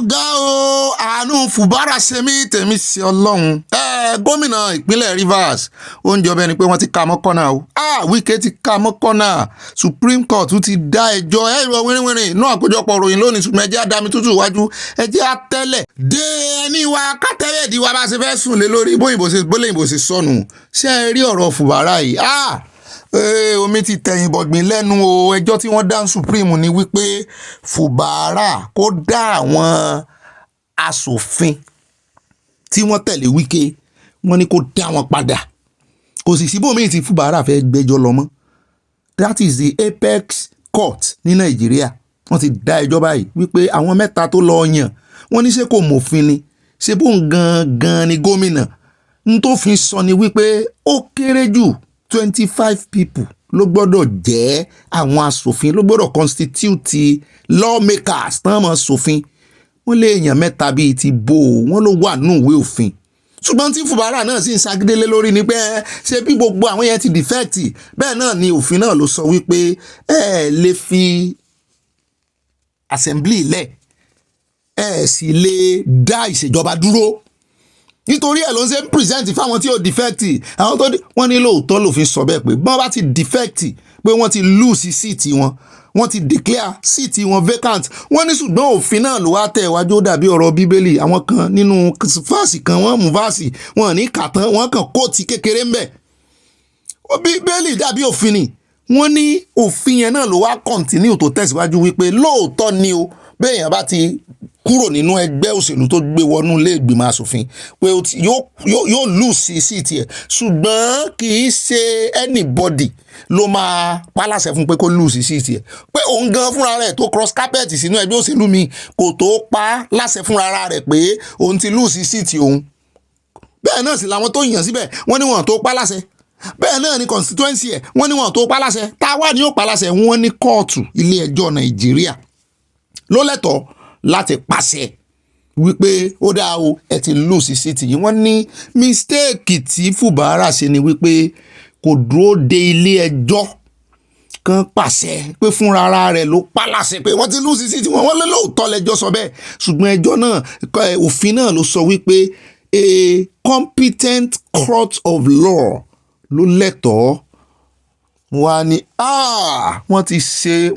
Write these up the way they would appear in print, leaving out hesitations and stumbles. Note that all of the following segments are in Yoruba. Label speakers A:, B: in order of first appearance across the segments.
A: ga o àánú Fubara ṣe mí tèmi sí Ọlọ́run. Gómìnà ìpínlẹ̀ Rivers ó ń jọ bẹ́ẹ̀ ni pé wọ́n ti ka mọ́ kọ́nà o. Wike ti ka mọ́ kọ́nà. Supreme Court ti dá ẹjọ́ ẹ̀rọ wíríwírin inú àkójọpọ̀ ròyìn lónìí ṣùgbọ́n ẹjẹ́ àdámi tútù iwájú ẹjẹ́ àtẹ́lẹ̀. dé ẹni wa kátẹ́lẹ̀ di wa bá ṣe fẹ́ sùn lé lórí bóyìnbó ṣe sọnù. ṣé ẹ rí ọ̀rọ̀ Fubara yìí? Omi ti tẹ̀yìn bọ̀gbìn lẹ́nu o. Ẹjọ́ tí wọ́n dá Supreme ni wípé Fubara kó dá àwọn aṣòfin tí wọ́n tẹ̀lé Wike wọ́n ní kó dá wọn padà. Kò sì síbòmíì tí Fubara fẹ́ gbẹ́jọ́ lọ mọ́. That is the apex court ní Nàìjíríà. Wọ́n ti dá ẹjọ́ báyìí wípé àwọn mẹ́ta tó lọ yàn wọ́n ní ṣé kò mọ̀fin ni ṣé bóun gangan ni gómìnà. N tó fi sọ ni wípé ó kéré jù 25 people ló gbọ́dọ̀ jẹ́ àwọn aṣòfin ló gbọ́dọ̀ constitute lawmakers tán mọ̀ ṣòfin. Wọ́n lé èèyàn mẹ́ta bíi ti bò wọ́n ló wà nínú ìwé òfin. Ṣùgbọ́n tí Fubara náà sì ń ṣagídélé lórí ni pé ṣé bí gbogbo àwọn yẹn ti defect bẹ́ẹ̀ náà ni òfin náà ló sọ wípé lè fi assembly lẹ̀ sì lè dá ìṣèjọba dúró. Nítorí ẹ̀ ló ń ṣe ń present fáwọn tí ó defect àwọn tó wọ́n ní lóòótọ́ lòfin sọ bẹ́ẹ̀ pé bọ́n bá ti defect pé wọ́n ti lose seat wọn wọ́n ti declare seat wọn vacant. Wọ́n ní ṣùgbọ́n òfin náà ló wá tẹ̀ wájú ó dàbí ọ̀rọ̀ bíbélì. Àwọn kan nínú fáàsì kan wọ́n mú fáàsì wọn ní kàtán wọ́n kàn kóòtì kékeré ń bẹ̀. Bíbélì dàbí òfin ni. Wọ́n ní òfin yẹn náà ló wá continue tó tẹ̀síwájú wípé lóòótọ́ ni o béèyàn bá ti kúrò nínú ẹgbẹ́ òṣèlú tó gbé wọnú ilé ìgbìmọ̀ asòfin pé yóò lose seat ẹ̀ ṣùgbọ́n kì í ṣe anybody ló máa pálàṣẹ fún pé kó lose seat ẹ̀ pé òun gan fúnra rẹ̀ tó cross carpet sínú ẹgbẹ́ òṣèlú mi kò tó pa láṣẹ fúnra rẹ̀ pé òun ti lose seat òun. Bẹ́ẹ̀ náà sì làwọn tó yàn síbẹ̀ wọ́n ní wọn tó pálàṣẹ. Bẹ́ẹ̀ náà ni constituency ẹ̀ wọ́n ní wọn tó pálàṣẹ. Táwa ni ó pálàṣẹ wọ́n ní kóòtù ilé ẹjọ́ Nàìjíríà ló lẹ́tọ̀ọ́ láti pàṣẹ wípé ó dáa o ẹ ti lose seat yìí. Wọ́n ní mistake tí Fubara ṣe ni wípé kò dúró de ilé ẹjọ́ kan pàṣẹ pé fúnra ara rẹ̀ ló pálàṣẹ pé wọ́n ti lose seat wọn. Wọ́n lé lóòótọ́ lẹ́jọ́ sọ bẹ́ẹ̀ ṣùgbọ́n ẹjọ́ náà òfin náà ló sọ wípé a competent court of law ló lẹ́tọ̀ọ́. Wọ́n ní wọ́n ti ṣe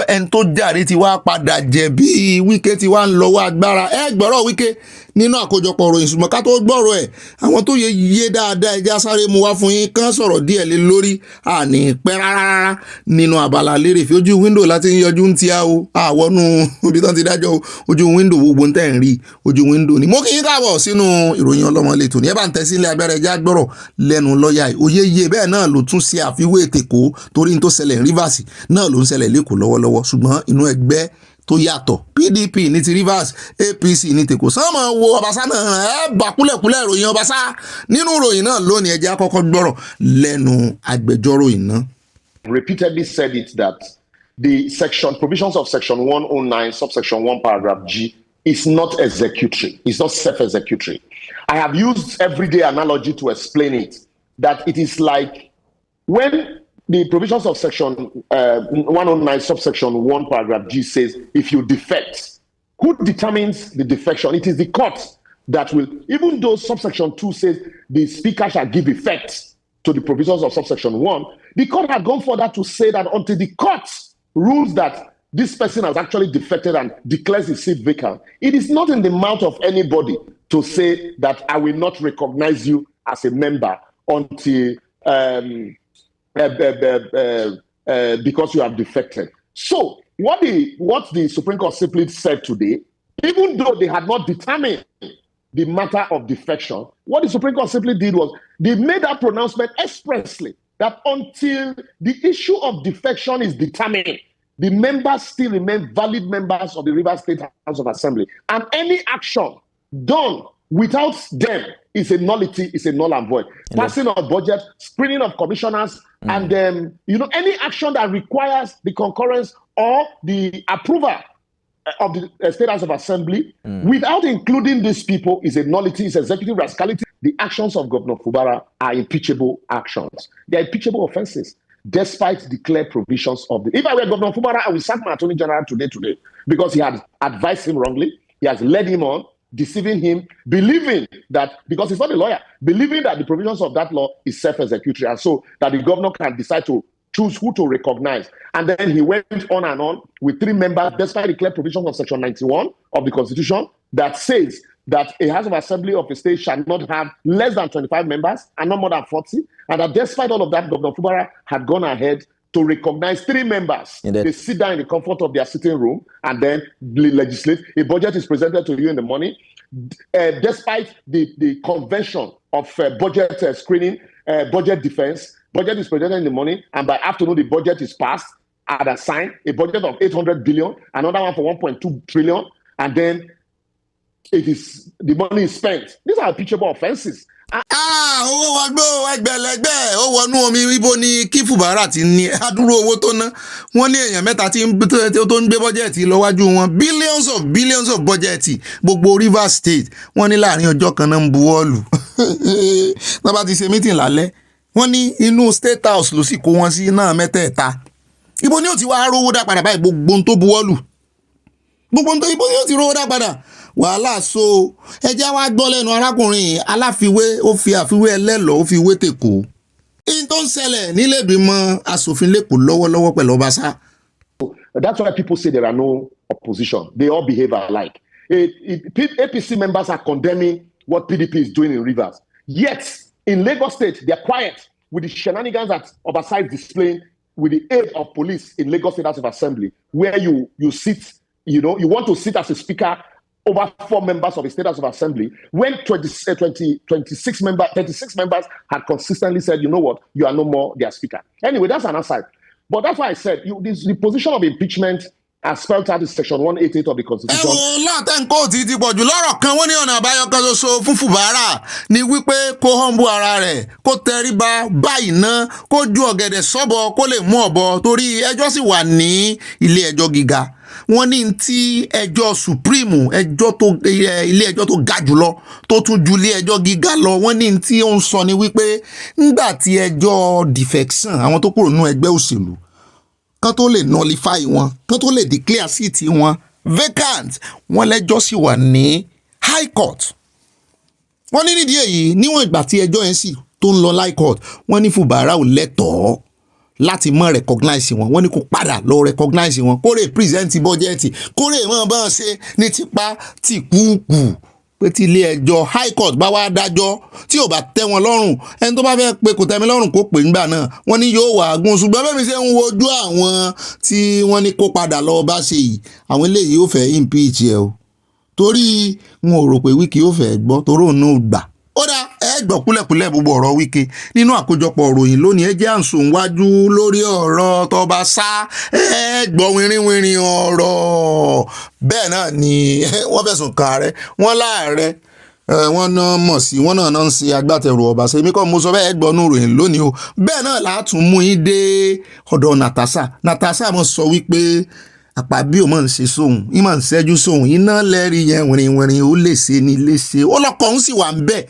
A: ẹni tó jàre ti wá padà jẹ̀bi. Wike ti wá ń lọ́wọ́ agbára. Gbọ́rọ̀ Wike nínú àkójọpọ̀ ròyìn ṣùgbọ́n ká tó gbọ́rọ̀ ẹ̀ àwọn tó yé dáadáa ẹja sáré mu wá fún yín kán sọ̀rọ̀ díẹ̀ lé lórí àní pẹ́ rárá nínú abala lérè fi ojú wíńdò láti ń yọjú ń tíá o àwọnú ibi tán ti dájọ́ ojú wíńdò gbogbo tẹ̀ ń rí ojú wíńdò ni. Mo kì í káàbọ̀ sínú ìròyìn ọlọ́mọ lẹ́tọ̀ ní ẹ bá ń tẹ́sí ilé abẹ́rẹ́ ẹja gbọ́rọ̀ lẹ́nu lọ́ọ̀yà òye bẹ́ẹ̀ náà ló tún ṣe àfiwé ètèkó torí tó ṣẹlẹ̀ Rivers náà ló ń ṣẹlẹ̀ lẹ́kọ̀ọ́ lọ́wọ́lọ́wọ́ ṣùgbọ́n inú ẹgbẹ́ tó yàtọ̀ PDP ní ti Rivers APC ní tèkó sọ́mọ wo Obasa náà bá kúlẹ̀kúlẹ̀ ìròyìn Obasa nínú ìròyìn náà lónìí ẹjẹ́ àkọ́kọ́ gbọ́rọ̀ lẹ́nu agbẹjọ́rò iná.
B: Repeatedly said it that the provisions of section 109 subsection 1 paragraph G is not executory, it's not self-executory. I have used everyday analogy to explain it, that it is like when the provisions of section 109 subsection 1 paragraph G says if you defect, who determines the defection? It is the court that will, even though subsection 2 says the speaker shall give effect to the provisions of subsection 1, the court had gone further to say that until the court rules that this person has actually defected and declares his seat vacant, it is not in the mouth of anybody to say that I will not recognize you as a member until because you have defected. So what the Supreme Court simply said today, even though they had not determined the matter of defection, what the Supreme Court simply did was they made that pronouncement expressly that until the issue of defection is determined, the members still remain valid members of the Rivers State House of Assembly. And any action done without them is a nullity, is a null and void. Passing of budget, screening of commissioners, and any action that requires the concurrence or the approval of the State House of Assembly without including these people is a nullity, is executive rascality. The actions of Governor Fubara are impeachable actions. They are impeachable offenses, despite the clear provisions of the... If I were Governor Fubara, I would sack my Attorney General today, because he had advised him wrongly. He has led him on, deceiving him, believing that, because he's not a lawyer, believing that the provisions of that law is self-executory, and so that the governor can decide to choose who to recognize. And then he went on and on with 3 members, despite the clear provisions of Section 91 of the Constitution that says that a House of Assembly of a state shall not have less than 25 members and not more than 40. And that despite all of that, Governor Fubara had gone ahead to recognize 3 members. They sit down in the comfort of their sitting room and then legislate. A budget is presented to you in the morning. Despite the convention of budget screening, budget defense, budget is presented in the morning, and by afternoon, the budget is passed and assigned, a budget of 800 billion, another one for 1.2 trillion, and then the money is spent. These are impeachable offenses.
A: Owó wa gbó ẹgbẹ̀lẹ́gbẹ̀ ó wọnú omi ibo ni kí Fubara ti ní adúrú owó tó ná wọ́n ní èèyàn mẹ́ta tó ń gbé bọ́jẹ̀tì lọ́wájú wọn billions of bọ́jẹ̀tì gbogbo Rivers State wọ́n ní láàrin ọjọ́ kan náà ń buwọ́lù wọ́n bá ti ṣe meeting lálẹ́ wọ́n ní inú State House ló sì kó wọn sí náà mẹ́tẹ̀ẹ̀ta ibo ni ó ti wá rówó dá padà báyìí gbogbo ohun tó buwọ́lù ibo ni ó ti rówó dá padà wàhálà so ẹjẹ́ wá gbọ́ lẹ́nu arákùnrin aláfiwé ó fi àfiwé ẹlẹ́lọ́ ó fi wé tèkó in tó ń ṣẹlẹ̀ nílé ìgbìmọ̀ asòfin lẹ́kọ̀ọ́ lọ́wọ́lọ́wọ́ pẹ̀lú Obasa.
B: That's why people say there are no opposition. They all behave alike. APC members are condemning what PDP is doing in Rivers. Yet, in Lagos State, they're quiet with the shenanigans that Obasa is displaying with the aid of police in Lagos State House of Assembly, where you sit, you want to sit as a speaker over 4 members of the State House of Assembly, when 36 members had consistently said, you know what, you are no more their speaker. Anyway, that's an aside. But that's why I said, the position of impeachment as spelled out in Section 188 of the Constitution.
A: Látẹ̀kọ́ ti pọ̀ jù lọ́rọ̀ kan wọ́n ní ọ̀nà àbáyọ kan ṣoṣo fún Fubara ni wípé kó humble ara rẹ̀ kó tẹríba báyìí ná kó ju ọ̀gẹ̀dẹ̀ sọ́bọ̀ kó lè mú ọ̀bọ torí ẹjọ́ sì wà ní ilé ẹjọ́ gíga. Wọ́n ní tí ẹjọ́ supreme ilé ẹjọ́ tó ga jùlọ tó tún ju ilé ẹjọ́ gíga lọ wọ́n ní tí ó ń sọ ni wípé ńgbà tí ẹjọ́ defection àwọn tó kúrò nínú ẹgbẹ́ òṣèlú kán tó lè nullify wọn kán tó lè declare seat wọn vacant wọ́n lẹ́jọ́ sì wà ní high court. Wọ́n ní nídìí èyí níwọ̀n ìgbà tí ẹjọ́ yẹn sì tó ń lọ high court wọ́n ní Fubara ò lẹ́tọ̀ọ́ láti mọ́ recognize wọn wọ́n ní kó padà lọ recognize wọn kó rè present bọ́jẹ́tì kó rè mọ́ bá ṣe ní tipa tí kúkú pé tí ilé ẹjọ́ high court bá wá dájọ́ tí ò bá tẹ́ wọn lọ́rùn ẹni tó bá fẹ́ pé kò tẹ́ mi lọ́rùn kó pè nígbà náà wọ́n ní yóò wà gùn ṣùgbọ́n bẹ́ẹ̀ mi ṣe ń wojú àwọn tí wọ́n ní kó padà lọ bá ṣe yìí àwọn eléyìí yóò fẹ́ impeach ẹ o torí wọn ò rò pé Wike yóò fẹ́ gbọ́ torí òun náà gbà. Ó dá ẹ gbọ́ kúlẹ̀kúlẹ̀ gbogbo ọ̀rọ̀ Wike nínú àkójọpọ̀ ìròyìn lónìí ẹ jẹ́ àǹsùn wájú lórí ọ̀rọ̀ Obasa ẹ gbọ́ wìrìwìrì ọ̀rọ̀ bẹ́ẹ̀ náà ni wọ́n fẹ̀sùn kàn ààrẹ wọ́n láàrẹ wọ́n náà mọ̀ sí wọ́n náà ń ṣe agbátẹrù Obasa èmi kọ́ mo sọ bẹ́ẹ̀ gbọ́ nínú ìròyìn lónìí o bẹ́ẹ̀ náà látún mú yín dé ọ̀dọ̀ Natasha mọ̀ sọ wípé akpabio mọ̀ ń ṣe sóhun ìmọ̀ ń ṣẹ́jú sóhun iná lẹ́rìí yẹn wìrìwìrì ó lè ṣe ní léṣe ó lọ́kọ̀ ń sì wà ń bẹ́ẹ̀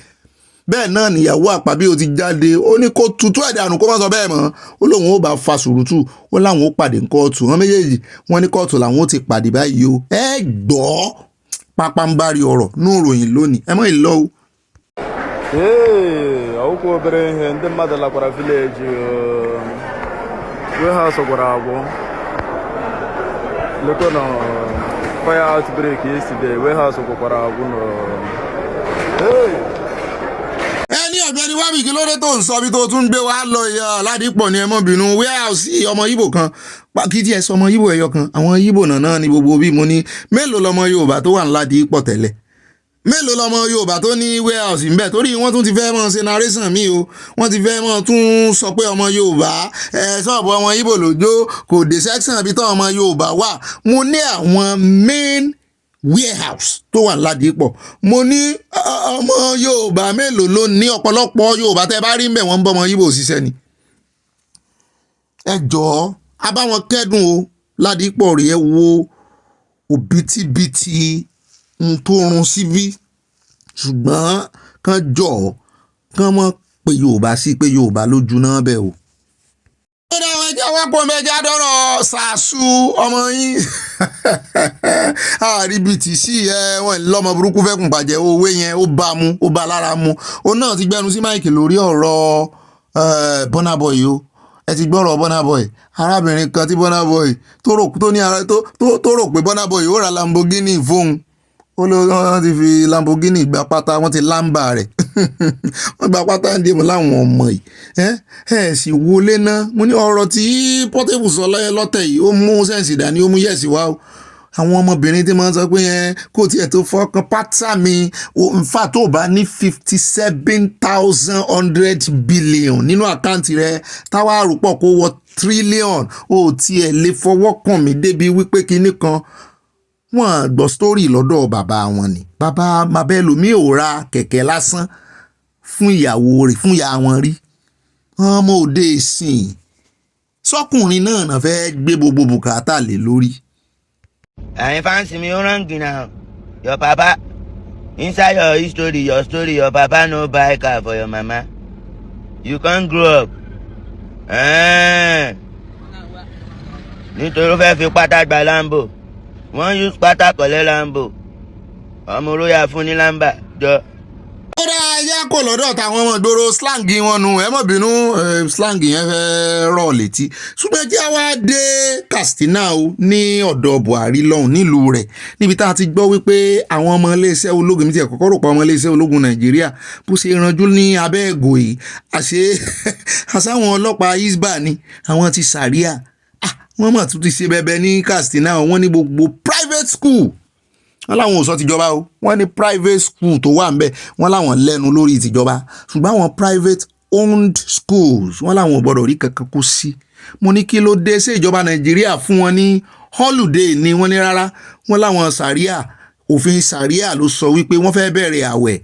A: bẹ́ẹ̀ náà níyàwó akpabio ti jáde ó ní kó tutù ẹ̀dànù kó má sọ bẹ́ẹ̀ mọ́ ó lóun ó bá fa sùúrùtù ó láwọn ó pàdé kóòtù wọn méjèèjì wọn ní kóòtù làwọn ó ti pàdé báyìí o ẹ gbọ́ pápánbárí ọ̀rọ̀ ní ìròyìn lónìí ẹ mọ̀ ìlọ o.
C: ọkụ obere ihe ndị mmadụ lakwara vileji warehouse gwara agwọ lekwa na fire outbreak yesterday warehouse gwakwara agwọ nọ
A: ọ̀gbẹ́ni wábì kí ló dé tó ń sọ bí tó tún gbé wá lọ ìyá Ládìpọ̀ ní ẹmọ́bìnú warehouse ọmọ Ìgbò kan kí tí ẹ sọ ọmọ Ìgbò ẹyọ kan àwọn Ìgbò náà ní gbogbo bí mo ní mélòó lọmọ Yorùbá tó wà ní Ládìpọ̀ tẹ́lẹ̀ mélòó lọmọ Yorùbá tó ní warehouse ń bẹ torí wọ́n tún ti fẹ́ mọ́ ṣe narration mi o wọ́n ti fẹ́ mọ́ tún sọ pé ọmọ Yorùbá ṣọ́ọ̀bù ọmọ Ìgbò lójó kò dé section bí tó ọmọ Yorùbá wà mo ní àwọn main warehouse tó wà Ládìpọ̀ mo ní ọmọ Yorùbá mélòó ló ní ọ̀pọ̀lọpọ̀ Yorùbá tẹ́ bá rí mbẹ̀ wọ́n ń bọ́ ọmọ Ìgbò ṣiṣẹ́ ni. Ẹ jọ̀ọ́ abáwọn kẹ́dùn o Ládìpọ̀ rí ẹ wo òbítíbitì ń tó run síbí ṣùgbọ́n kán jọ̀ọ́ kán mọ̀ pé Yorùbá sí pé Yorùbá lójú náà bẹ́ẹ̀ o. ó dá wọn jẹ́ wọ́n pọ̀ mẹ́jà dọ́rọ̀ ṣàṣù ọmọ yín àríbìtì sí wọn lọ́mọ burúkú fẹ́kùn bàjẹ́ owó yẹn ó bá mu ó bá lára mu òun náà ti gbẹnu sí máìkì lórí ọ̀rọ̀ Burna Boy o ẹ ti gbọ́rọ̀ Burna Boy arábìnrin kan tí Burna Boy tó rò pé Burna Boy ó ra Lamborghini fóun ó ló wọ́n ti fi Lamborghini gba pátá wọ́n ti lámbà rẹ̀ wọ́n gba pátá ń dìbò láwọn ọmọ yìí ẹ sì wọlé náà mo ní ọ̀rọ̀ tí Portable sọ lọ́tẹ̀ yìí ó mú sẹ́ǹsì dání ó mú yẹ̀sì wá o àwọn ọmọbìnrin tí wọ́n sọ pé kò tiẹ̀ tó fọkàn pátá mi nfa tó bá ní 57,100 billion nínú àkáǹtì rẹ̀ táwa àrùpọ̀ kó wọ trillion ó tiẹ̀ lè fọwọ́ kàn mí débi wípé kinní kan wọ́n gbọ́ sítórì lọ́dọ̀ bàbá wọn ni bàbá mabẹ́lòmí ò ra kẹ̀kẹ́ lásán fún ìyàwó rẹ̀ fún ìyá wọn rí ọmọ òde ìsìn sọkùnrin náà fẹ́ gbé gbogbo bùkátà lé lórí.
D: ẹ̀yin fáǹsì mi ó ránkì náà your papa inside your story your papa no buy car for your mama you can't grow up nítorí ó fẹ́ fi pátá gba lambo wọ́n use pátá kọ̀lẹ́ lambo ọmọ olóyà fún ní lamba jọ.
A: ó dá ayá kò lọ́dọ̀ táwọn ọmọ ìgboro slang wọn nu ẹ má bínú slang yẹn fẹ́ rọ̀ létí ṣùgbọ́n jẹ́ wá dé Katsina o ní ọ̀dọ̀ Buhari lọ́hùn nílùú rẹ̀ níbi tá a ti gbọ́ wípé àwọn ọmọ iléeṣẹ́ ológun mi ti ẹ̀kọ́kọ́ rò pa ọmọ iléeṣẹ́ ológun Nàìjíríà bó ṣe ranjú ní abẹ́ ẹ̀gò yìí àṣàwọn ọlọ́pàá Hisba ni àwọn ti sàríà wọ́n mọ̀ tún ti ṣe bẹbẹ ní Katsina wọ́n ní gbogbo private school wọ́n láwọn ò sọ tìjọba o wọ́n ní private school tó wà ńbẹ̀ wọ́n láwọn lẹ́nu lórí tìjọba ṣùgbọ́n àwọn private owned schools wọ́n láwọn ò gbọ́dọ̀ rí kankan kó sí. mo ní kí ló dé sí ìjọba Nàìjíríà fún wọn ní holiday ni wọ́n ní rárá wọ́n láwọn sàríà òfin sàríà ló sọ wípé wọ́n fẹ́ bẹ̀rẹ̀ àwẹ̀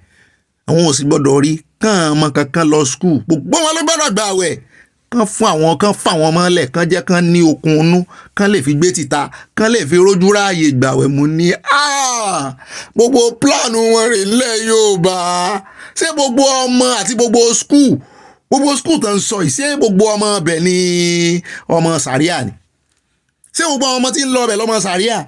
A: àwọn ò sì gbọ́dọ̀ rí kàn ọmọ kankan lọ school gbogbo wọn ló gbọ́dọ̀ gba àwẹ̀ kán fún àwọn kan fáwọn ọmọ lẹ̀ kán jẹ́ kán ní okun inú kán lè fi gbé títa kán lè fi rójú ráàyè gbàwẹ̀ mú ní gbogbo plan wọn rè ńlẹ̀ Yorùbá ṣé gbogbo ọmọ àti gbogbo school tó ń sọ yìí ṣé gbogbo ọmọ ọbẹ̀ ni ọmọ sàríà ni ṣé gbogbo ọmọ tí ń lọ ọbẹ̀ lọ́mọ sàríà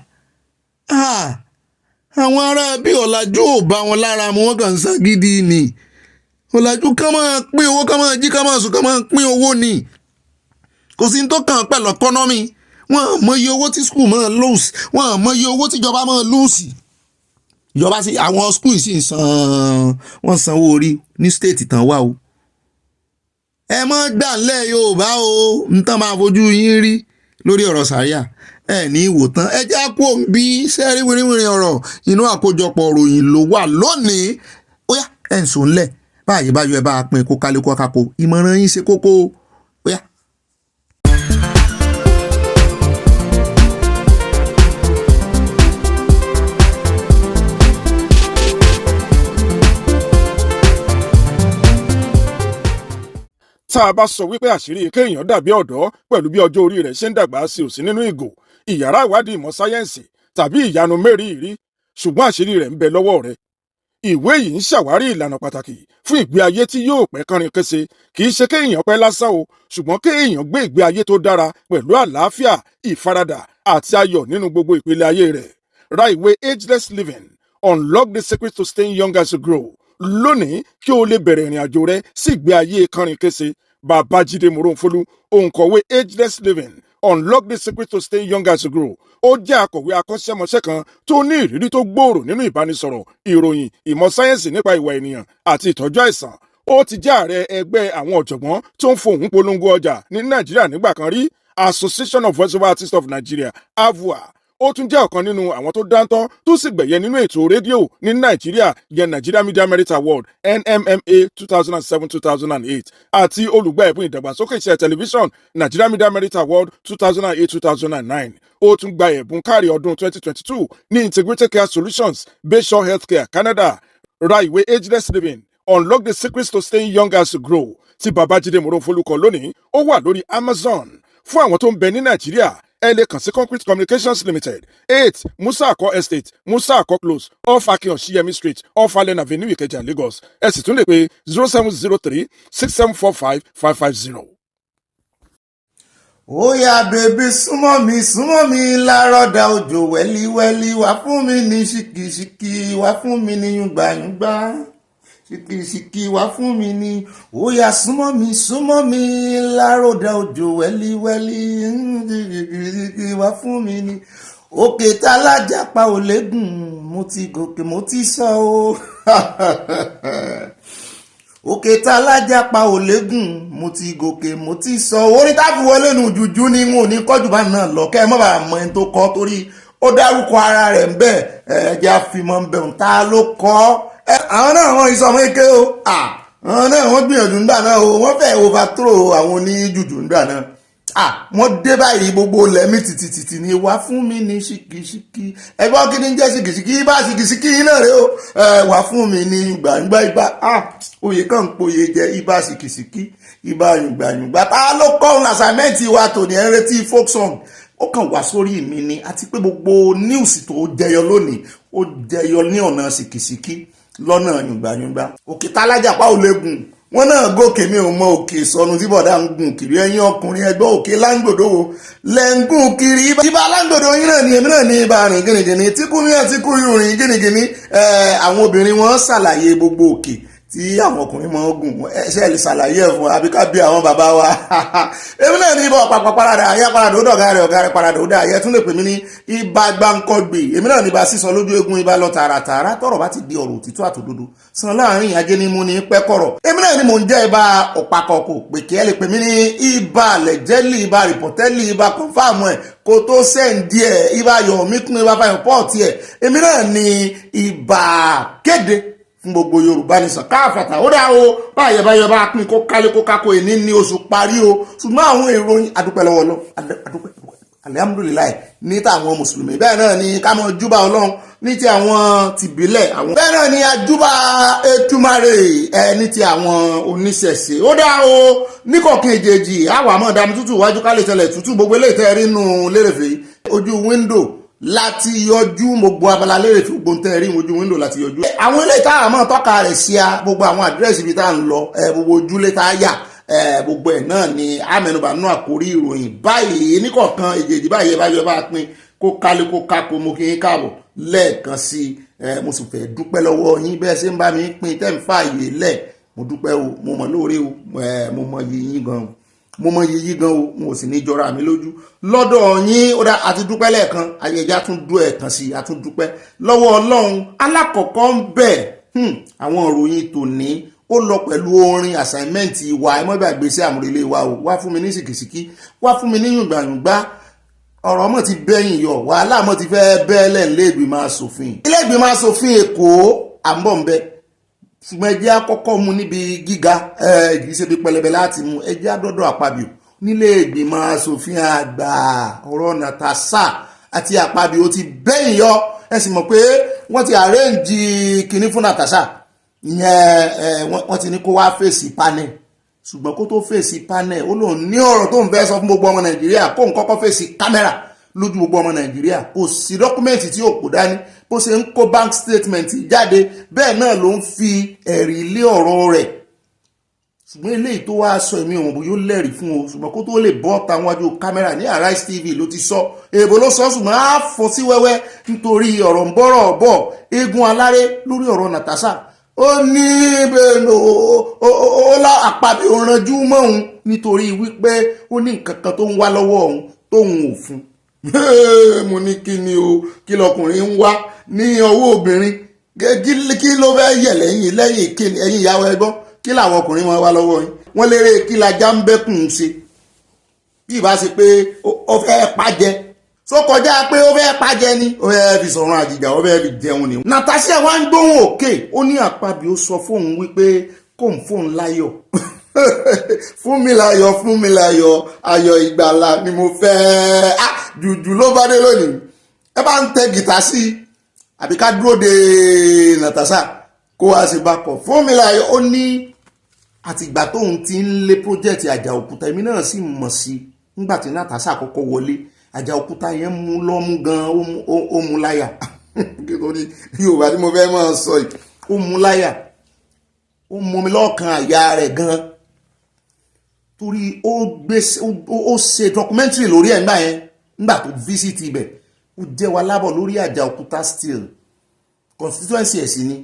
A: àwọn ará bí ọ̀làjú ò bá wọn lára mu wọ́n kàn ń sá gidi ni ọ̀làjú ká máa pín owó ká máa jí ká máa sùn ká máa pín owó ni kò sí tó kàn pẹ̀lú ẹkọ́nọ́mì wọ́n mọ iye owó tí skul máa lose wọ́n mọ iye owó tíjọba máa lose ìjọba sí àwọn skul sì ń wọ́n sanwó orí ní stéètì tán wà o ẹ mọ́ gbà ńlẹ̀ Yorùbá o ń tán máa fojú yín rí lórí ọ̀rọ̀ sàríà ẹ ní ìwò tán ẹ já kó bí sẹ́rí wíríwíri ọ̀rọ̀ inú àkójọpọ̀ ròyìn ló wà lónìí ó yá ẹ̀ ń sùn ńlẹ̀ báyìí báyọ̀ ẹ bá a pín kó kálukú kákó ìmọ̀ràn yín ṣe kókó ó yá.
E: tá a bá sọ wípé àṣírí kéèyàn dàbí ọ̀dọ́ pẹ̀lú bí ọjọ́ orí rẹ̀ ṣe ń dàgbà sí òsì nínú ìgò ìyàrá ìwádìí ìmọ̀ sáyẹ́ǹsì tàbí ìyanu mẹ́rìírí ṣùgbọ́n àṣírí rẹ̀ ń bẹ lọ́wọ́ rẹ̀. ìwé yìí ń ṣàwárí ìlànà pàtàkì fún ìgbé ayé tí yóò pẹ́ kánrin kése kì í ṣe kéèyàn pẹ́ lásán o ṣùgbọ́n kéèyàn gbé ìgbé ayé tó dára pẹ̀lú àlàáfíà ìfaradà àti ayọ̀ nínú gbogbo ìpele ayé rẹ̀. ra ìwé ageless living unlock the secret to staying young as you grow lónìí kí o lè bẹ̀rẹ̀ ìrìn àjò rẹ sí ìgbé ayé kánrin kése. Babájídé Moronfolu òǹkọ̀wé ageless living unlock the secret to staying young as you grow. ó jẹ́ akọ̀wé akọ́ṣẹ́mọṣẹ́ kan tó ní ìrírí tó gbòòrò nínú ìbánisọ̀rọ̀ ìròyìn ìmọ̀ sáyẹ́ǹsì nípa ìwà ènìyàn àti ìtọ́jú àìsàn. ó ti jẹ́ ààrẹ ẹgbẹ́ àwọn ọ̀jọ̀gbọ́n tó ń fohùn polongo ọjà ní Nàìjíríà nígbà kan rí Association of Voiceover Artists of Nigeria AVOA. ó tún jẹ́ ọ̀kan nínú àwọn tó dáńtọ́ tó sì gbẹ̀yẹ nínú ètò rédíò ní Nàìjíríà yẹn Nigeria Media Merit Award NMMA 2007-2008 àti olùgbà ẹ̀bùn ìdàgbàsókè iṣẹ́ tẹlifíṣọ̀n Nigeria Media Merit Award 2008-2009. ó tún gba ẹ̀bùn kárí ọdún 2022 ní Integrated Care Solutions Bayshore Healthcare Canada. ra ìwé ageless living unlock the secrets to staying young as you grow tí Babájídé Moronfolu kọ lónìí ó wà lórí Amazon. fún àwọn tó ń bẹ ní Nàìjíríà ẹ lè kàn sí Concrete Communications Limited 8 Musa Akọ Estate Musa Akọ Close off Akin Oshiyemi Street off Allen Avenue Ìkẹjà Lagos. ẹ sì tún lè pè 0703 6745 550.
A: ó yá bèbí súnmọ́ mi lárọ̀dà òjò wẹ́líwẹ́lí wá fún mi ní ṣìkìṣìkì wá fún mi ní yùngbàyùngbà ṣìkìṣìkì wá fún mi ní ó yá súnmọ́ mi lárọ̀dà òjò wẹ́líwẹ́lí ṣìkìṣìkì wá fún mi ní òkè tálájàpá ò lẹ́gùn mo ti gòkè mo ti sọ o òkè tálájàpá ò lẹ́gùn mo ti gòkè mo ti sọ orí táfi wọlé nu jùjú ni n ò ní kọjú bá náà lọ kẹ́ ẹ má bàa mọ ẹni tó kọ torí ó dárúkọ ara rẹ̀ ń bẹ ẹ̀jẹ̀ àfimọ́ ń bẹ̀ ń ta ló kọ́ àwọn náà wọ́n ìsọmọ eke o àwọn náà wọ́n gbìyànjú ńgbà náà o wọ́n fẹ́ overthrow àwọn oníjùjú ńgbà náà wọ́n dé báyìí gbogbo lẹ́mí tìtìtìtì ni wá fún mi ní ṣìkìṣìkì ẹgbọ́n kí ni jẹ́ ṣìkìṣìkì bá ṣìkìṣìkì náà rẹ o wá fún mi ní gbàǹgbà ibà oyè kan pòye jẹ ibà ṣìkìṣìkì ibà yùngbàyùngbà ta ló kọ́ ohun àṣàmẹ́ǹtì wa tòní ẹ̀ ń retí folk song ó kàn wá sórí mi ni àti pé gbogbo news tó jẹyọ lónìí ó jẹyọ ní ọ̀nà ṣìkìṣìkì lọ́nà yùngbàyùngbà òkè tálájàpá ò lẹ́gùn wọn náà gòkè mi ò mọ òkè sọnù tí bọ̀dá ń gùn kiri ẹ̀yin ọkùnrin ẹgbẹ́ òkè láńgbòdo wo lẹ́ǹgùn kiri ibà láńgbòdo yín náà ni èmi náà ní ibà rìn gìnìgìnì tí kú mìíràn tí kú rìn gìnìgìnì àwọn obìnrin wọn ṣàlàyé gbogbo òkè tí àwọn ọkùnrin máa ń gùn ẹṣẹ́ lè ṣàlàyé ẹ̀ fún àbí ká bí àwọn bàbá wa èmi náà ní ibà ọ̀pàpọ̀ parada àyà parada ó dọ̀gá rẹ̀ parada ó dá àyẹ tún lè pè mí ní ibà gbáǹkọ́gbè èmi náà ní ibà sísọ lójú eégún ibà lọ tààràtààrà tọ̀rọ̀ bá ti di ọ̀rọ̀ òtítọ́ àtòdodo san láàrin ajénímú ní pẹ́kọ̀rọ̀ èmi náà ní mò ń jẹ́ ibà ọ̀pàkọ̀kọ̀ pè kí ẹ lè pè mí ní ibà lẹ̀jẹ́lì ibà rìpọ̀tẹ́lì ibà kọ̀ǹfàmù ẹ̀ kò tó sẹ́ǹdì ẹ̀ ibà yọ̀mí kún ibà fàyọ̀ pọ́ọ̀tì ẹ̀ èmi náà ní ibà kéde fún gbogbo yorùbá nìsàn káàfàtà ó dá o báyẹ̀ bá pín kó kálé kó kákó èní ní oṣù parí o ṣùgbọ́n àwọn ìròyìn adúpẹ́ lọ́wọ́ lọ adúpẹ́ alihamudulilayi ní tàwọn mùsùlùmí bẹ́ẹ̀ náà ni ká mọ júbà ọlọ́run ní ti àwọn tìbílẹ̀ àwọn bẹ́ẹ̀ náà ni ajúbà ètùmàrè ní ti àwọn oníṣẹ̀ṣe ó dá o níkọ̀ọ̀kan èjèèjì àwọn àmọ́ dami tútù wájú kálẹ̀ tẹ̀lẹ̀ tútù gbogbo eléyìí tẹ́ rí nù lérèfé ojú wíńdò láti yọjú gbogbo abala lérè fún gbóǹtẹ́ rí ojú wíńdò láti yọjú. àwọn ilé ìta àmọ́ tọ́ka rẹ̀ sí a gbogbo àwọn àdírẹ́sì ibi tá à ń lọ gbogbo ojúlé tá a yà gbogbo ẹ̀ náà ni amẹnubà nínú àkórí ìròyìn báyìí níkọ̀ọ̀kan èjèèjì báyìí bá pín kó kálé kó kákó mo kí n káàbọ̀ lẹ́ẹ̀kan sí mo sì fẹ́ dúpẹ́ lọ́wọ́ yín bẹ́ẹ̀ ṣe ń bá mi pín tẹ́ ń fààyè lẹ̀ mo dúpẹ́ o mo mọ̀ lóore o mo mọ̀ yín gan mo mọ yíyí gan o mo sì ní jọra mi lójú lọ́dọ̀ yín ó dá àti dúpẹ́ lẹ́ẹ̀kan ayẹyẹ àtúndú ẹ̀kan sí àtúndúpẹ́ lọ́wọ́ ọlọ́run alákọ̀ọ́kọ́ ń bẹ̀ àwọn ìròyìn tòní ó lọ pẹ̀lú orin assignment wa ẹ mọ́ gbàgbé sí àmúrelé wa o wá fún mi ní ṣìkìṣìkì wá fún mi ní yùngbàyùngbà ọ̀rọ̀ mọ̀ ti bẹ́yìn yọ wàhálà mọ̀ ti fẹ́ bẹ́ẹ̀lẹ̀ ilé ìgbìmọ̀ asòfin èkó àmbọ̀ ń bẹ ṣùgbọ́n ẹjẹ́ àkọ́kọ́ mu níbi gíga kìí ṣe bí pẹlẹbẹ láti mú ẹjẹ́ àdọ́dọ̀ àpabio nílé ìgbìmọ̀ asòfin àgbà ọ̀rọ̀ Natasha àti àpabio ti bẹ́yìn yọ ẹ sì mọ̀ pé wọ́n ti àrẹ́ǹjì kìíní fún Natasha ìyẹn wọ́n ti ní kó wá fèsì panel ṣùgbọ́n kó tó fèsì panel ó lóun ní ọ̀rọ̀ tó ń fẹ́ sọ fún gbogbo ọmọ Nàìjíríà kó ń kọ́kọ́ fèsì kámẹ́rà lójú gbogbo ọmọ Nàìjíríà kò sí dọ́kúmẹ́ǹtì tí yóò kó dání bó ṣe ń kó bank statement jáde bẹ́ẹ̀ náà ló ń fi ẹ̀rí lé ọ̀rọ̀ rẹ̀ ṣùgbọ́n eléyìí tó wá sọ èmi òun bó yóò lẹ́rìí fún o ṣùgbọ́n kó tó lè bọ́ táwọn wájú kámẹ́rà ní Arise TV ló ti sọ èèbò ló sọ ṣùgbọ́n á fọ́ sí wẹ́wẹ́ nítorí ọ̀rọ̀ ń bọ́rọ̀ bọ̀ eégún aláré lórí ọ̀rọ̀ Natasha ó ní ó lá àpàbí òranjú mọ́ òun nítorí wípé ó ní nǹkan kan tó ń wá lọ́wọ́ òun tóun ò fún mo ní kí ni o kí lọkùnrin ń wá ní ọwọ́ obìnrin kí ló fẹ́ yẹ̀ lẹ́yìn kí ẹ̀yin ìyàwó ẹgbọ́n kí làwọn ọkùnrin wọn wá lọ́wọ́ yín wọ́n lérè kí lajá ń bẹ́kùn ń ṣe bí ìbá ṣe pé ó fẹ́ pàjẹ tó kọjá pé ó fẹ́ pàjẹ ni ó fẹ́ fi sọ̀rọ̀ àjìjà ó fẹ́ fi jẹun ni. Natasha wá ń gbóhùn òkè ó ní àpabio sọ fóun wípé kóun fóun láyọ̀ fún mi láyọ̀ ayọ̀ ìgbàlà ni mo fẹ́ jùjù ló bá dé lónìí ẹ bá ń tẹ gìtá sí àbí ká dúró de Natasha kó wá sí bákọ̀ fún mi láyọ̀ ó ní àtìgbà tóun ti ń lé project Ajaokuta èmi náà sì mọ̀ sí nígbà tí Natasha kọ́kọ́ wọlé Ajaokuta yẹn mú lọ́mú gan ó mú láyà nítorí Yorùbá tí mo fẹ́ máa sọ yìí ó mú láyà ó mú mi lọ́kàn àyà rẹ̀ gan torí ó ṣe documentary lórí ẹ̀ nígbà yẹn nígbà tó visit ibẹ̀ ó jẹ́ wa lábọ̀ lórí Ajaokuta still constituency ẹ̀ sí ni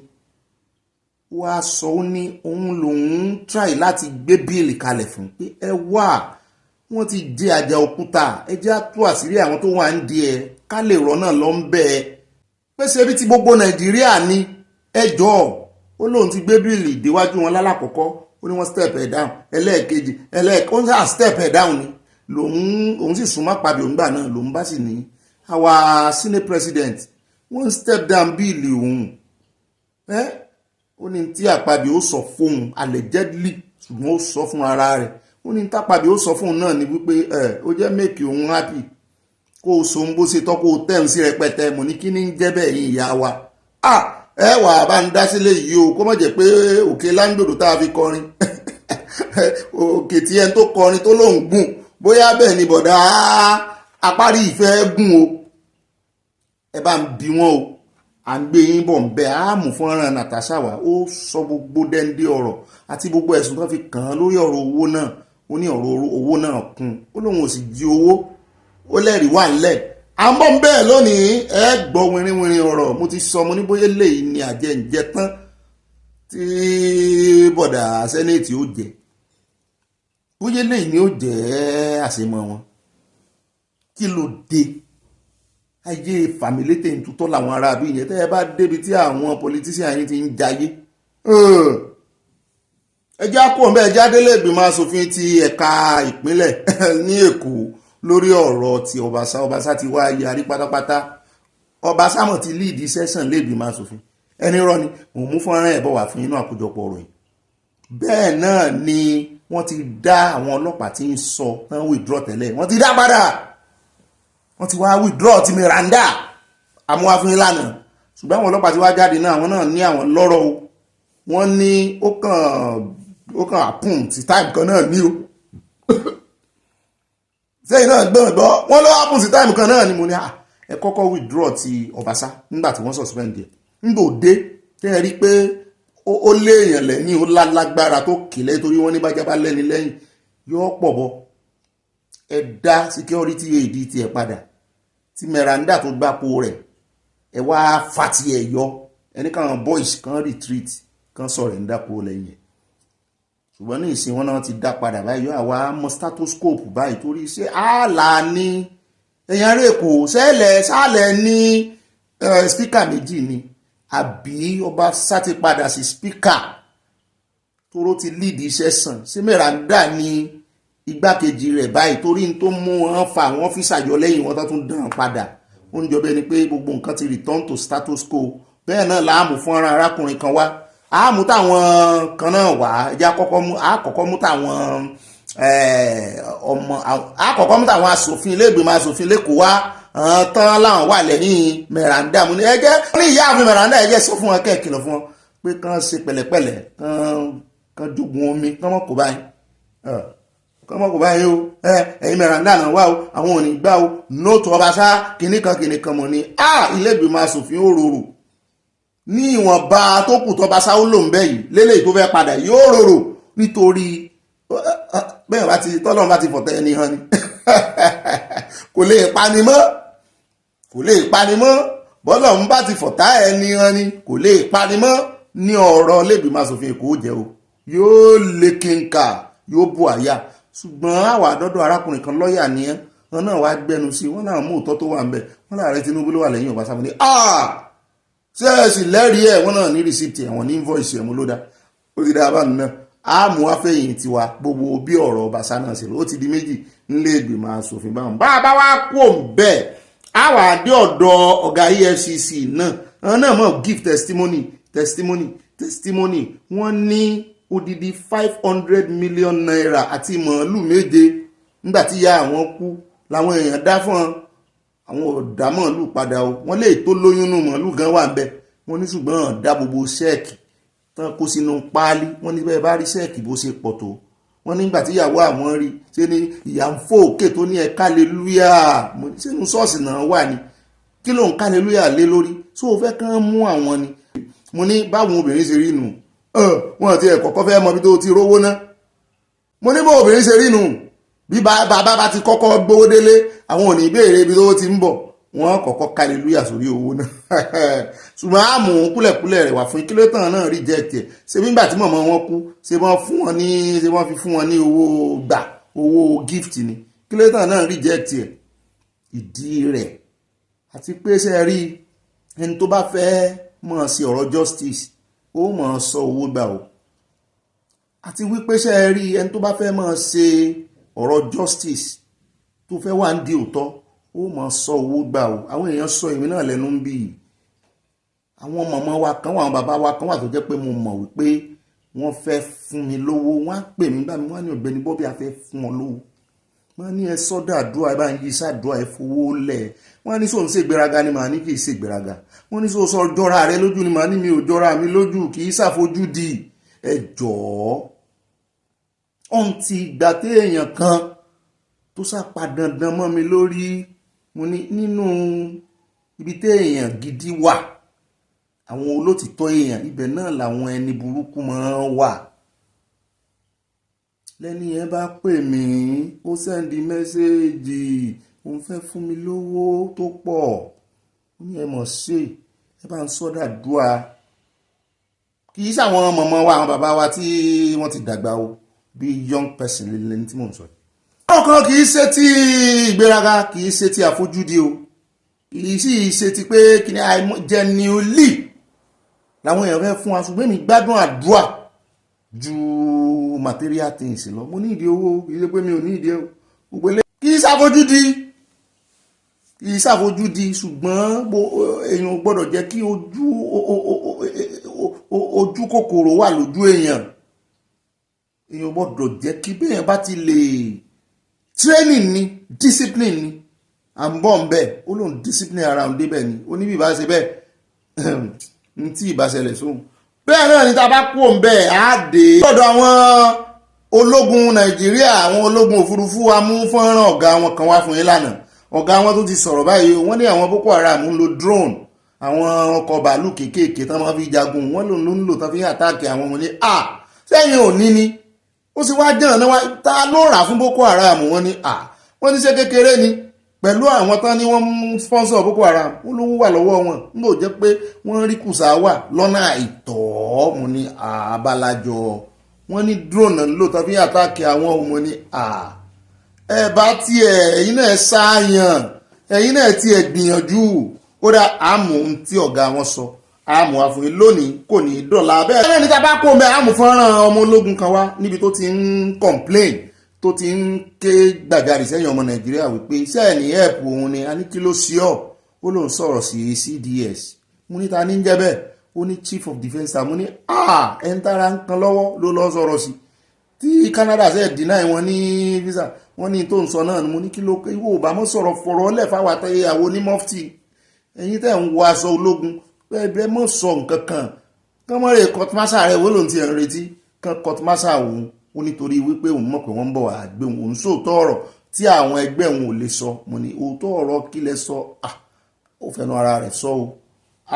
A: wá sọ ó ní òun lòun try láti gbé bíìlì kalẹ̀ fún pé ẹ wá wọ́n ti jẹ Ajaokuta ẹ jẹ́ àtú àṣírí àwọn tó wà ń di ẹ ká lè rọ́nà lọ ń bẹ́ ẹ pé ṣe bí ti gbogbo Nàìjíríà ni ẹjọ́ ó lóun ti gbé bíìlì déwájú wọn lálàkọ́kọ́ ó ní wọ́n step ẹ̀ down ẹlẹ́ẹ̀kejì ó ń sá step ẹ̀ down ni òun sì súnmọ́ àpàbí òun gbà náà lòun bá sì ní our senate president wọ́n step down bíìlì òun ó ní tí àpàbí ó sọ fóun allegedly ṣùgbọ́n ó sọ fún ara rẹ̀ ó ní tápàbí ó sọ fóun náà ni wípé ó jẹ́ make òun happy kó o so ń bó ṣe tọ́ kó o tẹ̀ ń sí rẹpẹtẹ mo ní kí ní ń jẹ́ bẹ́ẹ̀ yín ìyá wa ẹ wà bá ń dá sílé yìí o kó má jẹ́ pé òkè láńgbòdò tá a fi kọrin òkè tí ẹni tó kọrin tó lóun gùn bóyá bẹ́ẹ̀ ni bọ̀dá apárí ìfẹ́ gùn o ẹ bá ń bi wọ́n o à ń gbé yín bọ̀ ń bẹ àmú fọ́nrán Natasha wá ó sọ gbogbo dẹ́ndé ọ̀rọ̀ àti gbogbo ẹ̀sùn tó fi kàn án lórí ọ̀rọ̀ owó náà ó ní ọ̀rọ̀ owó náà kún ó lóun ò sì jí owó ó lẹ́rìí wà ńlẹ̀ à ń bọ̀ ń bẹ́ẹ̀ lónìí ẹ gbọ́ wìnrìnwìnrìn ọ̀rọ̀ mo ti sọ mo ní bóyá lèyí ni àjẹǹjẹ tán tí bọ̀dà sẹ́nẹ̀tì ó jẹ bóyá lèyí ni ó jẹ́ àṣemọ wọn kí ló dé ayé fàmílétè ń tutọ́ làwọn ará bí yẹn tẹ́ ẹ bá débi tí àwọn politician yìí ti ń jayé ẹjẹ́ àpò ọ̀bẹ ẹjẹ́ adélé ìgbìmọ̀ asòfin ti ẹ̀ka ìpínlẹ̀ ní Èkó lórí ọ̀rọ̀ ti Obasa ti wá yarí pátápátá Obasa mọ̀ ti lead session lé ìgbìmọ̀ asòfin ẹni rọ́ ni mò ń mú fọ́nrán ẹ̀ bọ̀ wá fún inú àkójọpọ̀ ọ̀rọ̀ yìí bẹ́ẹ̀ náà ni wọ́n ti dá àwọn ọlọ́pàá tí ń sọ tán withdraw tẹ́lẹ̀ wọ́n ti dá padà wọ́n ti wá withdraw ti Meranda amúwáfún ìlànà ṣùgbọ́n àwọn ọlọ́pàá ti wá jáde náà àwọn náà ní àwọn lọ́rọ̀ o wọ́n ní ó kàn àpùn sí time kan náà ní o sẹ́yìn náà gbọ́n gbọ́ wọ́n lọ́wọ́ àpùn sí time kan náà ni mo ní ẹ kọ́kọ́ withdraw ti Obasa nígbà tí wọ́n suspend ẹ̀ nígbà òde tẹ́ ẹ rí pé ó lé èèyàn lẹ́yìn ó lálágbára tó kìlẹ̀ torí wọ́n ní bájábá lẹ́ni lẹ́yìn yóò pọ̀ bọ́ ẹ dá security aid tiẹ̀ padà tí Meranda tó gbápo rẹ̀ ẹ wá fati ẹ̀ yọ ẹni káwọn boys kan retreat kan surrender kúrò lẹ́yìn ẹ̀ ṣùgbọ́n ní ìsìn wọn náà ti dá padà báyìí yọ àwa mọ stethoscope báyìí torí ṣé àlà ní èèyàn rẹ̀ kò sálẹ̀ ní speaker méjì ni àbí Obasa ti padà sí speaker tóró ti lead iṣẹ́ sàn sí Meranda ní igbákejì rẹ̀ báyìí torí n tó mú wọn fa àwọn ọ́fíìsì àjọ lẹ́yìn wọn tó tún dán padà ó ń jọ bẹ́ẹ̀ ni pé gbogbo nǹkan ti return to status quo bẹ́ẹ̀ náà láàmú fúnra arákùnrin kan wá àmú táwọn kan náà wá ẹjẹ́ àkọ́kọ́ mú táwọn àkọ́kọ́ mú táwọn asòfin ilé-ìgbìmọ̀ asòfin lẹ́kọ̀ọ́ wá tán láwọn wà lẹ́yìn Meranda mo ní ẹjẹ́ ní ìyá àfin Meranda ẹjẹ́ sọ fún wọn kẹ́ẹ̀kìlọ̀ fún wọn pé kán ṣe pẹ̀lẹ́pẹ̀lẹ́ kán jogun omi kán mọ̀ kó báyìí kọ́mọ́ kò báyìí o ẹ̀yin Meranda náà wá o àwọn ò ní gbá o nóòtù Obasa kìnnìkan mọ̀ ní ilé ìgbìmọ̀ asòfin ó rorò ní ìwọ̀nba tó kù tọ́basá ó lò ń bẹ́ yìí lélẹ̀ tó fẹ́ padà yóò rorò nítorí bẹ́ẹ̀ bá ti tọ́lọ́run bá ti fọ̀tẹ́ ẹni hàn ni kò lè pani mọ́ bọ́lọ́run bá ti fọ̀tá ẹni hàn ni kò lè pani mọ́ ní ọ̀rọ̀ ilé ìgbìmọ̀ asòfin Èkó jẹ́ o yóò lè kínká yóò bu àyà ṣùgbọ́n àwa àdọ́dọ̀ arákùnrin kan lọ́ọ̀yà ní ẹ́ wọn náà wá gbẹnu sí wọn náà mú òótọ́ tó wà ń bẹ̀ wọn láàrẹ Tinubu ló wà lẹ́yìn Obasa ní ṣé ẹ sì lẹ́rìí ẹ̀ wọn náà ní rìsíìtì ẹ̀wọ̀n ní invoice ẹ̀ mú ló dá ó ti dáa bánu náà àmú afẹ́yìn tiwa gbogbo bí ọ̀rọ̀ Obasa náà ṣe lọ ó ti di méjì nílé ìgbìmọ̀ asòfin báwọn bá a bá wá kó ń bẹ́ẹ̀ àwa àdé ọ̀dọ̀ ọ̀gá EFCC náà wọn náà mọ̀ give testimony wọ́n ní odidi 500 million naira àti màálù méje nígbàtí ya àwọn kú làwọn èèyàn dá fún àwọn ọ̀dà màálù padà o wọ́n lè tó lóyún nù màálù gan wà ń bẹ wọ́n ní ṣùgbọ́n dá gbogbo ṣẹ́ẹ̀kì tán kó sínú páálí wọ́n ní bẹ́ẹ̀ bá rí ṣẹ́ẹ̀kì bó ṣe pọ̀ tó wọ́n nígbàtí ìyàwó àwọn rí ṣe ni ìyá ń fò òkè tó ní ẹ kálẹ́lúyà sínú ṣọ́ọ̀ṣì náà wà ní kí ló ń kálẹ́lúyà lé lórí tó o fẹ́ kán mú àwọn ni mo ní báwọn obìnrin ṣe rí nù wọn ti ẹ̀kọ́kọ́ fẹ́ mọ bí tó ti rówó ná mo ní bó obìnrin ṣe rí nù bí bàbá bá ti kọ́kọ́ gbówó délé àwọn ò ní béèrè ibi tó ti ń bọ̀ wọ́n kọ́kọ́ hallelujah sórí owó náà ṣùgbọ́n a mú kúlẹ̀kúlẹ̀ rẹ̀ wà fún kílótàn náà reject ẹ̀ ṣe nígbà tí mọ̀mọ́ wọn kú ṣe wọ́n fi fún wọn ní owó gift ni kílótàn náà reject ẹ̀ ìdí rẹ̀ àti pé ṣe rí ẹni tó bá fẹ́ mọ̀ sí ọ̀rọ̀ justice ó mọ̀ sọ owó gbà o àti wípé ṣe rí ẹni tó bá fẹ́ mọ̀ ṣe ọ̀rọ̀ justice tó fẹ́ wà ń di òótọ́ ó mọ̀ sọ owó gbà o àwọn èèyàn sọ èmi náà lẹ́nu ń bì í àwọn mọ̀mọ́ wa kan wà àwọn bàbá wa kan wà tó jẹ́ pé mo mọ̀ wípé wọ́n fẹ́ fún mi lówó wọ́n á pè mí gbà mí wọ́n á ní Ọ̀gbẹ́ni Bobby a fẹ́ fún wọn lówó wọ́n á ní ẹ sọ́dọ̀ àdúrà ẹ bá ń yí sàdúrà ẹ fowó lẹ̀ wọ́n á ní sóun ṣe ìgbéraga ni màá ní kì í ṣe ìgbéraga wọ́n ní sóun sọ jọra rẹ lójú ni màá ní mi ò jọra mi lójú kì í ṣàfojúdi ẹ jọ̀ọ́ ọ̀hún ti ìgbà téèyàn kan tó sápa dandan mọ́ mi lórí mo ní nínú ibi téèyàn gidi wà àwọn olótìtọ́ èèyàn ibẹ̀ náà làwọn ẹni burúkú máa ń wà lẹ́ni yẹn bá pè mí ó sẹ́ndí mẹ́sẹ́ẹ̀jì òun fẹ́ fún mi lówó tó pọ̀ ó ní ẹ mọ̀ ṣe ẹ bá ń sọ́dà dúà kì í ṣàwọn mọ̀mọ́ wa àwọn bàbá wa tí wọ́n ti dàgbà o bí young person lẹ́ni tí mò ń sọ ọkàn kì í ṣe ti ìgbéraga kì í ṣe ti àfojúdi o kì í sì ṣe ti pé kí ni genuinely làwọn èèyàn fẹ́ fún wa ṣùgbọ́n mi gbádùn àdúrà ju material things lọ mo ní ìdí owó kì í ṣe pé mi ò ní ìdí ẹ̀ gbogbo ilé kì í ṣàfojúdi ṣùgbọ́n èèyàn gbọ́dọ̀ jẹ́ kí ojú kòkòrò wà lójú èèyàn gbọ́dọ̀ jẹ́ kí bẹ́ẹ̀ bá ti lè training ni discipline ni à ń bọ̀ ń bẹ̀ ó lóun discipline ara òun débẹ̀ ni ó ní bí ìbá ṣe bẹ́ẹ̀ ní tí ìbá ṣẹlẹ̀ sóhun bẹ́ẹ̀ náà ni tá a bá kú òun bẹ́ẹ̀ á dé lọ́dọ̀ àwọn ológun Nàìjíríà àwọn ológun òfurufú wa mú fọ́nrán ọ̀gá wọn kan wá fún yín lánàá ọ̀gá wọn tó ti sọ̀rọ̀ báyìí wọ́n ní àwọn Boko Haram ń lo drone àwọn ọkọ̀ bàálù kéékèèké tán máa fi jagun wọ́n lòun ló ń lò tán fi àtàkì àwọn ọmọ ní sẹ́yìn ò ní ó sì wá jẹ́ràn náà ta ló rà fún Boko Haram wọ́n ní wọ́n ní ṣe kékeré ni pẹ̀lú àwọn tán ni wọ́n mú sponsor Boko Haram ó lówó wà lọ́wọ́ wọn ń bò jẹ́ pé wọ́n rí kùsà wà lọ́nà àìtọ́ mo ní abalajọ wọ́n ní drone ló tán fi àtàkì àwọn ọmọ ní ẹ bá tiẹ̀ ẹ̀yin náà ṣáàyàn ẹ̀yin náà tiẹ̀ gbìyànjú ó dá àmú tí ọ̀gá wọn sọ àmú àfòyín lónìí kò ní dọ̀là bẹ́ẹ̀. ẹni tí a bá kó mẹ́ àmú fọ́nrán ọmọ ológun kan wá níbi tó ti ń complain tó ti ń ké gbàjarì sẹ́yìn ọmọ Nàìjíríà wípé iṣẹ́ ẹ̀ ní ẹ̀pù òun ni a ní kí ló sí ọ̀ ó lóun sọ̀rọ̀ sí CDS mo ní ta ní jẹ́ bẹ́ẹ̀ ó ní chief of defence mo ní ẹ̀ ń tara ń kan lọ́wọ́ ló lọ́ sọ̀rọ̀ sí tí Canada ṣe deny wọn ní visa wọ́n ní tó ń sọ náà ni mo ní kí ló ìwọ ò bá mọ́ sọ̀rọ̀ fọ̀rọ̀ lẹ̀ fáwọn àtẹ̀yàwó ní mọ́fìtì ẹ̀yin tẹ̀ ń wọ aṣọ ológun bẹ́ẹ̀ mọ́ sọ nǹkan kan kán mọ́ rẹ̀ kọ́tùmásà rẹ̀ wọ́n lòun ti ẹ̀ ń retí kán kọ́tùmásà òun ó nítorí wípé òun mọ̀ pé wọ́n ń bọ̀ àgbẹ̀ òun sóòótọ́ ọ̀rọ̀ tí àwọn ẹgbẹ́ òun ò lè sọ mo ní òótọ́ ọ̀rọ̀ kí lẹ sọ ó fẹnu ara rẹ̀ sọ o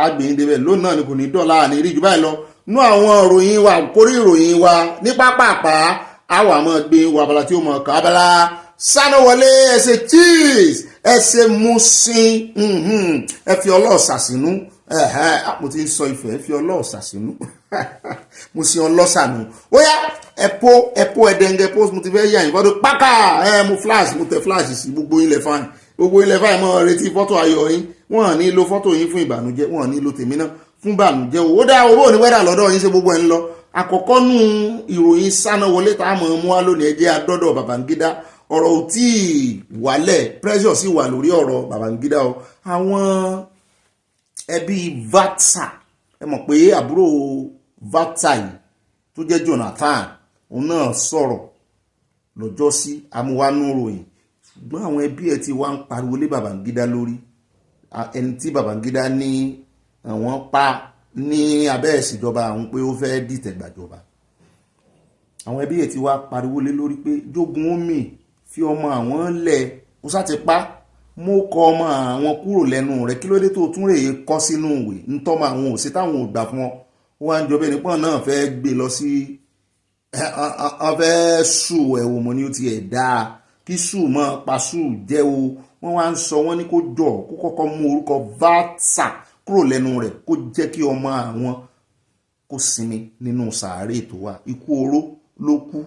A: àgbẹ̀yìn débẹ̀ lónìí náà ni kò ní dọ̀la àní rí jù báyìí lọ nú àwọn ìròyìn wa kórí ìròyìn wa ní pápápá àwọn àmọ́ gbé wa abala tí ó mọ̀ ká abala Sanwó-Wọlé ẹsẹ̀ cheese ẹsẹ̀ musin ẹ fi ọlọ́ọ̀sà sínú mo ti ń sọ ìfẹ́ ẹ fi ọlọ́ọ̀sà sínú mo sì ọlọ́sànù ó yá ẹ̀pọ̀ ẹ̀dẹ̀ǹgẹ̀ post mo ti fẹ́ yà yín fọ́dọ̀ pákà mo tẹ flash sí gbogbo ilẹ̀ fáìn mọ́ retí fọ́tò ayọ̀ yín wọ́n ní lo fọ́tò yín fún ìbànújẹ́ wọ́n ní lo tèmi náà fún ìbànújẹ́ owó dá owó ní wẹ́dà lọ́dọ̀ yín ṣe gbogbo ẹ̀ ń lọ àkọ́kọ́ nù ìròyìn Sanwó-Wọlé tá a mọ̀ mú wá lónìí ẹjẹ́ adọ́dọ̀ Babangida ọ̀rọ̀ ò tí ì wálẹ̀ pressure sì wà lórí ọ̀rọ̀ Babangida o àwọn ẹbí Vatsa ẹ mọ̀ pé àbúrò Vatsa yìí tó jẹ́ Jonathan òun náà sọ̀rọ̀ lọ́jọ́ sí amúwánú ròyìn ṣùgbọ́n àwọn ẹbí ẹ̀ ti wá ń pariwo lé Babangida lórí ẹni tí Babangida ní àwọn pa ní abẹ́ ìṣèjọba àwọn pé ó fẹ́ dìtẹ̀ gbàjọba àwọn ẹbí ẹ̀ ti wá pariwo lé lórí pé jogun omi fi ọmọ àwọn lẹ̀ ó sáti pa mo kọ ọmọ àwọn kúrò lẹ́nu rẹ̀ kí ló dé tó tún rèé kọ́ sínú ìwé ntọ́mọ àwọn òsè táwọn ò gbà fún ọ wọ́n á ń jọba ẹnìpọ́n náà fẹ́ gbé lọ sí wọ́n fẹ́ sùn ẹ̀wò mọ́ ni ó ti ẹ̀ dáa kí sùn mọ́ pa sùn jẹ́ o wọ́n wá ń sọ wọ́n ní kó jọ kó kọ́kọ́ mú orúkọ Vatsa kúrò lẹ́nu rẹ̀ kó jẹ́ kí ọmọ àwọn kó sinmi nínú sàárè tó wà ikú oró ló kú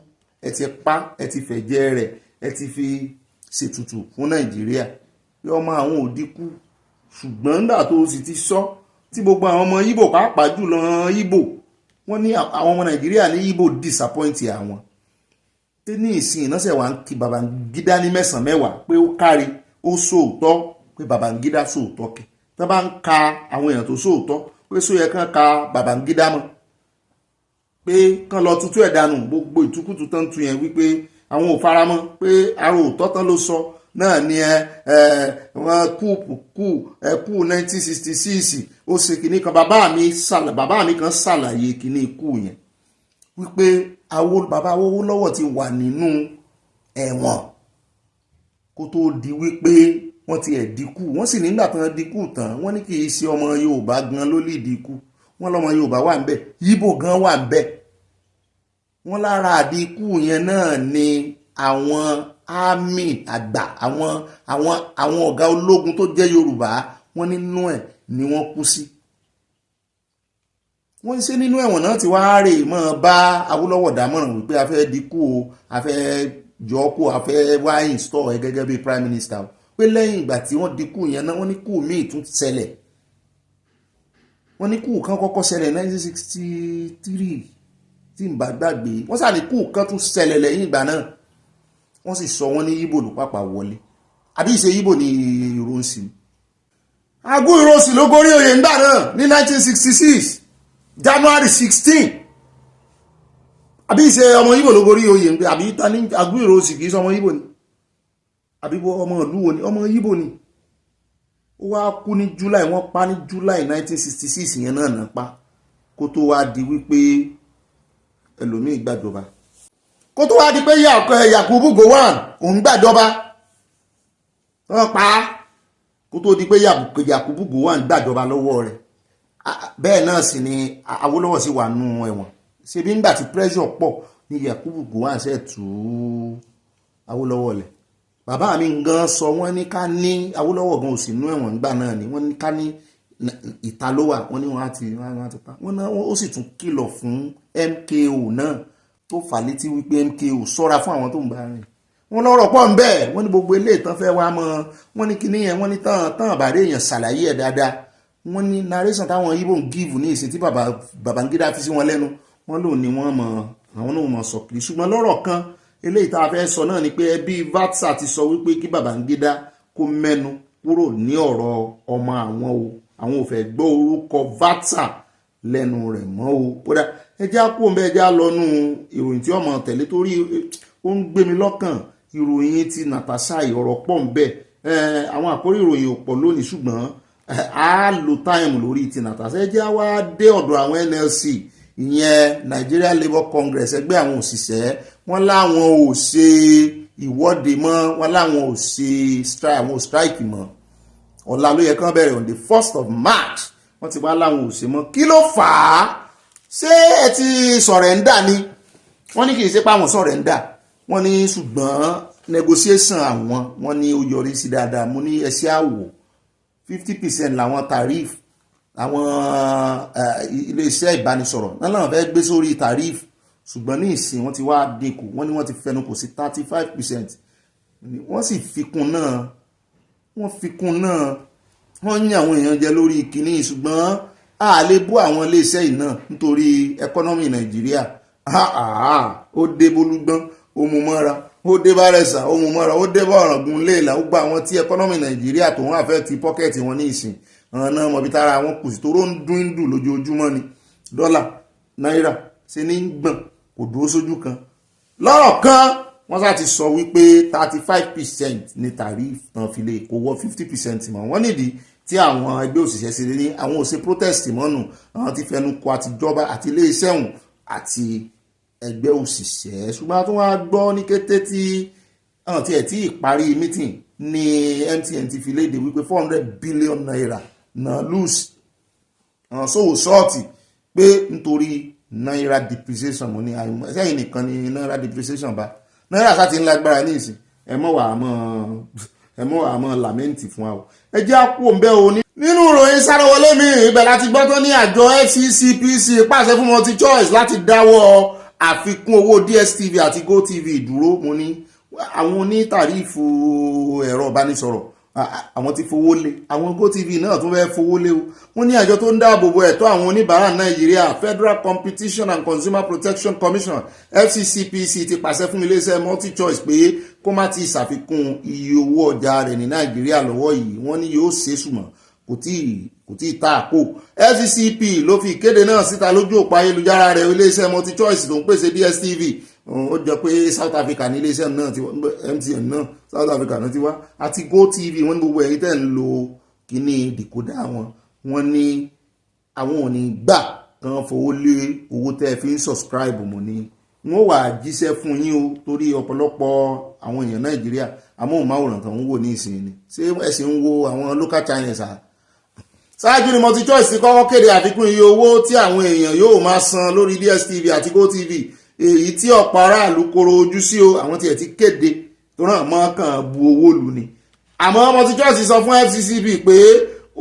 A: ẹ ti pa ẹ ti fẹ̀jẹ̀ rẹ̀ ẹ ti fi ṣètùtù fún Nàìjíríà bí ọmọ àwọn ò dínkù ṣùgbọ́n nígbà tó sì ti sọ tí gbogbo àwọn ọmọ Ìgbò pàápàá jùlọ Ìgbò wọ́n ní àwọn ọmọ Nàìjíríà ní Ìgbò disappoint àwọn tí ní ìsìn ìnáṣẹ́ wa ń kí Babangida ní mẹ́sàn-án mẹ́wàá pé ó kárí ó sóòótọ́ pé Babangida sóòótọ́ kẹ tó bá ń ka àwọn èèyàn tó sóòótọ́ pé sóyẹ kán ka Babangida mọ́ pé kán lọ tutù ẹ̀ dànù gbogbo ìtukùtù tán tu yẹn wípé àwọn ò faramọ́ pé àrò òótọ́ tán ló sọ náà ni wọn kú 1966 ó ṣe kìíní kan bàbá mi kan ṣàlàyé kìíní kú yẹn wípé bàbá Awólọ́wọ̀ ti wà nínú ẹ̀wọ̀n kó tó di wípé wọ́n ti ẹ̀ dínkù wọ́n sì nígbà tán dínkù tán wọ́n ní kì í ṣe ọmọ Yorùbá gan ló lè dínkù wọ́n lọ́mọ Yorùbá wà ńbẹ̀ Ìgbò gan wà ńbẹ̀ wọ́n lára àdínkù yẹn náà ni àwọn àmì àgbà àwọn ọ̀gá ológun tó jẹ́ Yorùbá wọ́n nínú ẹ̀ ni wọ́n kú sí wọ́n ṣe nínú ẹ̀wọ̀n náà ti wá rè mọ́ bá Awólọ́wọ̀ dámọ̀ràn wípé a fẹ́ dínkù o a fẹ́ jọ́kù a fẹ́ wá install ẹ gẹ́gẹ́ bí prime minister pé lẹ́yìn ìgbà tí wọ́n dínkù yẹn náà wọ́n ní kù míì tún ṣẹlẹ̀ wọ́n ní kù kan kọ́kọ́ ṣẹlẹ̀ 1963 tí n bá gbàgbé wọ́n sà ní kù kan tún ṣẹlẹ̀ lẹ́yìn ìgbà náà wọ́n sì sọ wọ́n ní Ìgbò ló pàpà wọlé àbí ìṣe Ìgbò ní Ìrọ̀nsì Àgú Ìrọ̀nsì ló gorí oyè ńgbà náà ní 1966 January 16 àbí ìṣe ọmọ Ìgbò ló gorí oyè ńgbà àbí ta ní Àgú Ìrọ̀nsì kìí sọ ọmọ Ìgbò ni àbí ọmọ ìlú wo ni ọmọ Ìgbò ni ó wá kú ní July wọ́n pa ní July 1966 yẹn náà náà pa kó tó wá di wípé ẹlòmíì gbàjọba kó tó wá di pé Yakubu Gowon òun gbàjọba wọ́n pa á kó tó di pé Yakubu Gowon gbàjọba lọ́wọ́ rẹ̀ bẹ́ẹ̀ náà sì ni Awólọ́wọ̀ sì wà nù ẹ̀wọ̀n ṣe bí nígbà tí pressure pọ̀ ní Yakubu Gowon ṣe tú Awólọ́wọ̀ lẹ̀ bàbá mi gan sọ wọ́n ní ká ní Awólọ́wọ̀ gan ò sí nú ẹ̀wọ̀n nígbà náà ni wọ́n ní ká ní ìta ló wà wọ́n ní wọ́n á ti pa wọ́n náà ó sì tún kìlọ̀ fún MKO náà tó fà létí wípé MKO ṣọ́ra fún àwọn tó ń bá rìn wọ́n lọ́rọ̀ pọ̀ ń bẹ́ẹ̀ wọ́n ní gbogbo ilé ìtàn fẹ́ wá mọ́ wọ́n ní kíní yẹn wọ́n ní tán àbárẹ́ èèyàn ṣàlàyé ẹ̀ dáadáa wọ́n ní narration táwọn Ìgbò ń give ní ìsìn tí Babangida fi sí wọn lẹ́nu wọ́n lò ní wọ́n mọ̀ àwọn náà mọ̀ sọ kiri ṣùgbọ́n lọ́rọ̀ kan eléyìí tá a fẹ́ sọ náà ni pé ẹbí Vatsa ti sọ wípé kí Babangida kó mẹ́nu kúrò ní ọ̀rọ̀ ọmọ àwọn o àwọn ò fẹ́ gbọ́ orúkọ Vatsa lẹ́nu rẹ̀ mọ́ o kódà ẹjẹ́ á kó ń bẹ́ ẹjẹ́ á lọ́nu ìròyìn tí ọmọ tẹ̀lé torí ó ń gbé mi lọ́kàn ìròyìn ti Natasha ọ̀rọ̀ pọ̀ ń bẹ àwọn àkórí ìròyìn ò pọ̀ lónìí ṣùgbọ́n a lo táìmù lórí ti Natasha ẹjẹ́ á wá dé ọ̀dọ̀ àwọn NLC ìyẹn Nigeria Labour Congress ẹgbẹ́ àwọn òṣìṣẹ́ wọ́n láwọn ò ṣe ìwọ́de mọ́ wọ́n láwọn ò ṣe strike mọ́ ọ̀la ló yẹ kán bẹ̀rẹ̀ on the 1st of March wọ́n ti wá láwọn ò ṣe mọ́ kí ló fà á ṣé ẹ ti sọ̀rẹ́ńdà ni wọ́n ní kì í ṣe pé àwọn sọ̀rẹ́ńdà wọ́n ní ṣùgbọ́n negotiation àwọn wọ́n ní ó yọrí sí dáadáa mo ní ẹṣẹ́ àwò 50% làwọn tariff àwọn iléeṣẹ́ ìbánisọ̀rọ̀ náà fẹ́ gbé sórí tariff ṣùgbọ́n ní ìsìn wọ́n ti wá dínkù wọ́n ní wọ́n ti fẹnu kò sí 35% wọ́n sì fikún náà wọ́n yín àwọn èèyàn jẹ lórí kìíní ṣùgbọ́n a lè bú àwọn iléeṣẹ́ yìí náà nítorí ẹkọ́nọ́mì Nàìjíríà ó dé bólúgbọ́n ó mú mọ́ra ó dé bárẹ̀sà ó mú mọ́ra ó dé bá ọ̀ràngún léèlà ó gba àwọn tí ẹkọ́nọ́mì Nàìjíríà tó wọ́n àfẹ́ ti pọ́kẹ́ẹ̀tì wọn ní ìsìn ọ̀ràn náà mọ̀bí tára wọn kù sí toró ń dún lójoojúmọ́ ni dọ́là náírà ṣe ní gbọ̀n kò dúró sójú kan lọ́rọ̀ kan wọ́n sá ti sọ wípé 35% ní tariff tán fi lè kó wọ 50% mọ́ wọ́n nídìí tí àwọn ẹgbẹ́ òṣìṣẹ́ ṣe ní àwọn ò ṣe protest mọ́nù àwọn ti fẹnu kò àtijọba àti iléeṣẹ́ ọ̀hún àti ẹgbẹ́ òṣìṣẹ́ ṣùgbọ́n tó wá gbọ́ ní kété tí àwọn tiẹ̀ tí ìparí meeting ní MTN ti fi léde wípé 400 billion naira na lose àwọn sòwò ṣọ́ọ̀tì pé nítorí náírà depreciation mo ní sẹ́yìn nìkan ni náírà depreciation bá náírà sá ti ń lágbára ní ìsìn ẹ mọ̀ wàá mọ̀ làmẹ́ǹtì fún wa o ẹ jẹ́ àpò òǹbẹ́ o ní. nínú ìròyìn sáréwọlé mi ibẹ̀ láti gbọ́ tó ní àjọ FCCPC pàṣẹ fún multi-choice láti dáwọ́ àfikún owó DSTV àti GoTV dúró. mo ní àwọn oní tàrífù ẹ̀rọ ìbánisọ̀rọ̀ àwọn ti fowó lé àwọn GoTV náà tún fẹ́ fowó lé o. wọ́n ní àjọ tó ń dáàbò bo ẹ̀tọ́ àwọn oníbàárà Nàìjíríà Federal Competition and Consumer Protection Commission FCCPC ti pàṣẹ fún iléeṣẹ́ multi-choice pé kó má ti ṣàfikún iye owó ọjà rẹ̀ ní Nàìjíríà lọ́wọ́ yìí. wọ́n ní yóò ṣe sùmọ̀ kò tí ì ta àpò. FCCP ló fi ìkéde náà síta lójú òpó ayélujára rẹ̀ iléeṣẹ́ multi-choice tó ń pèsè DSTV. ó jọ pé South Africa ní iléeṣẹ́ náà ti wá MTN náà South Africa náà ti wá àti GoTV. wọ́n ní gbogbo ẹ̀yin tẹ́ ń lo kíní dìkódà wọ́n ní àwọn ò ní gbà kan fowó lé owó tẹ́ fi ń subscribe mọ́ ni wọ́n wà jíṣẹ́ fún yín o torí ọ̀pọ̀lọpọ̀ àwọn èèyàn Nàìjíríà amóhùnmáwòrán tó ń wò ní ìsìn ni ṣé ẹ sì ń wo àwọn local channels ṣáájú ni multi-choice ti kọ́kọ́ kéde àfikún iye owó tí àwọn èèyàn yóò máa san lórí DSTV àti GoTV èyí tí ọ̀pọ̀ aráàlú koro ojú sí o. àwọn tiẹ̀ ti kéde tó ràn mọ́ kàn bu owó lù ni. àmọ́ multi-choice sọ fún FCCP pé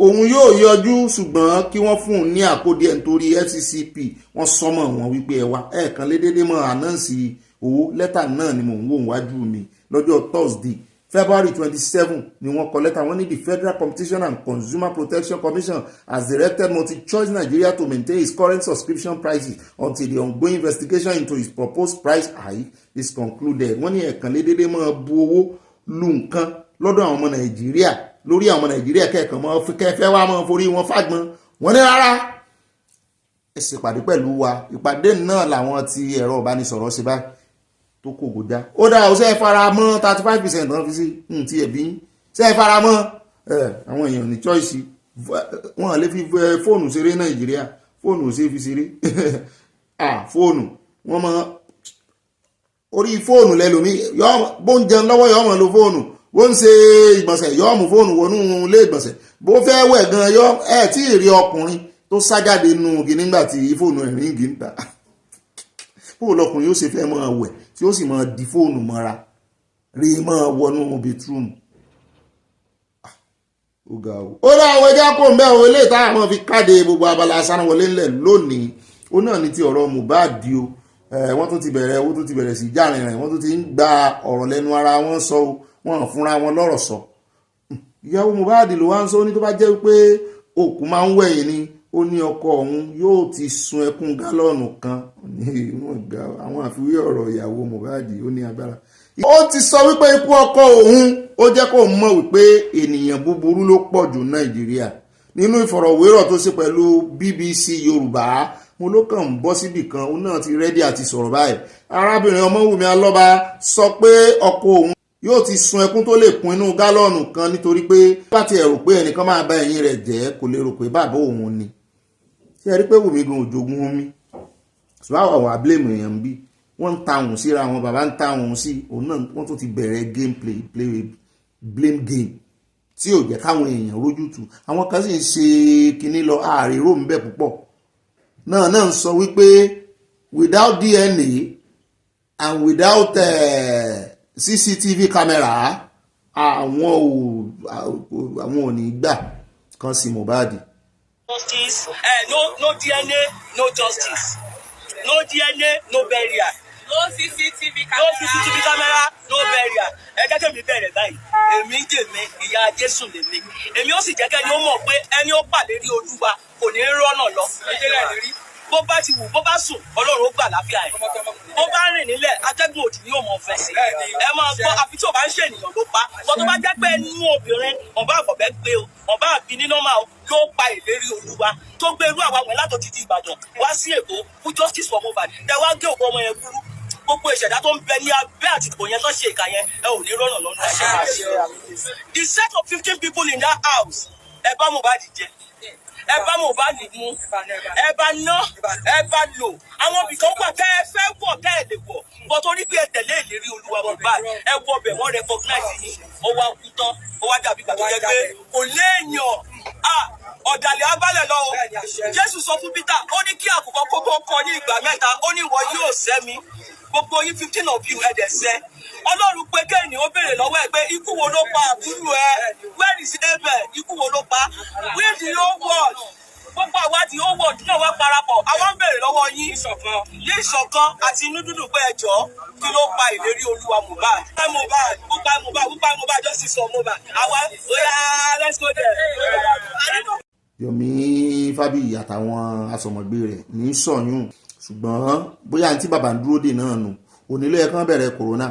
A: òun yóò yọjú ṣùgbọ́n kí wọ́n fún un ní àkódíẹ̀ nítorí FCCP wọ́n sọmọ̀ wọn wípé ẹ wá ẹ̀ẹ̀kan lédédé mọ́ ànáǹsì owó. lẹ́tà náà ni mò ń wò wájú mi lọ́jọ́ Thursday February 27 ni wọ́n kọ lẹ́tà wọ́n ní the Federal Competition and Consumer Protection Commission has directed multi-choice Nigeria to maintain its current subscription prices until the ongoing investigation into its proposed price hike is concluded. wọ́n ní ẹ̀ẹ̀kan lédédé máa bu owó lu nǹkan lọ́dọ̀ àwọn ọmọ Nàìjíríà lórí àwọn ọmọ Nàìjíríà kẹ́ẹ̀kan mọ́ kẹfẹ́ wá mọ́ forí wọn fàgbọ́n. wọ́n ní rárá ẹ ṣèpàdé pẹ̀lú wa. ìpàdé náà làwọn ti ẹ̀rọ ìbánisọ̀rọ̀ ṣe báyìí tó kò gòjá. ó dáa ó ṣe fara mọ́ 35% náà fi sí ti ẹ̀bí ṣe fara mọ́ àwọn èèyàn ní choice wọn lè fi fóònù ṣeré Nàìjíríà fóònù ò ṣe fi ṣeré fóònù wọn mọ orí fóònù lẹ́lòmí bó ń jẹun lọ́wọ́ yọ́ mọ̀ lo fóònù bó ń ṣe ìgbọ̀nsẹ̀ yọ́ mú fóònù wọnú ilé ìgbọ̀nsẹ̀ bó fẹ́ wẹ̀ gan yọ́ tí ì rí ọkùnrin tó sájáde nù gí nígbà tí fóònù ẹ̀rín gí ń ta fóònù ọkùnrin yóò ṣe fẹ́ máa wẹ̀ tí ó sì máa di fóònù mọ́ra rí máa wọnú bedroom. ó dá àwọn ẹjẹ́ kó ń bẹ́ ọ ilé ìta àwọn fi káde gbogbo abala asánáwọlé ńlẹ̀ lónìí. ó náà ní ti ọ̀rọ̀ Mohbad o wọ́n tún ti bẹ̀rẹ̀ sí járin rẹ̀ wọ́n tún ti ń gba ọ̀rọ̀ lẹ́nu ara wọn sọ wọn fúnra wọn lọ́rọ̀ sọ. ìyàwó Mohbad ló wá ń sọ ní tó bá jẹ́ pé òkú máa ń wẹ̀yìn ni ó ní ọkọ òun yóò ti sun ẹkún gálọ́ọ̀nù kan. àwọn àfiwé ọ̀rọ̀ ìyàwó Mohbad ó ní agbára. ó ti sọ wípé ikú ọkọ òun ó jẹ́ kó mọ̀ wípé ènìyàn búburú ló pọ̀ jù Nàìjíríà. nínú ìfọ̀rọ̀wérọ̀ tó ṣe pẹ̀lú BBC Yorùbá mo ló kàn ń bọ́ síbì kan òun náà ti rẹ́dí àti sọ̀rọ̀ báyìí. arábìnrin Ọmọwùmí Alọ́ba sọ pé ọkọ òun yóò ti sun ẹkún tó lè kún inú gálọ́ọ̀nù kan nítorí pé bá ti ẹ̀rù pé ẹnìkan máa bá ẹ̀yìn rẹ̀ jẹ́ kò lè rò pé bàbá òun ni. ṣé ẹ rí pé Wùmí gan òjògùn omi ṣùgbọ́n àwọn àbílẹ̀mù èèyàn bí wọ́n ń ta òun síra wọn bàbá ń ta òun sí òun náà wọ́n tún ti bẹ̀rẹ̀ blame game tí ò jẹ́ káwọn èèyàn rójú tu. àwọn kan sì ń ṣe kinní lọ ààrẹ rò ń bẹ̀ púpọ̀ náà ń sọ wípé without DNA and without CCTV camera àwọn ò ní gbà kan sí Mohbad.
F: Justice, no DNA, no justice. No DNA, no burial. No CCTV camera, no burial. Ẹ jẹ́ kí èmi bẹ̀rẹ̀ báyìí. Èmi jèmi, ìyá Jésù lèmi. Èmi ó sì jẹ́ kẹ́ni ó mọ̀ pé ẹni ó pàdé rí Olúwa kò ní rọ́nà lọ. Bó bá ti wù bó bá sùn Ọlọ́run ó gbà láfíà ẹ̀. Bó bá rìn nílẹ̀ atẹ́gùn òdì ni yóò mọ̀ fẹ́ sí. Ẹ máa gbọ́ àfi tí ò bá ń ṣènìyàn ló pa. Bọ́ tó bá jẹ́ pé ẹnu obìnrin ọ̀bá àfọ̀bẹ́ gbé o ọ̀bá àbí ní nọ́mà o ló pa ìlérí Olúwa tó gbé irú àwa wẹ̀ látọ̀ títí Ìbàdàn wá sí Èkó fún justice for Mohbad. Ẹ wá gé òkú ọmọ yẹn kúrú. Gbogbo ìṣẹ̀dá tó ń bẹ ní abẹ́ àtìkò yẹn tó ṣe ìkà yẹn ẹ ò ní rọ́nà lọ́nà ẹ̀ṣẹ̀ máa ṣe. The set of 15 people in that house ẹ bá Mohbad jẹ ẹ bá Mohbad mú ẹ bá ná ẹ bá lò àwọn ibìkan wà tẹ́ ẹ fẹ́ wọ̀ tẹ́ ẹ lè wọ̀ bọ́ torí pé ẹ tẹ̀lé ìlérí Olúwa Mohbad ẹ wọ ọbẹ̀ wọ́n recognize yìí ó wá kú tán ó wá dàbí gbàgbọ́ jẹ́ pé kò léèyàn ọ̀dàlẹ̀ agbálẹ̀ lọ o. Jésù sọ fún Peter ó ní kí àkùkọ kókó kọ ní ìgbà mẹ́ta ó ní ìwọ yóò sẹ́ mi gbogbo yín 15 of you ẹ̀dẹ̀ sẹ́. Ọlọ́run pé Kéènì ó béèrè lọ́wọ́ ẹ pé ikú wo ló pa àbúrò ẹ? Where is Abel? Ikú wo ló pa? Where the whole world? Gbogbo àwa tí ó wọ̀ dúró wá parapọ̀ àwọn ń béèrè lọ́wọ́ yín ìṣọ̀kan àti inú dúdú pé ẹjọ́ kí ló pa ìlérí Olúwa Mohbad. Mohbad justice for Mohbad. Àwa oya let's go there.
A: Yomi Fábíyì àtàwọn asọ̀mọ̀gbé rẹ̀ ní sọ̀yún ṣùgbọ́n bóyá ní tí bàbá ń dúró dè náà nù onílé ẹ̀kan bẹ̀rẹ̀ kòrónà.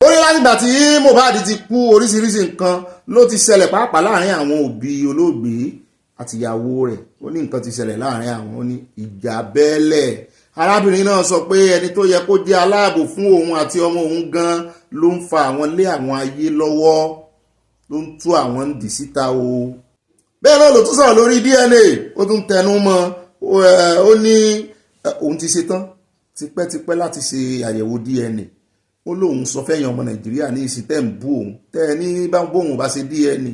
A: Ó ní láti gbà tí Mohbad ti kú oríṣiríṣi nǹkan ló ti ṣẹlẹ̀ pàápàá láàrin àwọn òbí olóògbé àtìyàwó rẹ̀. Ó ní nǹkan ti ṣẹlẹ̀ láàrin àwọn ní ìjà bẹ́ẹ̀lẹ̀. Arábìnrin náà sọ pé ẹni tó yẹ kó jẹ́ aláàbò fún òun àti ọmọ òun gan ló ń fa àwọn lé àwọn ayé lọ́wọ́ ló ń tú àwọn ń dì síta o. Bẹ́ẹ̀ náà ló tún sọ̀rọ̀ lórí DNA ó tún tẹnu mọ́ ó ní òun ti ṣetán tipẹ́tipẹ́ láti ṣe àyẹ̀wò DNA. Ó lóun sọ fẹ́yìn ọmọ Nàìjíríà ní ìsìn tẹ́ ń bú òun tẹ́ ní bóun bá ṣe DNA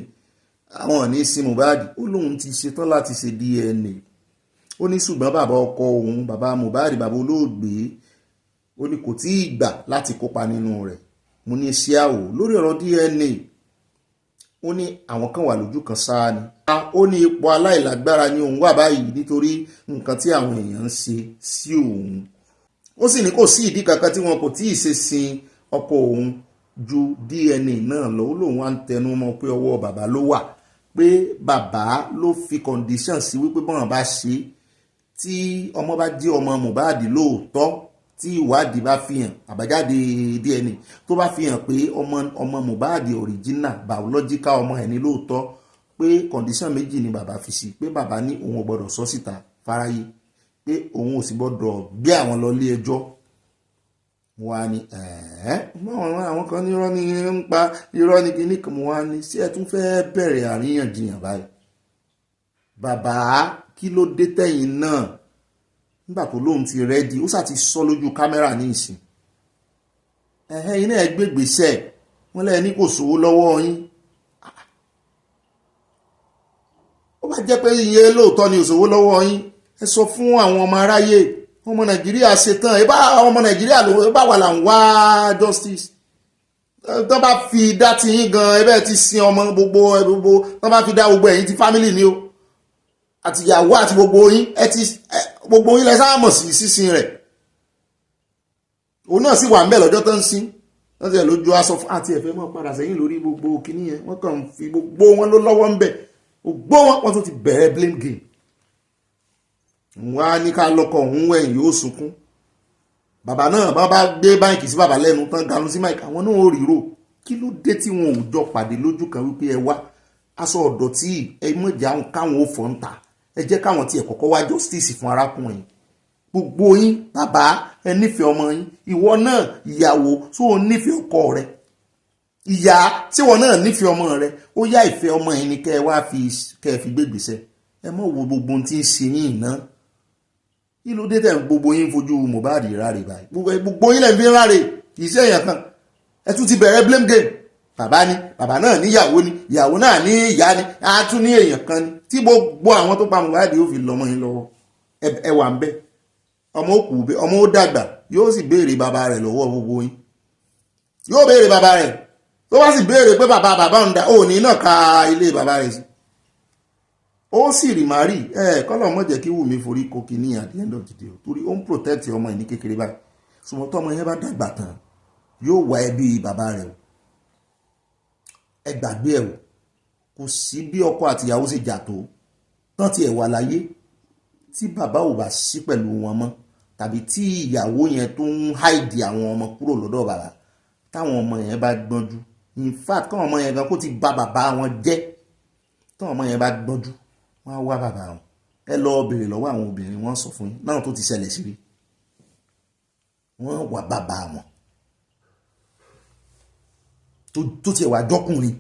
A: àwọn ò ní sí Mohbad. Ó lóun ti ṣetán láti ṣe DNA. Ó ní ṣùgbọ́n bàbá ọkọ òun bàbá Mohbad bàbá olóògbé ó ní kò tí ì gbà láti kópa nínú rẹ̀. Mo ní Iyawo lórí ọ̀rọ̀ DNA ó ní àwọn kan wà lójú kan sáà ni. Ó ní ipò aláìlágbára ni òun wà báyìí nítorí nǹkan tí àwọn èèyàn ń ṣe sí òun. Ó sì ní kò sí ìdí kankan tí wọn kò tí ì ṣe sin ọkọ òun ju DNA náà lọ. Ó lóun wá ń tẹnu mọ́ pé ọwọ́ bàbá ló wà pé bàbá ló fi condition sí wípé bọ́n bá ṣe tí ọmọ bá jẹ́ ọmọ Mohbad lóòótọ́ tí ìwádìí bá fi hàn àbájáde DNA tó bá fi hàn pé ọmọ Mohbad original biological ọmọ ẹni lóòótọ́ pé condition méjì ni bàbá fi sí pé bàbá ní òun ò gbọ́dọ̀ sọ síta fáráyé pé òun ò sì gbọ́dọ̀ gbé àwọn lọ ilé ẹjọ́. Wọ́n á ní àwọn kan ní irọ́ ní ń pa irọ́ ní kíní kan. Wọ́n á ní ṣé ẹ tún fẹ́ bẹ̀rẹ̀ àríyànjiyàn báyìí. Bàbá kí ló dé tẹ̀yìn náà nígbà tó lóun ti rẹ́dí ó sà ti sọ lójú kámẹ́rà ní ìsìn. Iná ẹ gbégbèsè wọ́n lẹ́ẹ̀ ní kò sówó lọ́wọ́ yín. Ó bá jẹ́ pé iye lóòótọ́ ni òṣòwò lọ́wọ́ yín ẹ sọ fún àwọn ọmọ aráyé ọmọ Nàìjíríà ṣetán ẹ bá ọmọ Nàìjíríà ló bá wà là ń wá justice. Tó bá fi dá ti yín gan ẹ bẹ́ẹ̀ ti sin ọmọ gbogbo tó bá fi dá gbogbo ẹ̀yin ti family ni o àtìyàwó àti gbogbo yín gbogbo yín lẹ sáà mọ̀ sí sísin rẹ̀. Òun náà sì wà ń bẹ̀ lọ́jọ́ tó ń sin wọ́n ti ẹ̀ lójú aṣọ àti ẹ̀fẹ́ mọ́ padà sẹ́yìn lórí gbogbo kìíní yẹn wọ́n kàn fi gbogbo wọn ló lọ́wọ́ ń bẹ̀ gbogbo wọn tún ti bẹ̀rẹ̀ blame game. Wọ́n á ní ká lọ́kọ̀ òun wẹ̀yìn yóò sunkún. Bàbá náà bá gbé báǹkì sí bàbá lẹ́nu tán ganu sí máìkì àwọn náà ò ríro kí ló dé tí wọn ò jọ pàdé lójú kan wípé ẹ wá aṣọ ọ̀dọ̀ tí ẹ mọ̀jà káwọn ò fọ́ ń ta ẹ jẹ́ káwọn tiẹ̀ kọ́kọ́ wá justice fún arákùnrin. Gbogbo yín bàbá ẹ nífẹ̀ẹ́ ọmọ yín ìwọ náà ìyàwó tó o nífẹ̀ẹ́ ọkọ rẹ ìyá tí wọn náà nífẹ̀ẹ́ ọmọ rẹ ó yá ìfẹ́ ọmọ yín ni kẹ́ ẹ wá fi gbégbèsè ẹ mọ̀ wo gbogbo ohun tí ń ṣe yín náà. Kí ló dé tẹ̀ gbogbo yín fojú Mohbad ráre báyìí gbogbo yín lẹ̀ ń fi ráre kì í ṣe èèyàn kan ẹ tún ti bẹ̀rẹ̀ blame game. Bàbá náà níyàwó ni ìyàwó náà ní ìyá ni a tún ní èèyàn kan ni tí gbogbo àwọn tó pa Mohbad yóò fi lọ́mọ yín lọ́wọ́ ẹ wà ń bẹ̀. Ọmọ òkú ọmọ ó dàgbà yóò sì béèrè bàbá rẹ̀ lọ́wọ́ gbogbo yín yóò béèrè bàbá rẹ̀ tó bá sì béèrè pé bàbá ń da òní náà ka ilé bàbá rẹ̀ sí. Ó sì rí màrí kọ́lọ̀ mọ̀ jẹ́ kí Wùmí forí kókì ní at the end of the day torí ó ń protect ọmọ ẹ̀ ní kékeré báyìí ṣùgbọ́n tó ọmọ yẹn bá dàgbà tán yóò wá ẹbí bàbá rẹ̀ o. Ẹ gbàgbé ẹ̀ o kò sí bí ọkọ àtìyàwó ṣe jà tó tán ti ẹ̀ wà láyé tí bàbá ò bá sí pẹ̀lú wọn mọ́ tàbí tí ìyàwó yẹn tó ń háìdì àwọn ọmọ kúrò lọ́dọ̀ bàbá táwọn ọmọ yẹn bá gbọ́njú in fact káwọn ọmọ yẹn gan kó ti bà bàbá wọn jẹ́ táwọn ọmọ yẹn bá gbọ́njú wọ́n á wá bàbá wọn. Ẹ lọ béèrè lọ́wọ́ àwọn obìnrin wọ́n sọ fún yín náà tó ti ṣẹlẹ̀ sí rí wọ́n wá bàbá wọn tó tiẹ̀ wá jọ́kùnrin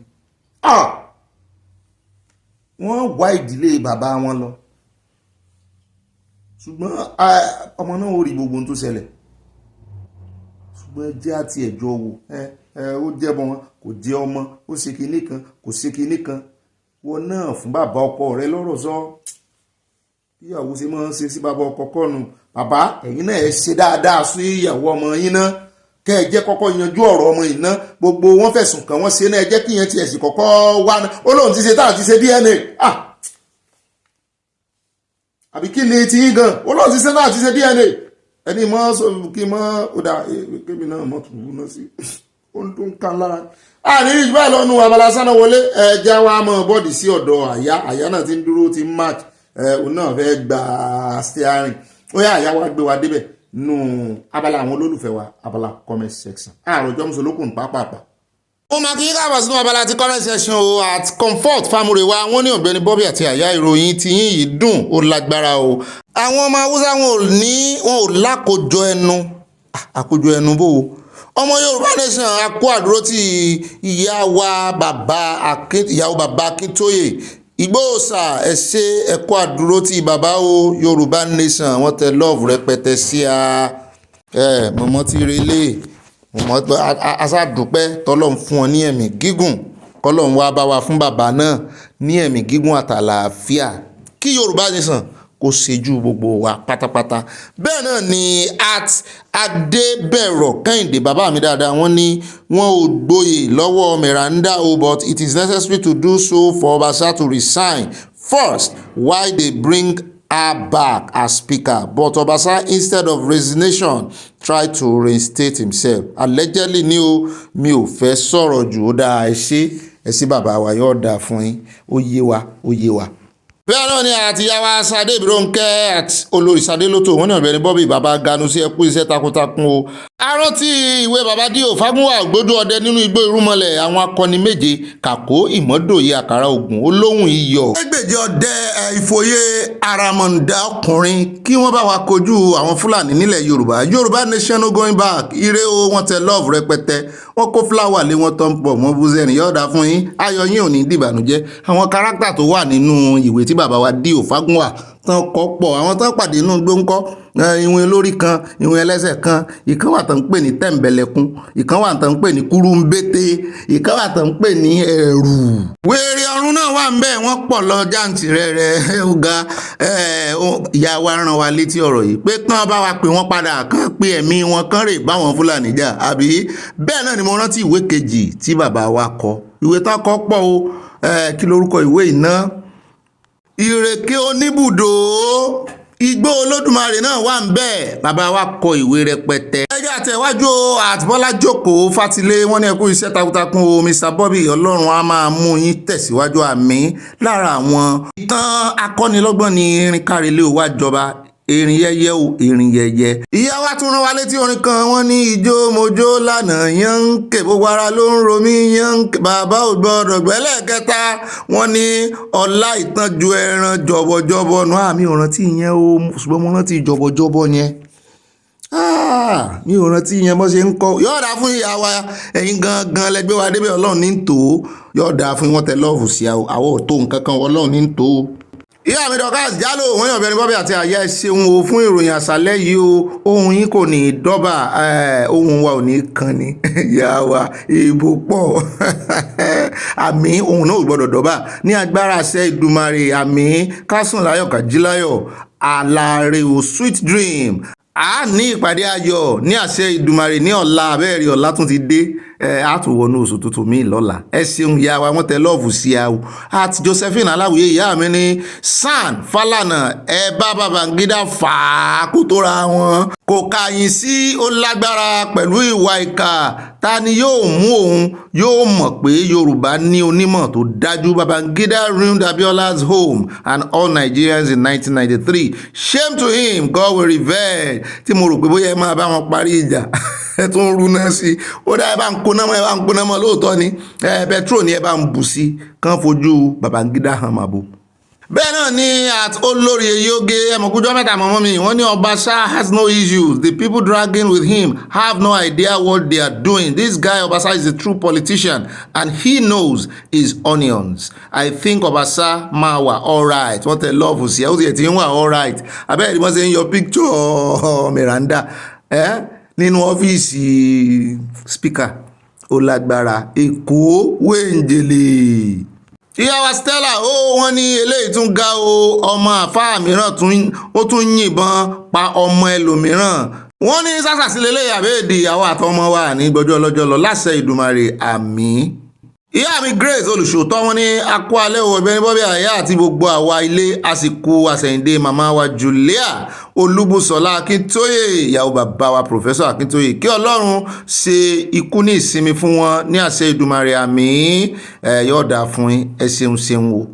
A: wọ́n wá ìdílé bàbá wọn lọ ṣùgbọ́n ọmọ náà ò rí gbogbo ohun tó ṣẹlẹ̀ ṣùgbọ́n ẹ jẹ́ àti ẹ̀jọ́ wo ó jẹ́ ọmọ wọn kò jẹ́ ọmọ ó ṣe kinní kan kò ṣe kinní kan wọn náà fún bàbá ọkọ rẹ lọ́rọ̀ sọ ìyàwó ṣe máa ń ṣe sí bàbá ọkọ kọ́nu bàbá ẹ̀yin náà ẹ ṣe dáadáa sí ìyàwó ọmọ yín náà kẹ́ ẹ jẹ́ kọ́kọ́ yanjú ọ̀rọ̀ ọmọ yìí náà gbogbo wọn fẹ̀sùn kàn wọ́n ṣe náà ẹ jẹ́ kí yẹn tiẹ̀ sì kọ́kọ́ wá náà ó lóun ti ṣe táà ti ṣe DNA àbí kí ni ti yín gan ó lóun ti ṣe náà ti ṣe DNA ẹni mọ́ kí mọ́ ó dà kébì náà mọ́ tún wú náà sí ó ń dún kan lára àní ìgbà lọ́nu abala sáná wọlé ẹja wa mọ́ bọ́ọ̀dì sí ọ̀dọ̀ àyà náà ti ń dúró ti ń march òun náà fẹ́ gba steering ó yá àyà wa gbé wa débẹ̀ nínú abala àwọn olólùfẹ́ wa abala comment section àròjọ́ mùsùlùkùn pàápàá. mo máa kí káàbọ̀ sínú abala ti comment section o at comfort family wa wọ́n ní Ọ̀gbẹ́ni Bobby àti àyà ìròyìn tí yín yìí dùn ó lágbára o àwọn ọmọ Haúsá wọn ò lákòjọ ẹnu àkójọ ẹnu bò ó ọmọ Yorùbá nation akó àdúró tí ìyàwó bàbá Akíntóyè Ìgbòhòsà ẹ̀ṣẹ́ ẹ̀kọ́ àdúró tí bàbá o Yorùbá nation wọ́n tẹ love rẹpẹtẹ sí a mọ̀mọ́ tí relé mọ̀mọ́ aṣáàdúpẹ́ tọ́lọ́run fún ọ ní ẹ̀mí gígùn kọ́lọ́run wá bá wa fún bàbá náà ní ẹ̀mí gígùn àtàlàáfíà kí Yorùbá nation kó ṣejú gbogbo wa pátápátá bẹ́ẹ̀ náà ni Adébẹ̀rọ̀ Kẹ́hìndé bàbá mi dáadáa wọ́n ní wọn ò gboyè lọ́wọ́ Meranda but it is necessary to do so for Obasa to resign first why they bring her back as speaker but Obasa instead of resignation try to reinstate himself allegedly ni o mi ò fẹ́ sọ̀rọ̀ jù ó dáa ẹ ṣé bàbá wa yóò dáa fún yín ó yé wa. bẹ́ẹ̀ náà ni àti yàwá Sadé Ìbírónkẹ́ àti olórí Sadé Lótò wọn ní Ọ̀gbẹ́ni Bobby bàbá ganu sí ẹkú iṣẹ́ takuntakun o. arántí ìwé bàbá díò Fágúnwà Ògbódò ọdẹ nínú igbó Irúnmọlẹ̀ àwọn akọni méje Kàkó Ìmọ́dòye Àkàrà Ògùn olóhùn iyọ̀. ẹgbẹ̀jẹ̀ ọdẹ ìfòye àràmọ̀ǹdà ọkùnrin kí wọ́n bá wa kojú àwọn Fúlàní nílẹ̀ Yorùbá nation no going back ire o wọ́n tẹ love rẹpẹtẹ wọ́n kó fúláwà lé wọn tó ń pọ̀ mọ́ búzẹ́rìn yọ̀ọ̀dà fún yín ayọ̀ yín ò ní dìbànújẹ́ àwọn kárátà tó wà nínú ìwé tí bàbá wa díò Fágúnwà tán kọ́ pọ̀ àwọn tán pàdé inú gbóńkọ́ ìwọ̀n lórí kan ìwọ̀n ẹlẹ́sẹ̀ kan ìkan wà tán ń pè ní tẹ̀m̀bẹ̀lẹ̀kún ìkan wà tán ń pè ní kúrúmbété ìkan wà tán ń pè ní ẹ̀rù. wèrè ọ̀run náà wà ń bẹ̀ wọ́n pọ̀ lọ jáǹtì rẹ̀ ọ̀gá ìyá wa rán wa létí ọ̀rọ̀ yìí pé kán bá wa pè wọ́n padà kán pé ẹ̀mí wọn kán rè báwọn Fúlàní jà àbí bẹ́ẹ̀ náà ni mo rántí ìwé kejì tí bàbá wa kọ ìwé tán kọ pọ̀ o kí lorúkọ ìwé ìná ìrèké oníbùdó igbó Olódùmarè náà wà ń bẹ́ẹ̀ bàbá wa kọ ìwé rẹpẹtẹ. ẹjọ́ àtẹ̀wájú àtibọ́lá jókòó Fátilé wọ́n ní ẹkú iṣẹ́ takuntakun o Mr. Bobby Ọlọ́run á máa mú yín tẹ̀síwájú àmín lára àwọn ìtàn akọ́nilọ́gbọ́n ní irin kárìlé wa jọba erin yẹyẹ o erin yẹyẹ. ìyá wa tún rán wa létí orin kan wọ́n ní ijó mojó lánàá yànké gbogbo ara ló ń ro mí yànké bàbá ò gbọ́dọ̀ gbẹ́lẹ̀ kẹta wọ́n ní ọlá ìtànjú ẹran jọ̀bọ̀jọ̀bọ̀ nù àmì ò rántí yẹn o ṣùgbọ́n mo rántí jọ̀bọ̀jọ̀bọ̀ yẹn mi ò rántí yẹn bó ṣe ń kọ yọ̀ọ̀dà fún ìyá wa ẹ̀yin gangan lẹgbẹ́ wa débẹ̀ Ọlọ́run ní tò ó yọ̀ọ̀dà fún wọn tẹ lọ́ọ̀fù sí àwọn òtó nǹkan kan Ọlọ́run ní tò ó. ìyá mi Dorcas Jalo wọ́n ní Ọ̀gbẹ́ni Bobby àti àyà ṣeun o fún ìròyìn àṣálẹ́ yìí o ohun yín kò ní dọ́bà ohun wa ò ní kan ni ìyá wa ìbò pọ̀ àmì ohun náà ò gbọ́dọ̀ dọ́bà ní agbára àṣẹ Ìdùmarè àmì kásùn láyọ̀ kàjíláyọ̀ àlàrè o sweet dream a ní ìpàdé ayọ̀ ní àṣẹ Ìdùmarè ní ọ̀la abẹ́rẹ́ ọ̀la tún ti dé a tún wọnú oṣù tuntun míì lọ́la ẹ ṣeun ìyá wa wọ́n tẹ lọ́ọ̀fù sí a o àti Josephine Aláwìyé ìyá mi ní San Fálànà ẹ bá Babangida fà á kó tó ra wọn kò kàyìn sí ó lágbára pẹ̀lú ìwà ìkà ta ni yóò mú òun yóò mọ̀ pé Yorùbá ní onímọ̀ tó dájú Babangida ruined Abiola's home and all Nigerians in 1993 shame to him God will revenge tí mo rò pé bóyá ẹ máa bá wọn parí ìjà ẹ tún rú náà sí ó dá ẹ bá ń kóná mọ́ lóòótọ́ ni petrol ni ẹ bá ń bù sí kán fojú Babangida hàn màbò. bẹ́ẹ̀ náà ni at olórí eyoge ẹmọ̀kújọ́ mẹ́ta mọ́mọ́ mi wọ́n ní Obasa has no issues the people dragging with him have no idea what they are doing this guy Obasa is a true politician and he knows his onions I think Obasa máa wà alright wọ́n tẹ lọ́ọ̀fù sí ẹ̀ ó sì ẹ̀ tí ń wà alright abẹ́rẹ́ ni wọ́n ṣe ń yọ picture Meranda nínú ọ́fíìsì speaker ó lágbára Èkó wéǹjẹ̀lẹ̀ ìyàwó Stella wọ́n ní eléyìí tún ga o, ọmọ àfáà mìíràn ó tún yìnbọn pa ọmọ ẹlòmíràn. Wọ́n ní sásàsílẹ̀ eléyìí àbẹ́ẹ̀dì ìyàwó àtọmọ wa ní gbọ́jọ́ ọlọ́jọ́ lọ láṣẹ Ìdùmarè àmín. Ìyá mi Grace olùṣòótọ́ wọ́n ní akó alẹ́ o Ọ̀gbẹ́ni Bobby àyà àti gbogbo àwa ilé àsìkò àsẹ̀yìndé màmá wa Julia Olúbùsọ̀lá Akíntóyè ìyàwó bàbá wa Professor Akíntóyè, kí Ọlọ́run ṣe ikú ní ìsinmi fún wọn ní àṣẹ Ìdùmarè àmín. Yóò dáa fún yín, ẹ ṣeun o.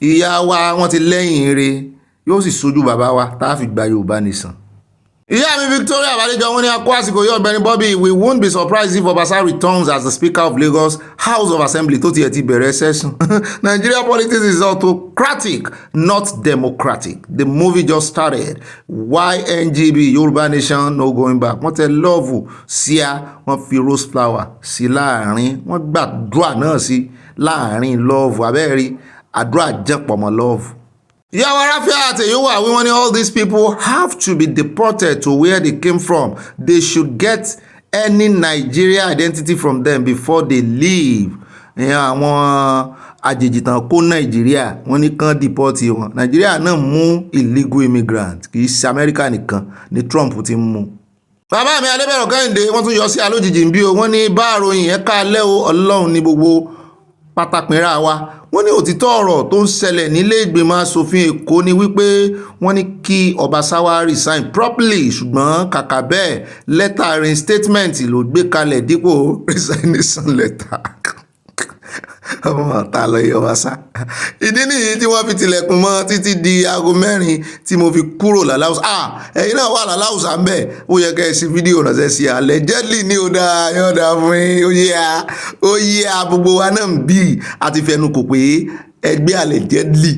A: Ìyá wa wọ́n ti lẹ́yìn ire, yóò sì sojú bàbá wa tá a fi gba Yorùbá nìsan. Ìyá mi Victoria Bàdéjọ wọ́n ní akó àsìkò yóò Ọ̀gbẹ́ni Bobby, we won't be surprised if Obasa returns as the Speaker of Lagos House of Assembly tó tiẹ̀ ti bẹ̀rẹ̀ session. Nigeria politics is autocratic, not democratic. The movie just started. YNGB Yorùbá Nation no going back. Wọ́n tẹ lọ́ọ̀fù sí a, wọ́n fi rose flower sí láàrin, wọ́n gbàdúrà náà sí láàrin lọ́ọ̀fù abẹ́rí àdúrà jẹ́pọ̀ mọ́ lọ́ọ̀fù. Ìyàwó Ráfíà àtẹ̀yẹ́wò wọ́n ní all these people have to be deported to where they came from. They should get any Nigeria identity from them before they leave. Àwọn àjèjì tán kó Nàìjíríà wọ́n ní kán deport wọn. Nàìjíríà náà mú illegal immigrant, kì í ṣe Amẹ́ríkà nìkan ni Trump ti mú. Bàbá mi Adébẹ̀rọ̀ Kẹ́hìndé wọ́n tún yọ sí alójijì ń bí o, wọ́n ní bá àròyìn ẹ̀ka alẹ́ o Ọlọ́run ní gbogbo pátápínra wa. Wọ́n ní òtítọ́ ọ̀rọ̀ tó ń ṣẹlẹ̀ nílé ìgbìmọ̀ asòfin Èkó ni wípé wọ́n ní kí Obasa wá resign properly, ṣùgbọ́n kàkà bẹ́ẹ̀ lẹ́tà reinstatement ló gbé kalẹ̀ dípò resignation letter. Ọmọ ọ̀tá lọ yọ Obasa. Ìdí nìyí tí wọ́n fi tilẹ̀kùn mọ́ títí di aago 4 tí mo fi kúrò lálàúsà. Ẹ̀yin náà wà lálàúsà ń bẹ̀, ó yẹ kẹ́ ẹ sí fídíò ránṣẹ́ sí allegedly ní ó dáa yọ̀ọ̀dà fún yín, ó yẹ gbogbo wa náà ń bí àti fẹnu kò pé ẹgbẹ́ allegedly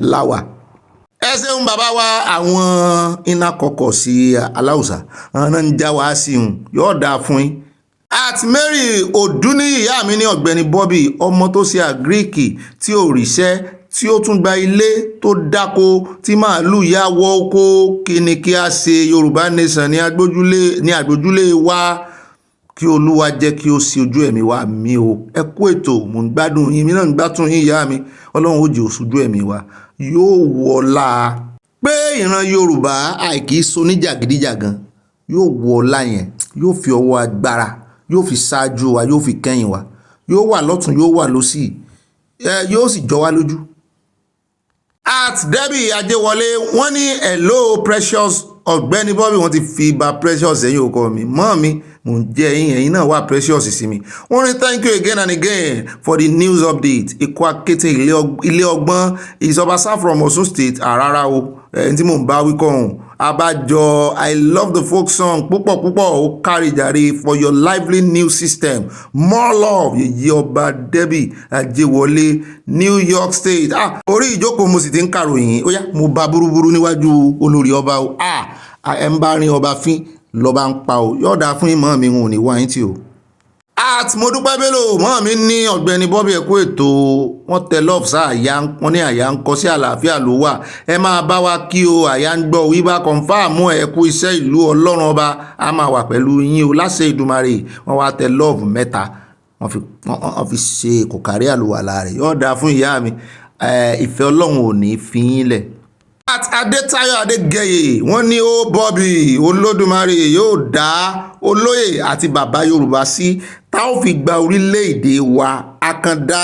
A: láwà. Ẹ ṣeun bàbá wa, àwọn iná kọkọ̀ sí aláùsà àwọn náà ń já wá sí yọ̀ọ̀dà fún yín. At Mary Oduni ìyá mi ní Ọ̀gbẹ́ni Bobby, ọmọ tó ṣe àgíríkì tí ò ríṣẹ́ tí ó tún gba ilé tó dáko tí màálù yá wọ́ oko, kí ni kí a ṣe Yorùbá Nation ní àgbójúlé wa, kí Olúwa jẹ́ kí ó ṣe ojú ẹ̀mí wa mi o. Ẹ kú ètò, mò ń gbádùn yín, mi náà ń gbádùn yín ìyá mi, Ọlọ́run ó jẹ́ ó ṣojú ẹ̀mí wa. Yóò wọlá pé ìran Yorùbá àìkí so ní jàgídíjàgan, yóò wọlá yẹn, yóò fi ọwọ́ agbára, yóò fi ṣáájú wa, yóò fi kẹ́yìn wa, yóò wà lọ́tún yóò wà lósì, yóò sì jọ wá lójú. At Debbie Ajéwọlé wọ́n ní hello Precious Ọ̀gbẹ́ni Bobby, wọ́n ti fi ba Precious ẹ̀yìn ọkọ mi mọ́ mi, mò ń jẹ́ ẹ̀yin náà wà Precious sí mi. Wọ́n ní thank you again and again for the news update. Ikú akété ilé ọgbọ́n is Obasa from Osun State àràrà o, ẹni tí mò ń bá wí kọ́hún. Abájọ, I love the folk song púpọ̀ ó kárí jàre for your lively news system. More love, yèyé ọba Debbie Ajéwọlé, New York State. Orí ìjókòó mo sì ti ń kàròyìn, ó yá mo bá burúburú níwájú olórí ọba o. Ẹ ń bá rin ọba fín lọ́ba ń pa o, yọ̀ọ̀dà fún ìmọ̀ mi wọn ò ní wá yín tí o. At Modúpẹ́ Bello mọ́ mi ní Ọ̀gbẹ́ni Bobby ẹ kú ètò, wọ́n tẹ love sá àyà wọ́n ní àyà ń kọ sí àlàáfíà ló wà, ẹ máa bá wa kí o, àyà ń gbọ́ wíwá confirm ẹ kú iṣẹ́ ìlú Ọlọ́run ọba a máa wà pẹ̀lú yín o láṣẹ Ìdùmarè. Wọ́n wá tẹ love 3 wọ́n fi ṣe kò kárí àlùwàlà rẹ̀, yóò dáa fún ìyá mi, ìfẹ́ Ọlọ́run ò ní fi yín lẹ̀. At Adétayọ̀ Adégẹyè wọ́n ní ó Bobby Olódùmarè yóò dá olóyè àti bàbá Yorùbá sí tá ó fi gba orílẹ̀-èdè wa, àkàndá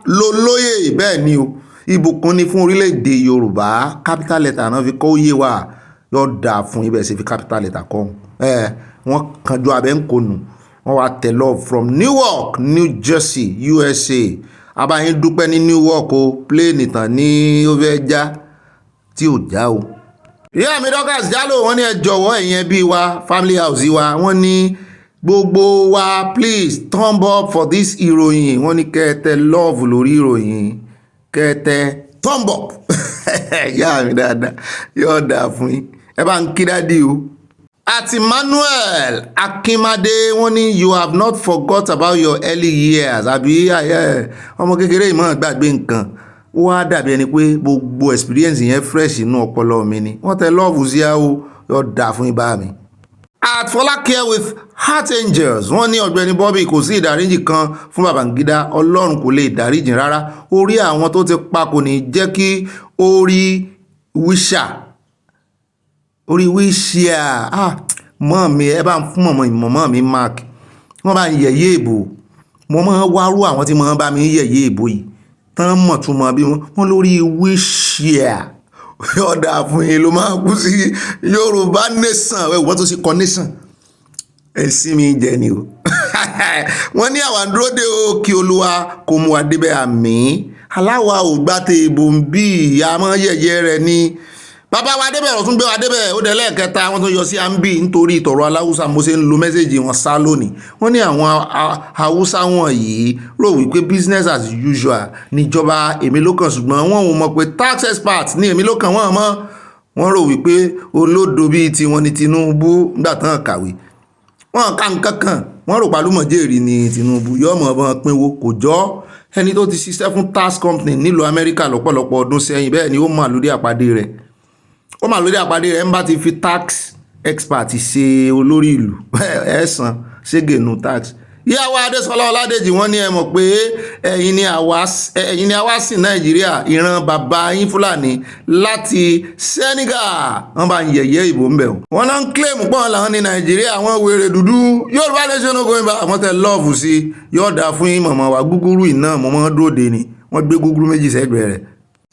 A: lólóyè bẹ́ẹ̀ ni o, ìbùkún ni fún orílẹ̀-èdè Yorùbá. Capital letter náà fi kọ́ òye wa, yóò dá fún ibẹ̀ sí fi capital letter kọ́ wọ́n kanjú abẹ́ ń konu, wọ́n wá tẹ love from Newark New Jersey USA. Abáyín dúpẹ́ ní Newark o, plane ìtàn ní ó fẹ́ já tí ò já o. Ìyá mi Dorcas Jalo wọ́n ní ẹ jọ̀wọ́ ẹ̀yin ẹbí wa family house wa, wọ́n ní gbogbo wa please thumb up for this ìròyìn, wọ́n ní kẹ́ẹ̀tẹ́ love lórí ìròyìn, kẹ́ẹ̀tẹ́ thumb up. Ìyá mi dáadáa yóò dáa fún yín, ẹ bá ń kí dádì o. Àti Manuel Akínmádé wọ́n ní you have not forgot about your early years, àbí ọmọ kékeré ìmọ̀ gbàgbé nǹkan, ó wá dàbí ẹni pé gbogbo experience yẹn fresh inú ọpọlọ mi ni. Wọ́n tẹ love sí a o, yóò dáa fún ibà mi. At Folake with Heart Angels wọ́n ní Ọ̀gbẹ́ni Bobby kò sí ìdáríjì kan fún Babangida, Ọlọ́run kò lè dáríjì rárá, orí àwọn tó ti pa kò ní jẹ́ kí orí wíṣà mọ́ mi ẹ bá ń fún mọ̀mọ́ mi mark wọ́n bá ń yẹ̀yẹ́ èbò mo máa wárú àwọn tí máa bá mi yẹ̀yẹ́ èbò yìí tán mọ̀ tún mọ̀ bí wọ́n lórí wíṣà ọ̀dà fún yín ló máa kú sí Yorùbá nation wọ́n tó sì kọ́ nation ẹ̀sìn mi jẹ́ ni o wọ́n ní àwọn dúró dé o kí Olúwa kó mú wa débẹ̀ àmín aláwa ò gbá tẹ ìbò ń bí àmọ́ yẹ̀yẹ́ rẹ̀ ni bàbá wa débẹ̀ ọ̀tún gbé wa débẹ̀ ó dẹ̀ lẹ́ẹ̀kẹta wọ́n tó yọ sí àǹbì nítorí ìtọ̀rọ̀ aláwùsá mo ṣe ń lo mẹ́sẹ̀jì wọn sá lónìí wọ́n ní àwọn haúsá wọn yìí rò wípé business as usual níjọba èmi ló kàn ṣùgbọ́n wọn ò mọ̀ pé tax expert ní èmi ló kàn wọ́n mọ́ wọ́n rò wípé olódo bíi tiwọn ní Tinubu nígbà tán kàwé wọn ká nǹkan kan wọ́n rò pàlúmọ̀jẹ́rì ní Tinubu yọ ọmọ ọmọ pínwó kò jọ ẹni tó ti ṣiṣẹ́ fún tax company nílùú Amẹ́ríkà lọ́pọ̀lọpọ̀ ọdún sẹ́yìn bẹ́ẹ̀ ni ó mà lórí àpàdé rẹ̀ ń bá ti fi tax expert ṣe olórí ìlú ẹ̀sán ṣégenu tax. Ìyàwó Adésọlá Ọládèjì wọ́n ní ẹ mọ̀ pé ẹ̀yin ni àwa sìn Nàìjíríà ìran bàbá yín Fúlàní láti Senegal wọ́n bá ń yẹ̀yẹ́ ìbò ń bẹ̀ wọ́n náà ń claim pọ́n làwọn ní Nàìjíríà àwọn wèrè dúdú Yorùbá nation no going back àwọn tẹ lọ́ọ̀fù sí yọ̀ọ̀dà fún yín mọ̀mọ́ wa gúgúrú iná mọ̀mọ́ dòde ni wọ́n gbé gúgúrú méjì sẹ́gbẹ̀ẹ́ rẹ̀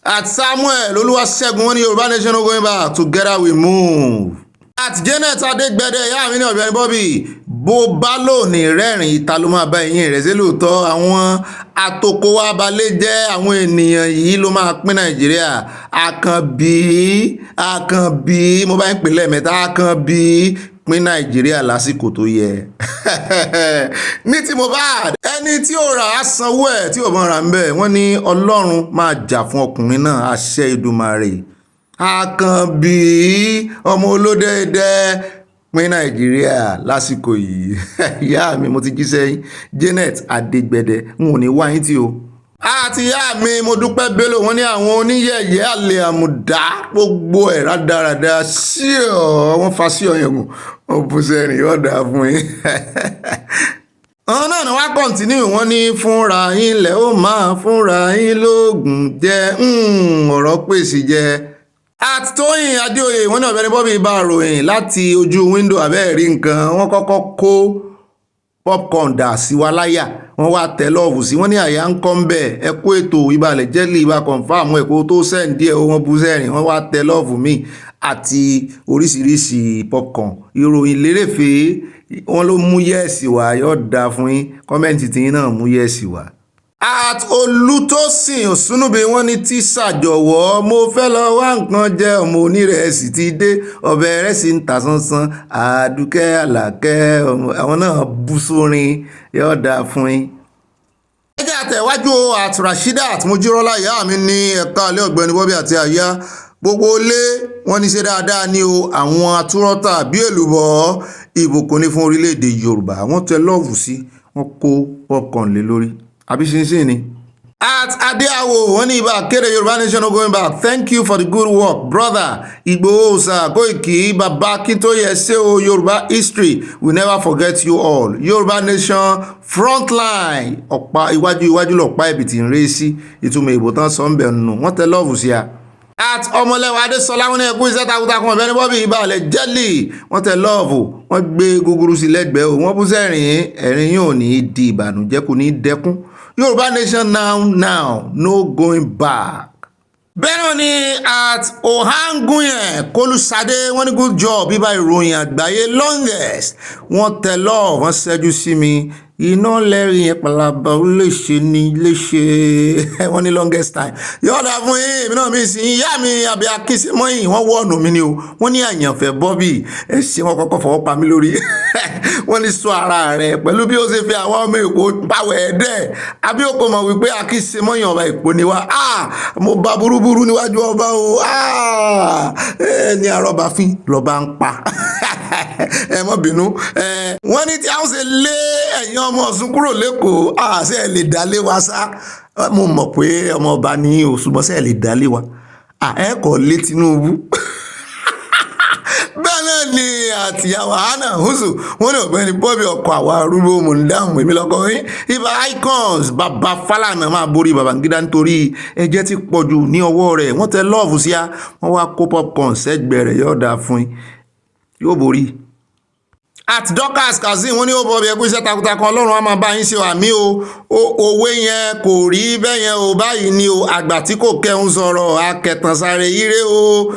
A: at Samuel Olúwaṣẹ́gun wọ́n ní Yorùbá nation no going back together we move. At Janet Adégbẹ̀dẹ ìyá mi ní Ọ̀gbẹ́ni Bobby bó bá lónìí rẹ́rìn ìta ló máa bá ẹ̀yìn rẹ̀ sí lóòótọ́ àwọn atoko wa balẹ̀ jẹ́ àwọn ènìyàn yìí ló máa pín Nàìjíríà àkànbí mo bá ń pè lẹ́ẹ̀mẹ́ta àkànbí pín Nàìjíríà lásìkò tó yẹ ní tí mo bá ẹni tí ó rà á sanwó ẹ̀ tí ò mọ̀ ra ń bẹ̀ wọ́n ní Ọlọ́run máa jà fún ọkùnrin náà àṣẹ Èdùmàrè àkànbí ọmọ olódẹ́dẹ́ pín Nàìjíríà lásìkò yìí ìyá mi mo ti jí sẹ́yìn Janet Adégbẹ̀dẹ n ò ní wáyé tí o àti ìyá mi mo dúpẹ́ Bello wọ́n ní àwọn oníyẹ̀yẹ́ àlè àmùdá gbogbo ẹ̀ rádaràda sí ọ̀ wọ́n fa sí ọ̀yẹ̀gùn ọ̀bùsẹ̀rìn ọ̀dà fún yín àwọn náà ni wọ́n kọ́ntínú wọ́n ní fúnra yín lẹ̀ ó máa fúnra yín lóògùn jẹ́ ọ̀rọ̀ pèsè jẹ́ àtòyìn Adéoyè wọ́n ní Ọ̀gbẹ́ni Bobby bá ròyìn láti ojú wíńdò abẹ́ẹ̀rí nǹkan wọ́n kọ́kọ́ kó popcorn dà sí wa láyà wọ́n wá tẹ lọ́ọ̀fù sí wọ́n ní àyà ń kọ́ ń bẹ̀ ẹ kó ètò ìbalẹ̀ jẹ́lì ìbá kọ̀ǹfàmù ẹ̀kọ́ tó sẹ́ǹdí ẹ̀ wọ́n bú sẹ́rìn wọ́n wá tẹ lọ́ọ̀fù míì àti oríṣiríṣi popcorn ìròyìn lérèfé wọ́n ló mú yẹ́ẹ̀sì wá yóò dáa fún yín kọ́mẹ́ǹtì tiyín náà mú yẹ́ẹ̀sì wá. At Olùtósìn Òsúnúbi wọ́n ní tíṣà jọ̀wọ́ mo fẹ́ lọ wá nǹkan jẹ ọmọ onírẹsì ti dé ọbẹ̀ rẹ̀ sì ń ta sánsán Àdùkẹ́ Àlàkẹ́ àwọn náà bú sórin yóò dáa fún yín. ẹjẹ́ àtẹ̀wájú at Rasheedat Mojírọ́lá ìyá mi ní ẹ̀ka alẹ́ Ọ̀gbẹ́ni Bobby àti àyà gbogbo ilé wọ́n ní ṣe dáadáa ní o àwọn atúrọ́tà bí èlùbọ́ ìbùkún ní fún orílẹ̀-èdè Yorùbá wọ́n tẹ lọ́ọ̀fù sí wọ́n kó popcorn lé lórí àbí ṣinṣin ni. At Ajaokuta wọ́n ní ibà kéde Yorùbá nation no going back thank you for the good work brother Igboho Oòṣà Koiki baba Akintoye ṣe o Yorùbá history we never forget you all Yorùbá nation frontline ọ̀pá iwájú lọ̀pá ẹ̀bìtì ń ré sí ìtumọ̀ ìbò tán sọ ń bẹ̀ nù wọ́n tẹ lọ́ọ̀fù sí a. At Ọmọlẹ́wà Adésọlá wọ́n ní ẹkú iṣẹ́ takuntakun Ọ̀gbẹ́ni Bobby ìbàlẹ̀ jẹ́lì wọ́n tẹ lọ́ọ̀fù wọ́n gbé gúgúrú sí lẹ́gbẹ̀ẹ́ o wọ́n bú sẹ́rìn ẹ̀rín yóò ní di ìbànújẹ́ kò ní dẹ́kun Yorùbá nation now no going back. bẹ́ẹ̀ náà ni at Ohanguyen Kólúṣadé wọ́n ní good job bíbá ìròyìn àgbáyé longest wọ́n tẹ lọ́ọ̀ wọ́n ṣẹ́jú sí mi iná lẹ́rìn yẹn palaba ó lè ṣe ní léṣe wọ́n ní longest time yọ̀ọ̀dà fún yín èmi náà mi sì ń yá mi àbí akínsímọ́yìn wọ́n wọ́ọ̀nù mi ni o wọ́n ní àyànfẹ́ Bobby ẹ ṣe wọ́n kọ́kọ́ fọwọ́ pa mí lórí wọ́n ní sọ ara rẹ̀ pẹ̀lú bí ó ṣe fi àwọn ọmọ Èkó báwẹ̀ ẹ̀dẹ́ àbí ó kò mọ̀ wípé akínsímọ́yìn ọba Èkó ni wá mo bá burúburú níwájú ọba o ẹni àrọ́bàfín lọ́ba ń pa ẹ mọ́ bínú wọ́n ní tí a ń ṣe lé ẹ̀yin ọmọ Ọ̀ṣun kúrò lẹ́kọ̀ọ́ àṣẹ lè dálé wa sá mo mọ̀ pé ọmọ ọba ní Òṣùgbọ́sẹ̀ lè dálé wa ẹ kò lé Tinubu bẹ́ẹ̀ náà ni àtìyàwó hannah húsù wọ́n ní ọ̀gbẹ́ni bobby ọkọ̀ àwọn arúgbó mò ń dáhùn èmi lọ́kọ̀ yín ibà icons bàbá Fálànà máa borí Babangida nítorí ẹ̀jẹ̀ ti pọ̀jù ní ọwọ́ rẹ̀ wọ́n tẹ lọ́ọ̀fù sí a wọ́n wá kó popcorn sẹ́gbẹ̀ẹ́ rẹ̀ yóò dáa fún yín yóò borí. At Dorcas Kazeem wọ́n ní ó bọ̀ bí ẹkú iṣẹ́ takuntakun ọlọ́run á máa bá yín ṣe àmì o òwe yẹn kò rí bẹ́ẹ̀ yẹn o báyìí ni o àgbà tí kò kẹ́hún sọ̀rọ̀ akẹtàn sáré yíre o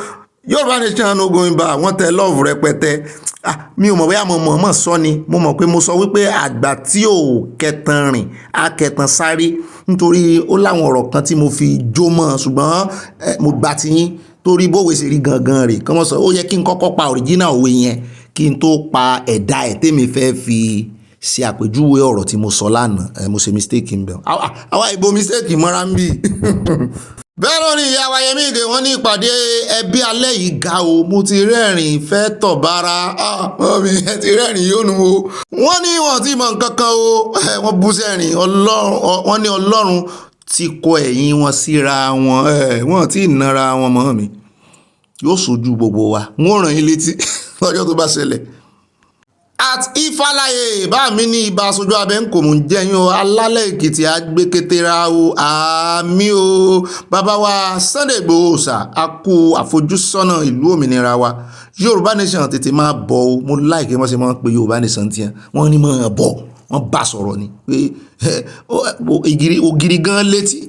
A: Yorùbá Nation no going back wọ́n tẹ lọ́ọ̀fù rẹpẹtẹ mi ò mọ̀ bóyá mo mọ̀ sọ ni mo mọ̀ pé mo sọ wípé àgbà tí ò kẹtàn rìn akẹtàn sáré nítorí ó láwọn ọ̀rọ̀ kan tí mo fi jó mọ́ ṣùgbọ́n mo gbà tí yín torí bówe ṣe rí gangan rè kọ́mọ́ sọ ó yẹ kí n kọ́kọ́ pa original òwe yẹn kí n tó pa ẹ̀dá ẹ̀ tèmi fẹ́ fi ṣe àpèjúwe ọ̀rọ̀ tí mo sọ lánàá mo ṣe mistake ń bẹ̀ àwa ìbò mistake mọ́ra ń bì. bẹ́ẹ̀ ló ní ìyá wáyémí ìgè wọ́n ní ìpàdé ẹbí alẹ́ yìí ga o mo ti rẹ́rìn fẹ́ tọ̀ bára mọ́mí ẹ ti rẹ́rìn yóò nu o. wọ́n ní wọn ti mọ nǹkan kan o wọ́n bú sẹ́rìn wọ́n ní ọlọ́run ti kọ ẹ̀yìn wọn síra wọn wọ́n ti nara wọn mọ́mí yóò sojú gbogbo wa wọ́n ràn yín létí lọ́jọ́ tó bá ṣẹlẹ̀. At Ifáláyé bá mi ní ibà aṣojú abẹ́ ń kò mú jẹ́yìn o alálẹ̀ Èkìtì agbẹ́kẹtẹ́ra o àmì o bàbá wa Sunday Igboho Òòṣà a kú àfojúsọ́nà ìlú òmìnira wa Yorùbá Nation tètè máa bọ̀ o mo láìkí wọ́n ṣe máa ń pe Yorùbá Nation tiẹ̀ wọ́n ní máa bọ̀ wọ́n bá sọ̀rọ̀ ni pé ògiri gan létí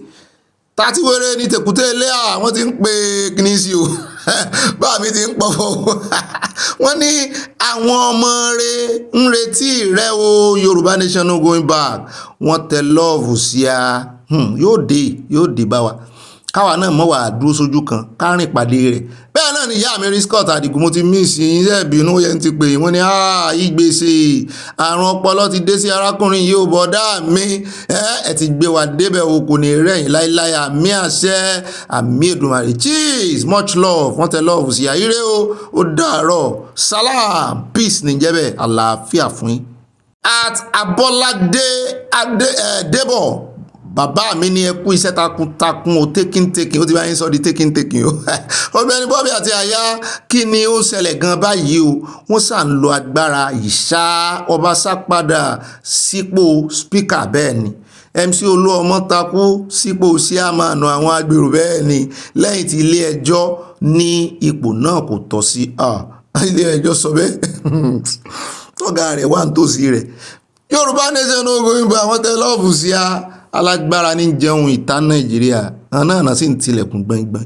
A: tàti wẹ́rẹ́ ní tẹ̀kútẹ́ ilé àwọn ti ń pe kíní sí o bá mi ti ń pọ̀fọ̀ wọ́n ní àwọn ọmọ rẹ̀ ń retí rẹ̀ o Yorùbá Nation no going back wọ́n tẹ lọ́ọ̀fù sí a yóò dé bá wa káwa náà mọ̀ wá dúró sójú kan kárìn pàdé rẹ̀ bẹ́ẹ̀ náà ni ìyá mi rí Scott Adigun mo ti miss yín ẹ̀bínú yẹn ti pè wọ́n ní ìgbésè àrùn ọpọlọ ti dé sí arákùnrin yìí ò bọ́dá mi ẹ ti gbé wa débẹ̀ o kò ní rẹ̀yìn láíláí àmì àṣẹ àmì Èdùmàrè cheese much love wọ́n tẹ love sí àyíre o ó dàárọ̀ salam peace níjẹ́bẹ̀ àlàáfíà fún yín. At Abọ́ládé Débọ̀ bàbá mi ní ẹ kú iṣẹ́ takuntakun o taking ó ti bá yín sọ di taking o Ọ̀gbẹ́ni Bobby àti àyà kí ni ó ṣẹlẹ̀ gan báyìí o wọ́n ṣà ń lo agbára ìṣá Ọbaṣá padà sípò speaker bẹ́ẹ̀ ni MC Olúọmọ takú sípò síàmánu àwọn agbèrò bẹ́ẹ̀ ni lẹ́yìn tí ilé ẹjọ́ ní ipò náà kò tọ́ sí ilé ẹjọ́ sọ bẹ́ẹ̀ tọ́gà rẹ̀ wà nítòsí rẹ̀ Yorùbá Nation no going back àwọn tẹ lọ́ọ̀fù sí alágbára ní jẹun ìta Nàìjíríà náà sì ń tilẹ̀kùn gbọ̀ngbọ̀n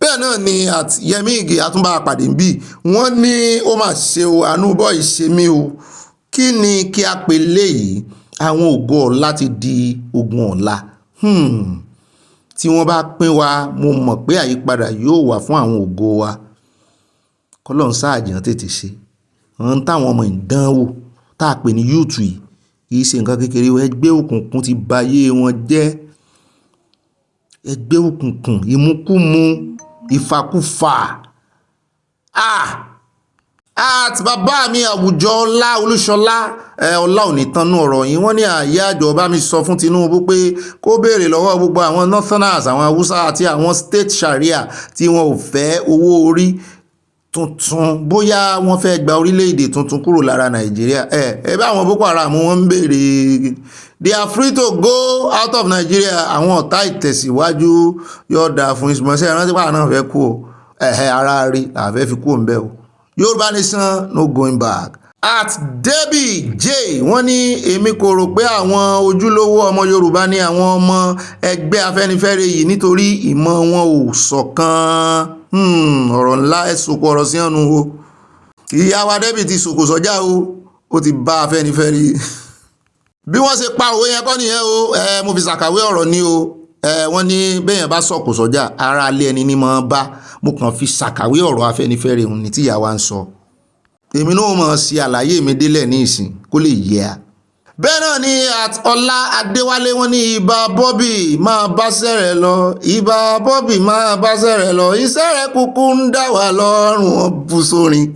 A: bẹ́ẹ̀ náà ni àti Yẹmí Ìgè àtúnbà àpàdé ń bì wọ́n ní ó mà ṣe o àánú bọ́ ìṣe mí o kí ni kí a pè léyìí àwọn ògo ọ̀la ti di ogun ọ̀la tí wọ́n bá pín wa mo mọ̀ pé àyípadà yóò wà fún àwọn ògo wa kọ́lọ́n sáàjìyàn tètè ṣe wọ́n táwọn ọmọ ìdánwò tá a pè ní yúùtù yìí kìí ṣe nǹkan kékeré ẹgbẹ́ òkùnkùn ti bayé wọn jẹ́ ẹgbẹ́ òkùnkùn ìmúkúmu ìfàkúfà àti bàbá mi àwùjọ ọlá Olúṣọlá ọlá òní tánú ọ̀rọ̀ yìí wọ́n ní ààyè àjọ bá mi sọ fún Tinubu pé kó béèrè lọ́wọ́ gbogbo àwọn northerners àwọn Haúsá àti àwọn state sharia tí wọn ò fẹ́ owó orí tuntun bóyá wọ́n fẹ́ gba orílẹ̀-èdè tuntun kúrò lára Nàìjíríà ẹ bá àwọn Boko Haram wọ́n ń béèrè they are free to go out of Nigeria àwọn ọ̀tá ìtẹ̀síwájú yóò dáa fún ìsúnmọ́sẹ́ ìrántí pàrọ̀ náà fẹ́ kú o ara rí àfẹ́ fi kú òǹbẹ́ o Yorùbá Nation no going back. At Debbie J wọ́n ní èmi kò rò pé àwọn ojúlówó ọmọ Yorùbá ní àwọn ọmọ ẹgbẹ́ Afẹ́nifẹ́re yìí nítorí ìmọ̀ wọn ò ṣọ̀kan ọ̀rọ̀ ńlá ẹ̀sùnkú ọ̀rọ̀ sí ọ̀nù o ìyá wa Debbie ti sòkò sọ́jà o ó ti bá Afẹ́nifẹ́re bí wọ́n ṣe pa òwe yẹn kọ́ nìyẹn o mo fi ṣàkàwé ọ̀rọ̀ ni o wọ́n ní bẹ́yẹn bá sọ̀kò sọ́jà ara alẹ́ ẹni ní mọ́ bá mo kàn fi ṣàkàwé ọ̀rọ̀ Afẹ́nifẹ́re òun ní tíyà wa ń sọ èmi náà mọ̀ sí àlàyé mi délẹ̀ ní ìsìn kó lè yẹ a. bẹ́ẹ̀ náà ni at Ọlá Adéwálé wọ́n ní ibà Bobby máa bá sẹ̀rẹ̀ lọ ibà Bobby máa bá sẹ̀rẹ̀ lọ iṣẹ́ rẹ̀ kúkú ń dá wà lọ́rùn wọn bú sórin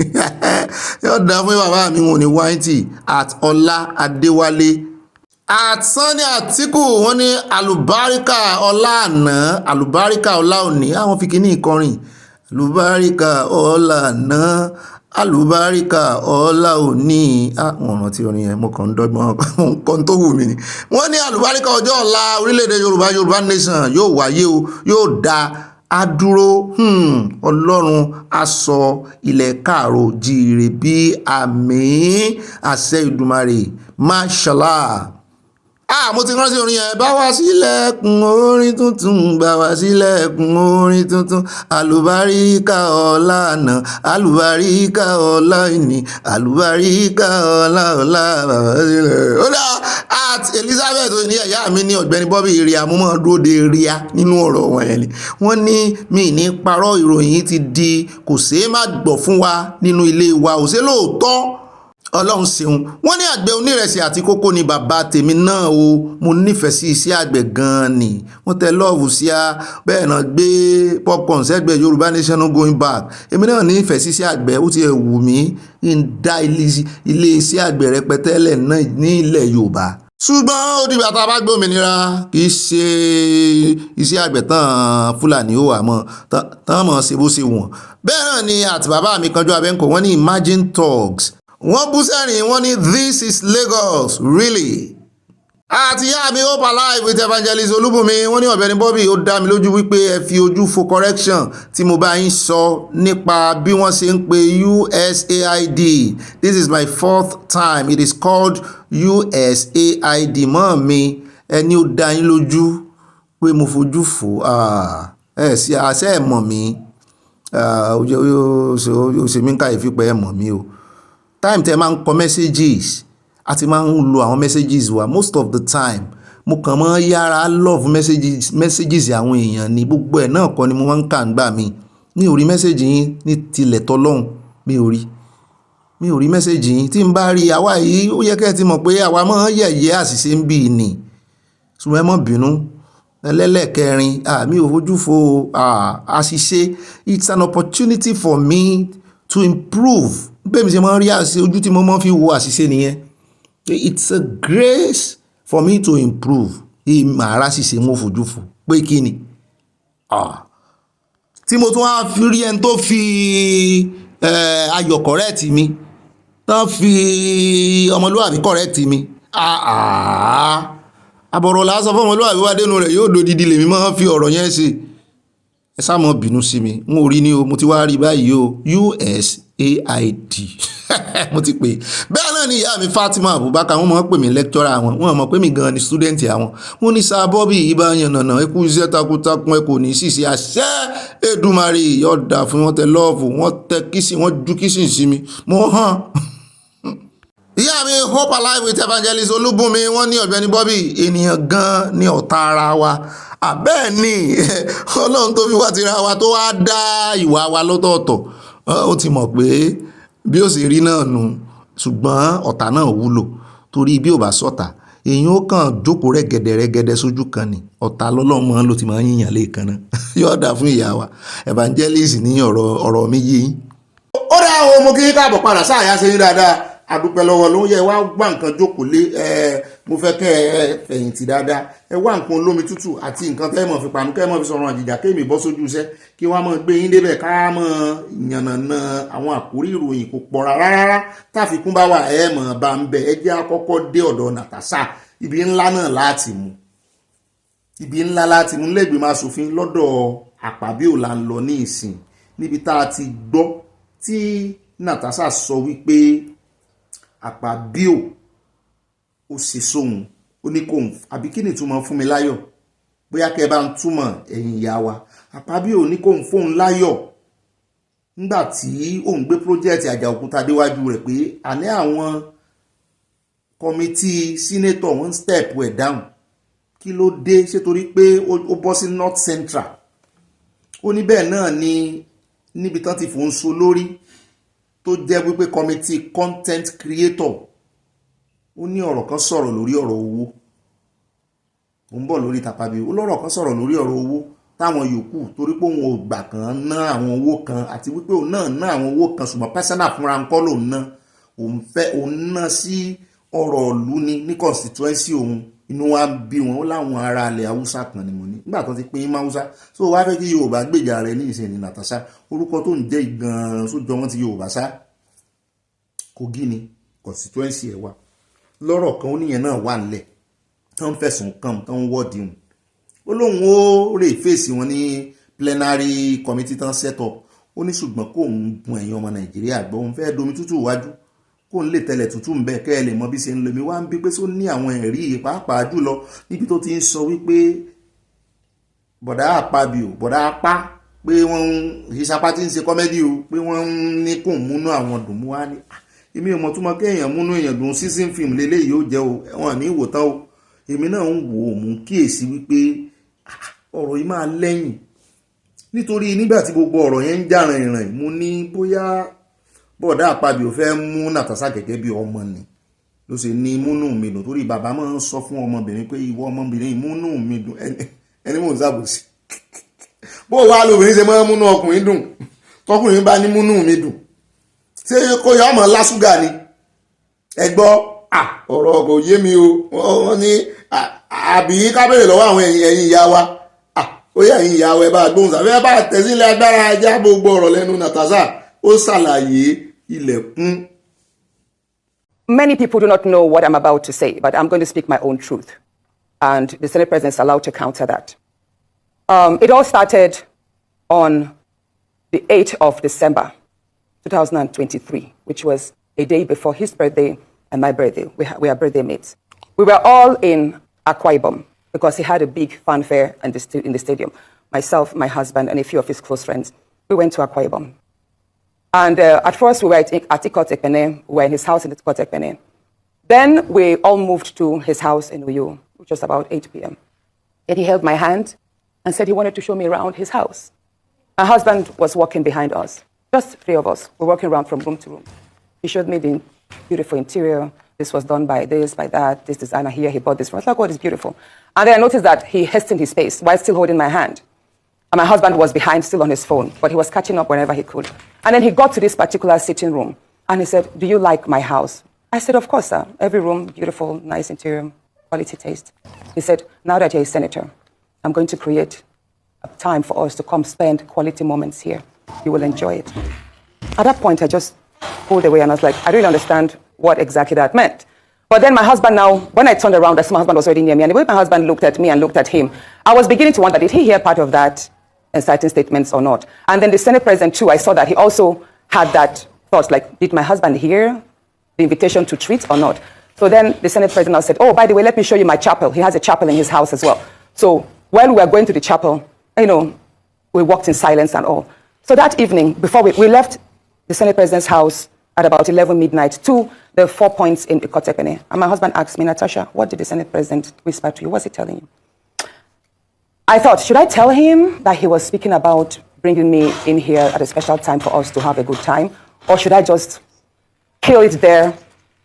A: yóò dá fún bàbá mi wọn ní wáìtì at Ọlá Adéwálé. At Sunday Àtíkù wọ́n ní àlùbáríkà ọlá àná àlùbáríkà ọlá òní àwọn fi kíní ìkọrin àlùbáríkà ọ̀la náà àlùbáríkà ọ̀la òní. Àwọn ọ̀ràn tí orin yẹn mo kàn ń dọ́gbọ́n nǹkan tó wù mí ni. Wọ́n ní àlùbáríkà ọjọ́ ọ̀la orílẹ̀-èdè Yorùbá nation yóò wáyé o, yóò da adúró. Ọlọ́run á sọ ilẹ̀ káàró jíire bí àmín àṣẹ Ìdùmarè mashallah. Mo ti rántí orin yẹn. Bá wa sílẹ̀kùn orin tuntun, bá wa sílẹ̀kùn orin tuntun, àlùbáríkà ọ̀la àná, àlùbáríkà ọ̀la ìní, àlùbáríkà ọ̀la bá wa sílẹ̀. Ó dá at Elizabeth ní ẹ̀yà mi ní Ọ̀gbẹ́ni Bobby ìrìà mo máa dúró de ríà nínú ọ̀rọ̀ wọn yẹn ni. Wọ́n ní mi ní parọ́, ìròyìn ti di kò ṣeé má gbọ́ fún wa nínú ilé wa, ò ṣe lóòótọ́. Ọlọ́run ṣeun. Wọ́n ní àgbẹ̀ onírẹsì àti kókó ni bàbá tèmi náà o, mo nífẹ̀ẹ́ sí iṣẹ́ àgbẹ̀ gan-an ni. Wọ́n tẹ lọ́ọ̀fù sí a bẹ́ẹ̀ náà gbé popcorn sẹ́gbẹ̀ẹ́ Yorùbá nation no going back. Èmi náà nífẹ̀ẹ́ sí iṣẹ́ àgbẹ̀, ó ti ẹ̀ wù mí ń dá ilé iṣẹ́ àgbẹ̀ rẹpẹtẹ lẹ̀ náà ní ilẹ̀ Yorùbá. Ṣùgbọ́n ó dìgbà tá a bá gbé òmìnira, kì í ṣe iṣẹ́ àgbẹ̀ tán Fúlàní ó wà mọ́ tán mọ̀ ṣe bó ṣe wọ̀n. Bẹ́ẹ̀ náà ni àti bàbá mi kanjú abẹ́ǹkọ̀ wọ́n ní imagine thugs. Wọ́n bú sẹ́rìn wọ́n ní this is Lagos really. Àti ìyá mi hope alive with evangelist Olúbùnmi wọ́n ní Ọ̀gbẹ́ni Bobby ó dá mi lójú wípé ẹ fi ojú fo correction tí mo bá yín sọ nípa bí wọ́n ṣe ń pe USAID. This is my 4th time it is called USAID. Mọ́ mi ẹni ó dá yín lójú pé mo fojú fò ẹ sí àṣẹ ẹ̀ mọ̀ mí ó ṣe mí ká ìfipẹ́ ẹ̀ mọ̀ mí o. Time tẹ́ máa ń kọ messages àti máa ń lo àwọn messages wa most of the time mo kàn máa yára love messages àwọn èèyàn ní gbogbo ẹ̀ náà kọ́ ni mo máa ń kà ń gbà mí. Mi ò rí message yín ní tilẹ̀ tọ́lọ́hún, mi ò rí message yín. Tí n bá rí àwa yìí ó yẹ kẹ́ ẹ ti mọ̀ pé àwa máa ń yẹ̀yẹ́ àṣìṣe ń bì ní. Ṣùgbọ́n ẹ má bínú. Ẹlẹ́lẹ̀kẹrin mi ò fojú fo àṣìṣe. It's an opportunity for me to improve. Bẹ́ẹ̀ mi ṣe máa ń rí àṣìṣe, ojú tí mo máa ń fi wo àṣìṣe nìyẹn. It's a grace for me to improve. Màá ṣìṣe mo fojú fo pé kí ni. Tí mo tún wá fi rí ẹni tó fi ayọ̀ correct mi, tán fi ọmọlúwàbí correct mi. Àbọ̀rọ̀ lásán fún ọmọlúwàbí wá dénú rẹ̀ yóò dodidi lèmi máa ń fi ọ̀rọ̀ yẹn ṣe. Ẹ sá mọ́ bínú sí mi, n ò rí ni o, mo ti wá rí báyìí o, USAID mo ti pè. Bẹ́ẹ̀ náà ni ìyá mi Fatima Abubakar wọ́n máa ń pè mí lecturer wọn, wọ́n mọ̀ pé mi gan ni student àwọn. Wọ́n ní Sir Bobby ibà yànnànà ẹ kú iṣẹ́ takuntakun ẹ kò ní ṣìṣe àṣẹ Èdùmàrè yọ̀ọ̀dà fún wọn tẹ lọ́ọ̀fù wọ́n tẹ kìsì wọ́n ju kìsì sí mi mo hàn. Ìyá mi hope alive with evangelist Olúbùnmi wọ́n ní Ọ̀gbẹ́ni Bobby ènìyàn gan ni ọ̀tá ara wa. Bẹ́ẹ̀ ni Ọlọ́run tó fi wá tira wa tó wá dá ìwà wa lọ́tọ̀ọ̀tọ̀ ó ti mọ̀ pé bí ó sì rí náà nù. Ṣùgbọ́n ọ̀tá náà wúlò torí bí ò bá sọ̀tá èèyàn ó kàn jókòó rẹ́gẹ̀dẹ̀ sójú kan ni. Ọ̀tá lọ́lọ́mọ ló ti máa ń yíyàn lẹ́ẹ̀kan náà. Yọ̀ọ̀dà fún ìyá wa evangelist ní ọ̀rọ̀ mi yé yín. Ó dá o mo kí káàbọ̀ padà sáàyà ṣe yín dáadáa. Adúpẹ́ lọ́wọ́ ló ń yẹ wá gbà nǹkan jókòó lé mo fẹ́ kẹ́ ẹ fẹ̀yìntì dáadáa. Ẹ wá nǹkan olómi tútù àti nǹkan tẹ́ mọ̀ fi pàánù kẹ́ mọ̀ fi sọ̀rọ̀ àjìjà kéèmì bọ́ sójú iṣẹ́ kí wọ́n mọ̀ gbé yín débẹ̀ ká mọ̀ yànnàná àwọn àkórí ìròyìn kò pọ̀ rárá táfikún bá wà ẹ mọ̀ bá ń bẹ ẹ jẹ́ àkọ́kọ́ dé ọ̀dọ̀ Natasha ibi ńlá náà láti mú lẹ́gbẹ̀ẹ́ aṣòfin lọ́dọ̀ akpabio là ń lọ ní ìsìn níbi tá a ti gbọ́ tí Natasha sọ wípé akpabio ó ṣe sóhun ó ní kóhun àbí kí ni ìtumọ̀ fún mi láyọ̀ bóyá kẹ́ bá ń túmọ̀ ẹ̀yin ìyá wa. Akpabio ní kóhun fóun láyọ̀ nígbà tí òun gbé project Ajaokuta déwájú rẹ̀ pé àní àwọn kọmitì sínétọ̀ wọ́n step ẹ̀ down. Kí ló dé? Ṣé torí pé ó bọ́ sí North Central? Ó ní bẹ́ẹ̀ náà ni níbi tán ti fòun so lórí tó jẹ́ wípé kọmitì content creator ó ní ọ̀rọ̀ kan sọ̀rọ̀ lórí ọ̀rọ̀ owó. Ó ń bọ̀ lórí Akpabio ó lọ́rọ̀ kan sọ̀rọ̀ lórí ọ̀rọ̀ owó táwọn yòókù torí pé òun ò gbà kan ná àwọn owó kan àti wípé òun náà ná àwọn owó kan ṣùgbọ́n personal fúnra ń kọ́ lòun ná òun ná sí ọ̀rọ̀ ìlú ni ní constituency òun inú wa ń bí wọn ó láwọn ará ilẹ̀ haúsá kan ni mo ní nígbà tó ti pín in haúsá so wá fẹ́ kí yorùbá gbèjà rẹ̀ ní ìsìn ní Natasha orúkọ tó ń jẹ́ ìgan sójọ wọn ti yorùbá sá Kogi ni constituency ẹ̀ wá lọ́rọ̀ kan oníyẹn náà wà nílẹ̀ tó ń fẹ̀sùn kàn tó ń wọ́ọ̀dì hùn ó lóun ó rè fèsì wọn ní plenary committee tán set up ó ní ṣùgbọ́n kóun bun ẹ̀yin ọmọ Nàìjíríà gbọ́ òun fẹ́ domi tútù wájú kóun lè tẹ̀lẹ̀ tútù ń bẹ̀ kẹ́ ẹ lè mọ bí ṣe ń lo mi wá ń bí pé só ní àwọn ẹ̀rí pàápàá jùlọ níbi tó ti ń sọ wípé bọ̀dá akpabio bọ̀dá apá pé wọ́n ń ìsapá tí ń ṣe kọ́mẹ́dì o pé wọ́n ń ní kóun múnú àwọn dùn mú wá ní èmi ò mọ̀ túmọ̀ kéèyàn múnú èèyàn dùn season film lélẹ́yìí yóò jẹ́ o ẹ̀wọ̀n ní ìwò tán o èmi náà ń wò ó mú kíyèsí wípé ọ̀rọ̀ yìí máa lẹ́yìn nítorí nígbà tí gbogbo ọ̀rọ̀ yẹn ń jà rìnrìn mo ní bóyá bọ̀dá àpabio fẹ́ mú Natasha gẹ́gẹ́ bí ọmọ ni ló ṣe ní múnú mi dùn torí bàbá máa ń sọ fún ọmọbìnrin pé ìwọ ọmọbìnrin múnú mi dùn ẹni mò ń ṣàbòsí bó wàá lóbìnrin ṣe máa ń múnú ọkùnrin dùn tọkùnrin bá ní múnú mi dùn ṣé kó yọ ọmọ lásùgà ni ẹ gbọ́ ọ̀rọ̀ kò yé mi o wọ́n ní àbí ká bèrè lọ́wọ́ àwọn ẹ̀yin ìyá wa ó yẹ ẹ̀yin ìyá wa ẹ bá gbóhùn sáfẹ́ ẹ bá tẹ̀sílẹ̀ agbára ajá gbogbo ọ̀rọ̀ lẹ́nu Natasha ó ṣàlàyé ilẹ̀kùn.
G: Many people do not know what I'm about to say, but I'm going to speak my own truth. And the Senate President is allowed to counter that. It all started on the 8th of December, 2023, which was a day before his birthday and my birthday. We are birthday mates. We were all in Akwa Ibom because he had a big fanfare in the stadium. Myself, my husband, and a few of his close friends. We went to Akwa Ibom. And at first, we were at Ikot-Ekpene. We were in his house in Ikot-Ekpene. Then we all moved to his house in Uyo, which was about 8 p.m. And he held my hand and said he wanted to show me around his house. My husband was walking behind us. Just three of us. We're walking around from room to room. He showed me the beautiful interior. This was done by this, by that. This designer here, he bought this from. I was like, oh, it's beautiful. And then I noticed that he hastened his pace while still holding my hand. And my husband was behind, still on his phone, but he was catching up whenever he could. And then he got to this particular sitting room, and he said, do you like my house? I said, of course, sir. Every room, beautiful, nice interior, quality taste. He said, now that you're a senator, I'm going to create a time for us to come spend quality moments here. You will enjoy it. At that point, I just pulled away, and I was like, I don't understand what exactly that meant. But then my husband now, when I turned around, I saw my husband was already near me, and the way my husband looked at me and looked at him, I was beginning to wonder, did he hear part of that inciting statements or not? And then the Senate President too, I saw that he also had that thought, like, did my husband hear the invitation to treat or not? So then the Senate President now said, oh, by the way, let me show you my chapel. He has a chapel in his house as well. So when we were going to the chapel, we walked in silence and all. So that evening, before we left the Senate President's house at about 11 midnight to the 4 points in Ikot-Ekpene. And my husband asked me, Natasha, what did the Senate President whisper to you? What's he telling you? I thought, should I tell him that he was speaking about bringing me in here at a special time for us to have a good time? Or should I just kill it there,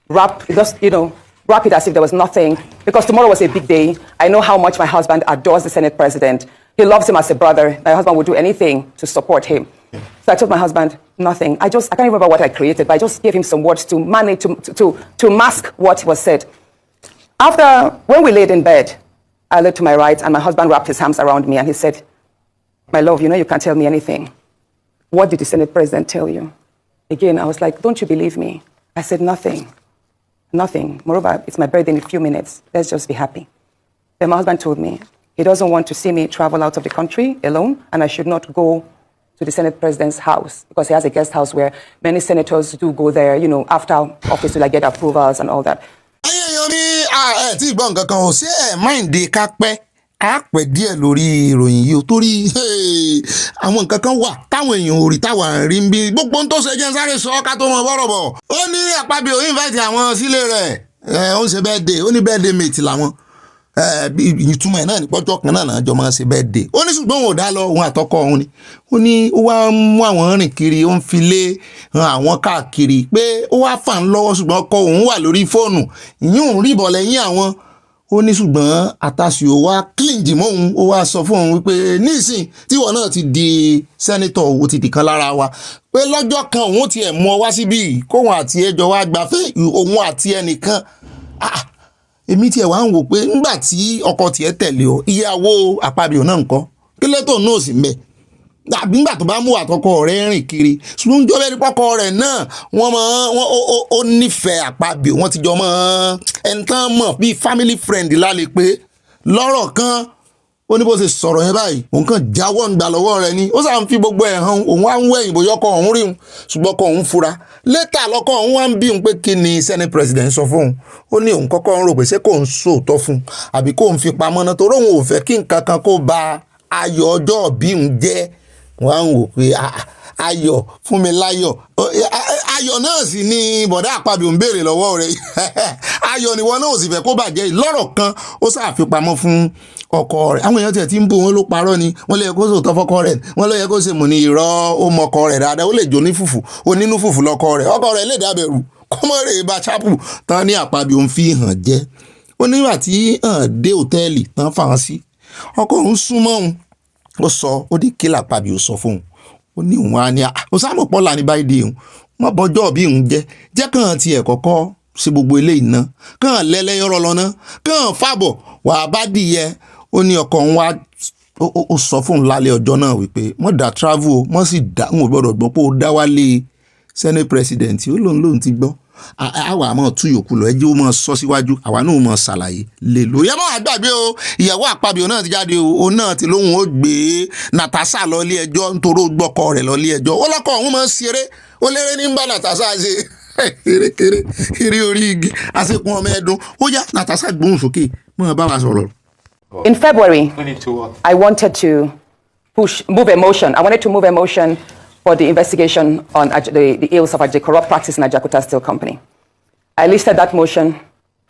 G: wrap it as if there was nothing? Because tomorrow was a big day. I know how much my husband adores the Senate President. He loves him as a brother. My husband would do anything to support him. So I told my husband, nothing. I can't remember what I created, but I just gave him some words to manage, to mask what was said. When we laid in bed, I looked to my right, and my husband wrapped his arms around me, and he said, my love, you can't tell me anything. What did the Senate President tell you? Again, I was like, don't you believe me? I said, nothing. Nothing. Moreover, it's my birthday in a few minutes. Let's just be happy. Then my husband told me he doesn't want to see me travel out of the country alone, and I should not go to the Senate President's house because he has a guest house where many senators do go there, after office to get approvals and all that.
A: Tí gbọ́n nǹkan kan ò sí máìndé ká pẹ́ díẹ̀ lórí ìròyìn yìí torí àwọn nǹkan kan wà táwọn èèyàn ò rí táwọn rí ń bí gbogbo tó ṣe jẹ́ sáré sọ ká tó mọ bọ́rọ̀ bọ̀. Ó ní Akpabio invite àwọn sílé rẹ̀ ó ń ṣe birthday ó ní birthday mate làwọn ìtumọ̀ ẹ̀ náà ní pọ́jọ́ kan náà jọ máa ṣe birthday. Ó ní ṣùgbọ́n òun ò dá lọ òun àtọkọ òun ni. Ó ní ó wá mú àwọn rìn kiri ó ń fi lé àwọn káàkiri pé ó wá fà ń lọ́wọ́ ṣùgbọ́n ọkọ òun wà lórí fóònù ìyún òun rí bọ̀ lẹ́yìn àwọn. Ó ní ṣùgbọ́n àtàṣì ó wá clinge mọ́ òun ó wá sọ fún òun wípé nísìn tíwọ náà ti di sẹ́nítọ̀ ó ti dìkan lára wa pé lọ́jọ́ kan òun ti ẹ̀ mú ọ wá síbí kóhun àti ẹjọ́ wá gbafẹ́ òun àti ẹnìkan èmi tiẹ̀ wá ń wò pé nígbà tí ọkọ tiẹ̀ tẹ̀lé ọ ìyàwó akpabio náà ńkọ́ kí lẹ́tọ̀ náà sì mẹ́ àbí nígbà tó bá mú àtọkọ rẹ̀ rìn kiri ṣùgbọ́n jọ́ bẹ́ẹ̀ ní pọ́kọ rẹ̀ náà wọ́n ó nífẹ̀ẹ́ akpabio wọ́n ti jọ mọ́ ẹni tán mọ̀ bíi family friend lálẹ́ pé lọ́rọ̀ kan ó ní bó ṣe sọ̀rọ̀ yẹn báyìí òun kàn jáwọ́ ń gbà lọ́wọ́ rẹ̀ ni ó sàn fi gbogbo ẹ̀ hàn òun á ń wẹ̀yìn bóyá ọkọ òun rí òun ṣùgbọ́n ọkọ òun fura létà lọ́kọ òun wá ń bí òun pé kí ni senate president sọ fún òun ó ní òun kọ́kọ́ ń rò pé ṣé kò ń sòótọ́ fún un àbí kò ń fi pamọ́ náà torí òun ò fẹ́ kí nǹkan kan kó ba ayọ̀ ọjọ́ bí òun jẹ́ wọ́n á ń wò pé ayọ̀ fún mi láyọ̀ ayọ̀ náà sì ni bọ̀dá akpabio ń béèrè lọ́wọ́ rẹ̀ ayọ̀ ni wọn náà ò sì fẹ́ kó bàjẹ́ lọ́rọ̀ kan ó ṣàfipamọ́ fún ọkọ rẹ̀ àwọn èèyàn tiẹ̀ ti ń bú wọn ló parọ́ ni wọ́n lè yẹ kó sòótọ́ fọ́kọ rẹ̀ wọ́n lè yẹ kó ṣe mú ní irọ́ ó mọ ọkọ rẹ̀ dáadáa ó lè jó ní fùfù ó nínú fùfù lọ́kọ rẹ̀ ọkọ rẹ̀ lè dábẹ̀rù kọ́mọ́rẹ́ bá chápù tán ní akpabio ń fi hàn jẹ́ ó nígbà tí dé òtẹ́ẹ̀lì tán fà wọ́n sí ọkọ òun súnmọ́ òun ó sọ ó ní kí akpabio sọ fún òun ó ní òun á ní ó sáà mọ̀ pọ́lá ní báyìí dé òun wọ́n bọ́jọ́ bí òun jẹ́ kàn tiẹ̀ kọ́kọ́ sí gbogbo eléyìí ná kàn lẹ́lẹ́yọ́rọ́ lọ́nà kàn fàbọ̀ wà bá dìyẹ ó ní ọkọ òun wá ó sọ fún un lálẹ́ ọjọ́ náà wípé wọ́n dá travel o wọ́n sì dá wọn ò gbọ́dọ̀ gbọ́ pé ó dá wálé senate president ó lóun ti gbọ́ àwa àmọ́ tú yòókù lọ ẹjẹ́ ó mọ̀ sọ síwájú àwa náà mọ̀ ṣàlàyé lè lórí ẹ má wàá gbàgbé o ìyàwó akpabio náà ti jáde o òun náà ti lóhùn ó gbé Natasha lọ ilé ẹjọ́ nítorí ó gbọ́kọ rẹ̀ lọ ilé ẹjọ́ ó lọ́kọ òun máa ń ṣeré ó léré ní bá Natasha ṣe kérékéré eré orí igi àṣekún ọmọ ẹdun ó yá Natasha gbóhùn sókè mọ́ bá wa sọ̀rọ̀.
G: In February, I wanted to move a motion. I wanted to move a motion for the investigation on the ills of corrupt practice in Ajaokuta Steel Company. I listed that motion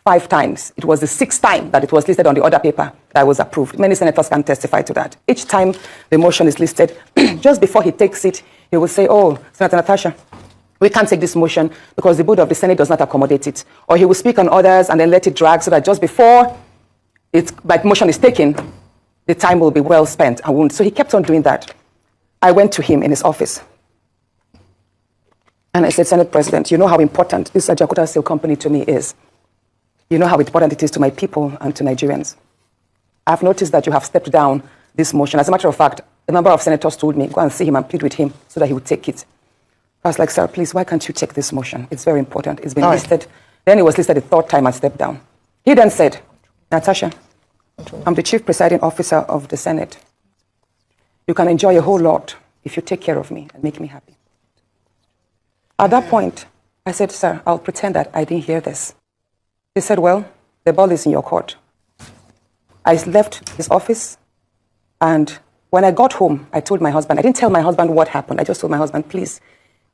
G: 5 times. It was the 6th time that it was listed on the order paper that was approved. Many senators can testify to that. Each time the motion is listed, just before he takes it, he will say, "Oh, Senator Natasha, we can't take this motion because the board of the Senate does not accommodate it." Or he will speak on others and then let it drag so that just before my motion is taken, the time will be well spent. So he kept on doing that. I went to him in his office. And I said, "Senate President, you know how important this Ajaokuta Steel Company to me is. You know how important it is to my people and to Nigerians. I've noticed that you have stepped down this motion. As a matter of fact, a number of senators told me, go and see him and plead with him so that he would take it." I was like, "Sir, please, why can't you take this motion? It's very important. It's been listed." Then it was listed the 3rd time and stepped down. He then said, "Natasha, I'm the chief presiding officer of the Senate. You can enjoy a whole lot if you take care of me and make me happy." At that point, I said, "Sir, I'll pretend that I didn't hear this." He said, "Well, the ball is in your court." I left his office, and when I got home, I told my husband, I didn't tell my husband what happened. I just told my husband, "Please,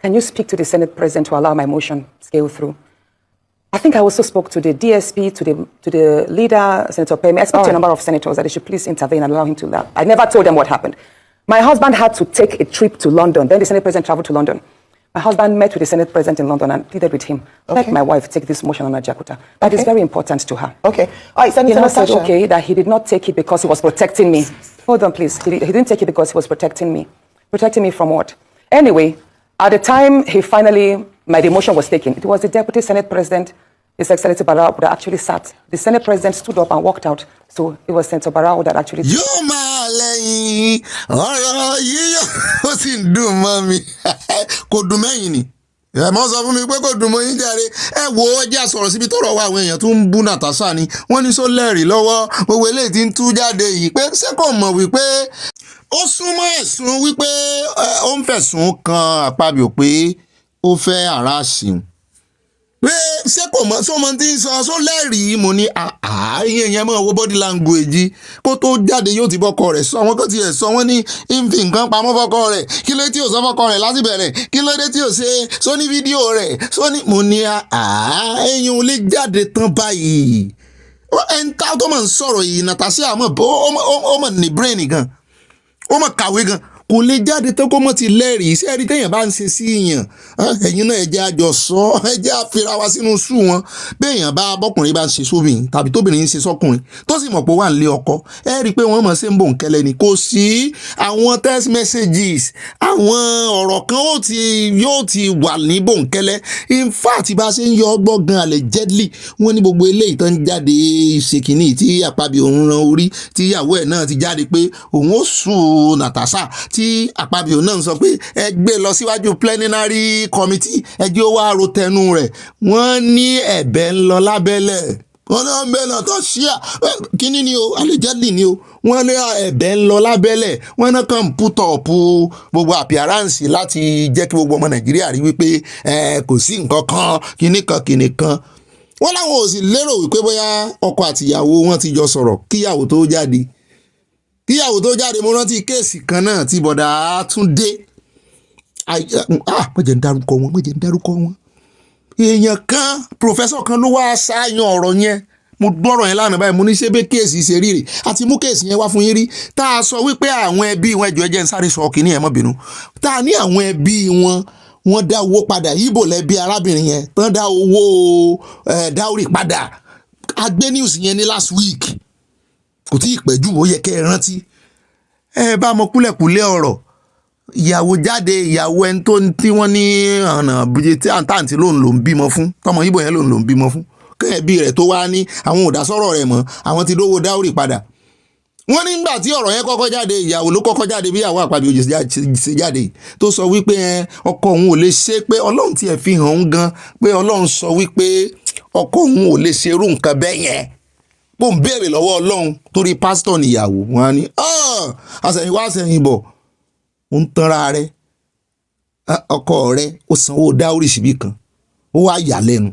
G: can you speak to the Senate President to allow my motion scale through?" I think I also spoke to the DSP, to the leader, Senator Pemi. I spoke to a number of senators that they should please intervene and allow him to laugh. I never told them what happened. My husband had to take a trip to London. Then the Senate President traveled to London. My husband met with the Senate President in London and pleaded with him. Let my wife take this motion on Ajaokuta. That is very important to her.
H: Okay. All right, Senator
G: Natasha said,
H: Natasha.
G: that he did not take it because he was protecting me. Hold on, please. He didn't take it because he was protecting me. Protecting me from what? Anyway, at the time my motion was taken, it was the Deputy Senate President, His Excellency Barao, that actually sat. The Senate President stood up and walked out. So it was Senator Barao that actually...
A: Yóò máa lẹ́yìn ọ̀rọ̀ yíyọ̀ ó sì ń dùn mọ́ mi kò dùn mẹ́yìn ni ẹ mọ́ sọ fún mi pé kò dùn mọ́ yín jàre ẹ wo ọjà sọ̀rọ̀ síbi tọ́rọ̀ wá àwọn èèyàn tó ń bú Natasha ni wọ́n ní sọ lẹ́rìí lọ́wọ́ owó eléyìí tí ń tú jáde yìí pé ṣé kò mọ̀ wípé ó súnmọ́ ẹ̀sùn wípé ó ń fẹ̀sùn kan akpabio pé ó fẹ́ harassment pé ṣé kò mọ̀ sọ́mọ tí ń sọ lẹ́rìí mo ní ìyẹn mọ̀ owó body language kó tó jáde yóò ti bọ́kọ rẹ̀ sọ wọ́n kò tiẹ̀ sọ wọ́n ní ìfi nǹkan pamọ́ fọ́kọ rẹ̀ kí ló dé tí ò sọ fọ́kọ rẹ̀ láti bẹ̀rẹ̀ kí ló dé tí ò ṣe sóní fídíò rẹ̀ sóní mo ní ẹ̀yìn ò lè jáde tán báyìí ẹ̀ńtà tó mọ̀ ń sọ̀rọ̀ yìí Natasha ó mọ̀ ní brain gan ó mọ̀ kàwé gan kò lè jáde tó kó mọ́ ti lẹ́rìí iṣẹ́ ẹ̀rí téèyàn bá ń ṣe sí èèyàn ẹ̀yin náà ẹ̀jẹ̀ àjọ sọ ẹ̀jẹ̀ àfira wa sínú sùn wọn béèyàn bá bọ́kùnrin bá ń ṣe sóbìnrin tàbí tóbìnrin ń ṣe sọ́kùnrin tó sì mọ̀ pé wà ń lé ọkọ ẹ rí i pé wọ́n mọ̀ ṣe ń bò ń kẹlẹ́ ni kò sí àwọn text messages àwọn ọ̀rọ̀ kan yóò ti wà ní bò ń kẹlẹ́ in fact bá ṣe ń yọ ọgbọ́n gan allegedly wọ́n ní gbogbo eléyìí tó ń jáde ṣèkínní tí akpabio òun ran orí tí ìyàwó ẹ̀ náà ti jáde pé òun ó sùn Natasha tí akpabio náà sọ pé ẹ gbé lọ síwájú plenary committee ẹ jẹ́ ó wá ro tẹnu rẹ̀ wọ́n ní ẹ̀bẹ̀ ń lọ lábẹ́lẹ̀ wọ́n náà ń bẹ̀ Natasha kíní ni o allegedly ni o wọ́n ní ẹ̀bẹ̀ ń lọ lábẹ́lẹ̀ wọ́n náà kàn ń put up gbogbo appearance láti jẹ́ kí gbogbo ọmọ Nàìjíríà rí wípé kò sí nǹkan kan kíní kan wọ́n láwọn ò sì lérò wípé bóyá ọkọ àtìyàwó wọn ti jọ sọ̀rọ̀ kíyàwó tó jáde mo rántí kéèsì kan náà tí bọ̀dà Túndé mọ̀jẹ̀ ń dárúkọ wọn èèyàn kan pòfẹ́sọ̀ kan ló wá ṣáàyàn ọ̀rọ̀ yẹn mo gbọ́rọ̀ yẹn lánàá báyìí mo ní ṣé bẹ́ẹ̀ kéèsì ṣe rí rè àti mú kéèsì yẹn wá fún yín rí tá a sọ wípé àwọn ẹbí wọn ẹjọ́ ẹjẹ́ ń sáré sọ kìíní ẹ̀ mọ́ bínú tá a ní àwọn ẹbí wọ́n dá owó padà yíbò lẹ́bí arábìnrin yẹn tán dá owó dáórì padà agbé news yẹn ní last week kò tí ì pẹ́ jù ó yẹ kẹ́ ẹ rántí ẹ bá mọ kúlẹ̀kúlẹ̀ ọ̀rọ̀ ìyàwó jáde ìyàwó ẹni tó tí wọ́n ní ọ̀nà bùjẹ́ tí àǹtàǹtì lòun ló ń bímọ fún tọmọ yíbò yẹn lòun ló ń bímọ fún kẹ́ẹ̀bí rẹ̀ tó wá ní àwọn ò dá sọ́rọ̀ rẹ̀ mọ́ àwọn ti dówó dáórì padà wọ́n nígbà tí ọ̀rọ̀ yẹn kọ́kọ́ jáde ìyàwó ló kọ́kọ́ jáde bí ìyàwó àpàbí òjò ṣe jáde tó sọ wípé ọkọ òun ò lè ṣe pé ọlọ́run tiẹ̀ fi hàn òun gan pé ọlọ́run sọ wípé ọkọ òun ò lè ṣerú nǹkan bẹ́ẹ̀ yẹn bó ń béèrè lọ́wọ́ ọlọ́run torí pásítọ̀ níyàwó wọn á ní àṣẹ̀yìnwá àṣẹ̀yìnbọ̀ ó ń tanra rẹ̀ ọkọ rẹ̀ ó sanwó dáórì síbí kan ó wá yà lẹ́nu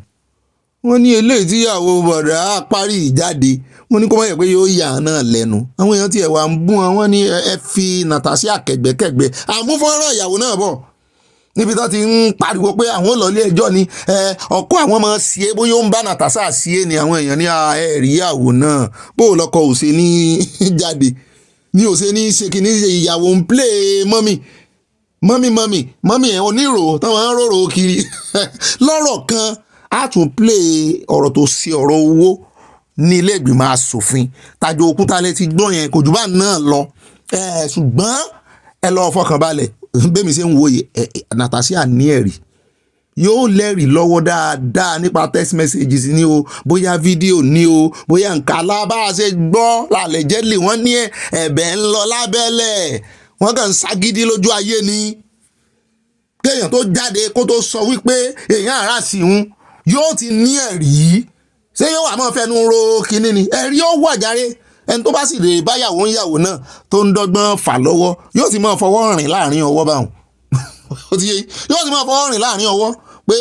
A: wọ́n ní eléyìí tíyàwó bọ̀dà parí ìjáde wọ́n ní kó má yẹ pé yóò yà náà lẹ́nu àwọn èèyàn tiẹ̀ wà ń bú wọn wọ́n ní ẹ fi Natasha kẹ̀gbẹ́kẹ̀gbẹ́ àmúfọ́nrán ìyàwó náà bọ̀ níbi tó ti ń pariwo pé àwọn lọ ilé ẹjọ́ ni ọkọ àwọn ọmọ sí é bóyá ó ń bá Natasha sí é ni àwọn èèyàn ní ẹ̀rí ìyàwó náà bó o lọkọ ò ṣe ní jáde ní ò ṣe ní ṣe kí ní ṣe ìyàwó ń plé mọ́mì ẹ̀ onírò táwọn ń rorò kiri lọ́rọ̀ kan a tún play ọ̀rọ̀ tó ṣe ọ̀rọ̀ owó ní ilé ìgbìmọ̀ asòfin Ajaokuta lẹ ti gbọ́ yẹn kò jù bá náà lọ ṣùgbọ́n ẹ lọ fọkànbalẹ̀ bẹ́ẹ̀mi ṣe ń wòye Natasha ní ẹ̀rí yóò lẹ́rìí lọ́wọ́ dáadáa nípa text messages ní o bóyá fídíò ní o bóyá nǹkan alábàáṣe gbọ́ lálẹ́ jẹ́lì wọ́n ní ẹ̀bẹ̀ ń lọ lábẹ́lẹ̀ wọ́n kàn ń ságídí lójú ayé ni kéèyàn tó jáde kó tó sọ wípé èèyàn àrà sí un yóò ti ní ẹ̀rí ṣé yóò wà máa fẹnu ro kínní ni ẹ̀rí ó wà járe ẹni tó bá sì lè báyàwó ìyàwó náà tó ń dọ́gbọ́n fà lọ́wọ́ yóò ti máa fọwọ́ rìn láàrin ọwọ́ báwọn yóò ti máa fọwọ́ rìn láàrin ọwọ́ pé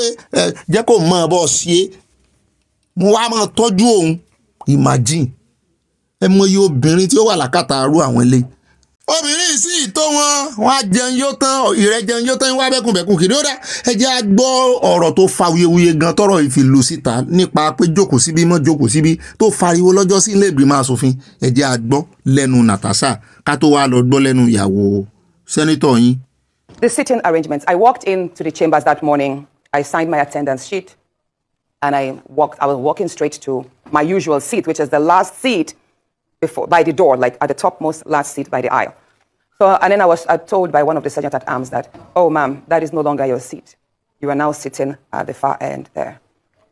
A: jẹ́ kó mọ̀ bọ́ sí é mo wá máa tọ́jú òun imagine ẹ mọ iye obìnrin tí ó wà lákàtà arú àwọn ilé obìnrin sì tó wọn á jẹun yóò tán ìrẹ́jẹun yóò tán wá bẹ́kùnbẹ́kùn kìdí ó dá ẹ jẹ́ á gbọ́ ọ̀rọ̀ tó fa wuyewuye gan tọrọ ìfìlù síta nípa pé jókòó síbí mọ́ jókòó síbí tó fariwo lọ́jọ́ sí ilé ìgbìmọ̀ asòfin ẹ jẹ́ á gbọ́ lẹ́nu Natasha ká tó wá lọ gbọ́ lẹ́nu ìyàwó sẹ́nitọ̀ yín.
G: The sitting arrangements. I walked into the chambers that morning. I signed my attendance sheet and I was walking straight to my usual seat, which is the last seat by the door, like at the topmost last seat by the aisle. So, and then I was told by one of the sergeant at arms that, oh, ma'am, that is no longer your seat. You are now sitting at the far end there.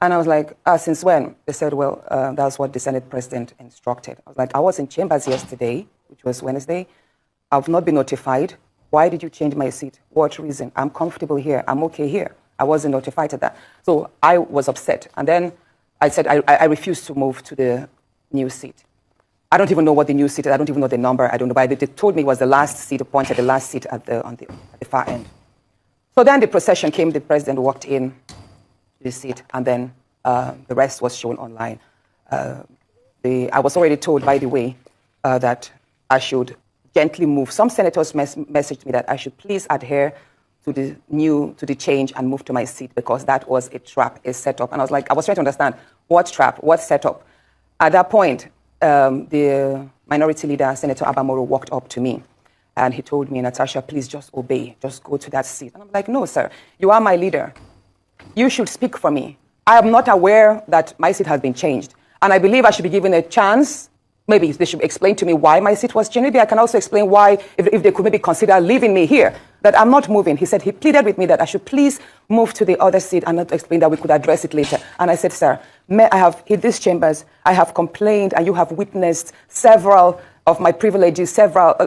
G: And I was like, since when? They said, well, that's what the Senate president instructed. I was like, I was in chambers yesterday, which was Wednesday. I've not been notified. Why did you change my seat? What reason? I'm comfortable here. I'm okay here. I wasn't notified of that. So I was upset. And then I said, I refused to move to the new seat. I don't even know what the new seat is. I don't even know the number. I don't know. But they told me it was the last seat, appointed the last seat at the far end. So then the procession came. The president walked in to the seat, and then the rest was shown online. I was already told, by the way, that I should gently move. Some senators messaged me that I should please adhere to the change and move to my seat because that was a trap, a setup. And I was trying to understand what trap, what setup. At that point, the minority leader, Senator Abamoro, walked up to me And he told me, Natasha, please just obey. Just go to that seat. And I'm like, no, sir. You are my leader. You should speak for me. I am not aware that my seat has been changed. And I believe I should be given a chance. Maybe they should explain to me why my seat was changed. Maybe I can also explain why, if they could maybe consider leaving me here, that I'm not moving. He said he pleaded with me that I should please move to the other seat and not explain that we could address it later. And I said, sir, I have in these chambers, I have complained and you have witnessed several of my privileges,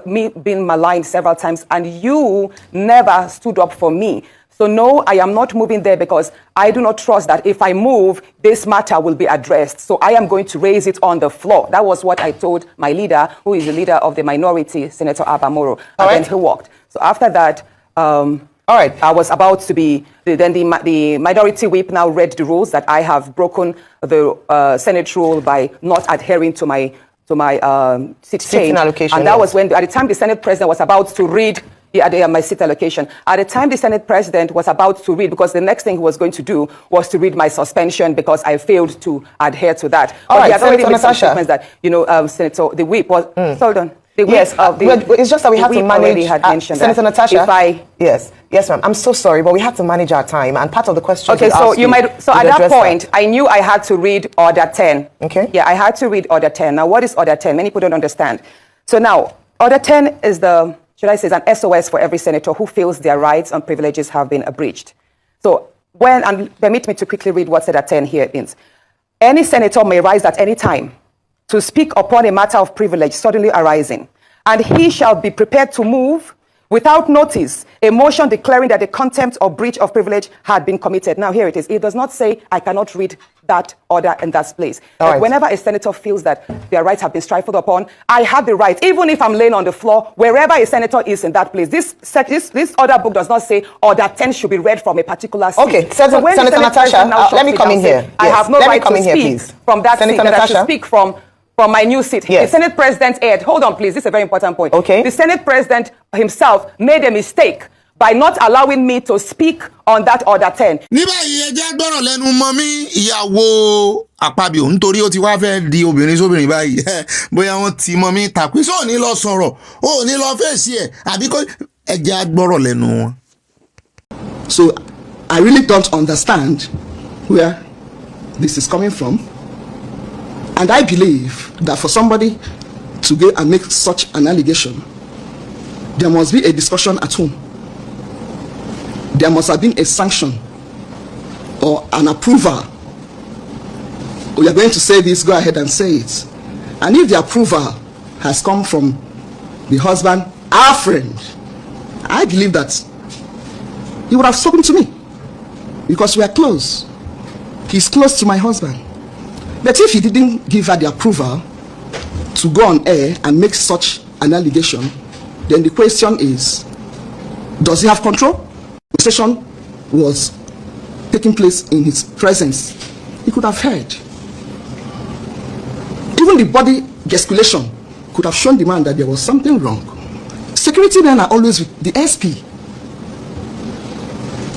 G: me being maligned several times, and you never stood up for me. So no, I am not moving there because I do not trust that if I move, this matter will be addressed. So I am going to raise it on the floor. That was what I told my leader, who is the leader of the minority, Senator Abamoro. And then he walked. So after that, I was about to be, then the minority whip now read the rules that I have broken the Senate rule by not adhering to my seat change. Allocation. And that was when, at the time the Senate president was about to read my seat allocation. At the time the Senate president was about to read, because the next thing he was going to do was to read my suspension because I failed to adhere to that. But he had already made some statements that, Senator, the whip was, hold on. Yes,
H: it's just that we have to manage.
G: Senator
H: Natasha, yes, ma'am. I'm so sorry, but we have to manage our time. And part of the question.
G: Okay, so at that point, I knew I had to read Order 10.
H: Okay.
G: Yeah, I had to read Order 10. Now, what is Order 10? Many people don't understand. So now, Order 10 is an SOS for every senator who feels their rights and privileges have been breached. So and permit me to quickly read what Order 10 here means. Any senator may rise at any time to speak upon a matter of privilege suddenly arising, and he shall be prepared to move without notice a motion declaring that the contempt or breach of privilege had been committed. Now here it is. It does not say I cannot read that order in that place. Right. Whenever a senator feels that their rights have been trifled upon, I have the right, even if I'm laying on the floor, wherever a senator is in that place. This order book does not say Order 10 should be read from a particular seat.
H: Okay, Senator Natasha, let me come in here.
G: I have no right to speak from that seat, that I should speak from my new seat. Yes. The Senate President aired. Hold on, please. This is a very important point.
H: Okay.
G: The Senate President himself made a mistake by not allowing me to speak on that Order 10.
A: Ní báyìí ẹ jẹ́ gbọ́rọ̀ lẹ́nu mọ́ mi Ìyàwó akpabio nítorí ó ti wá fẹ́ di obìnrin sóbìnrin báyìí bóyá wọ́n ti mọ́ mi tàpé sọ ní lọ sọ̀rọ̀ ó ní lọ fèsì ẹ̀ àbí kó ẹ jẹ́ gbọ́rọ̀ lẹ́nu wọn.
I: So I really don't understand where this is coming from. And I believe that for somebody to go and make such an allegation, there must be a discussion at home. There must have been a sanction or an approval. We are going to say this, go ahead and say it. And if the approval has come from the husband, our friend, I believe that he would have spoken to me because we are close. He's close to my husband. But if he didn't give her the approval to go on air and make such an allegation, then the question is, does he have control? The session was taking place in his presence. He could have heard. Even the body gesticulation could have shown the man that there was something wrong. Security men are always with the SP.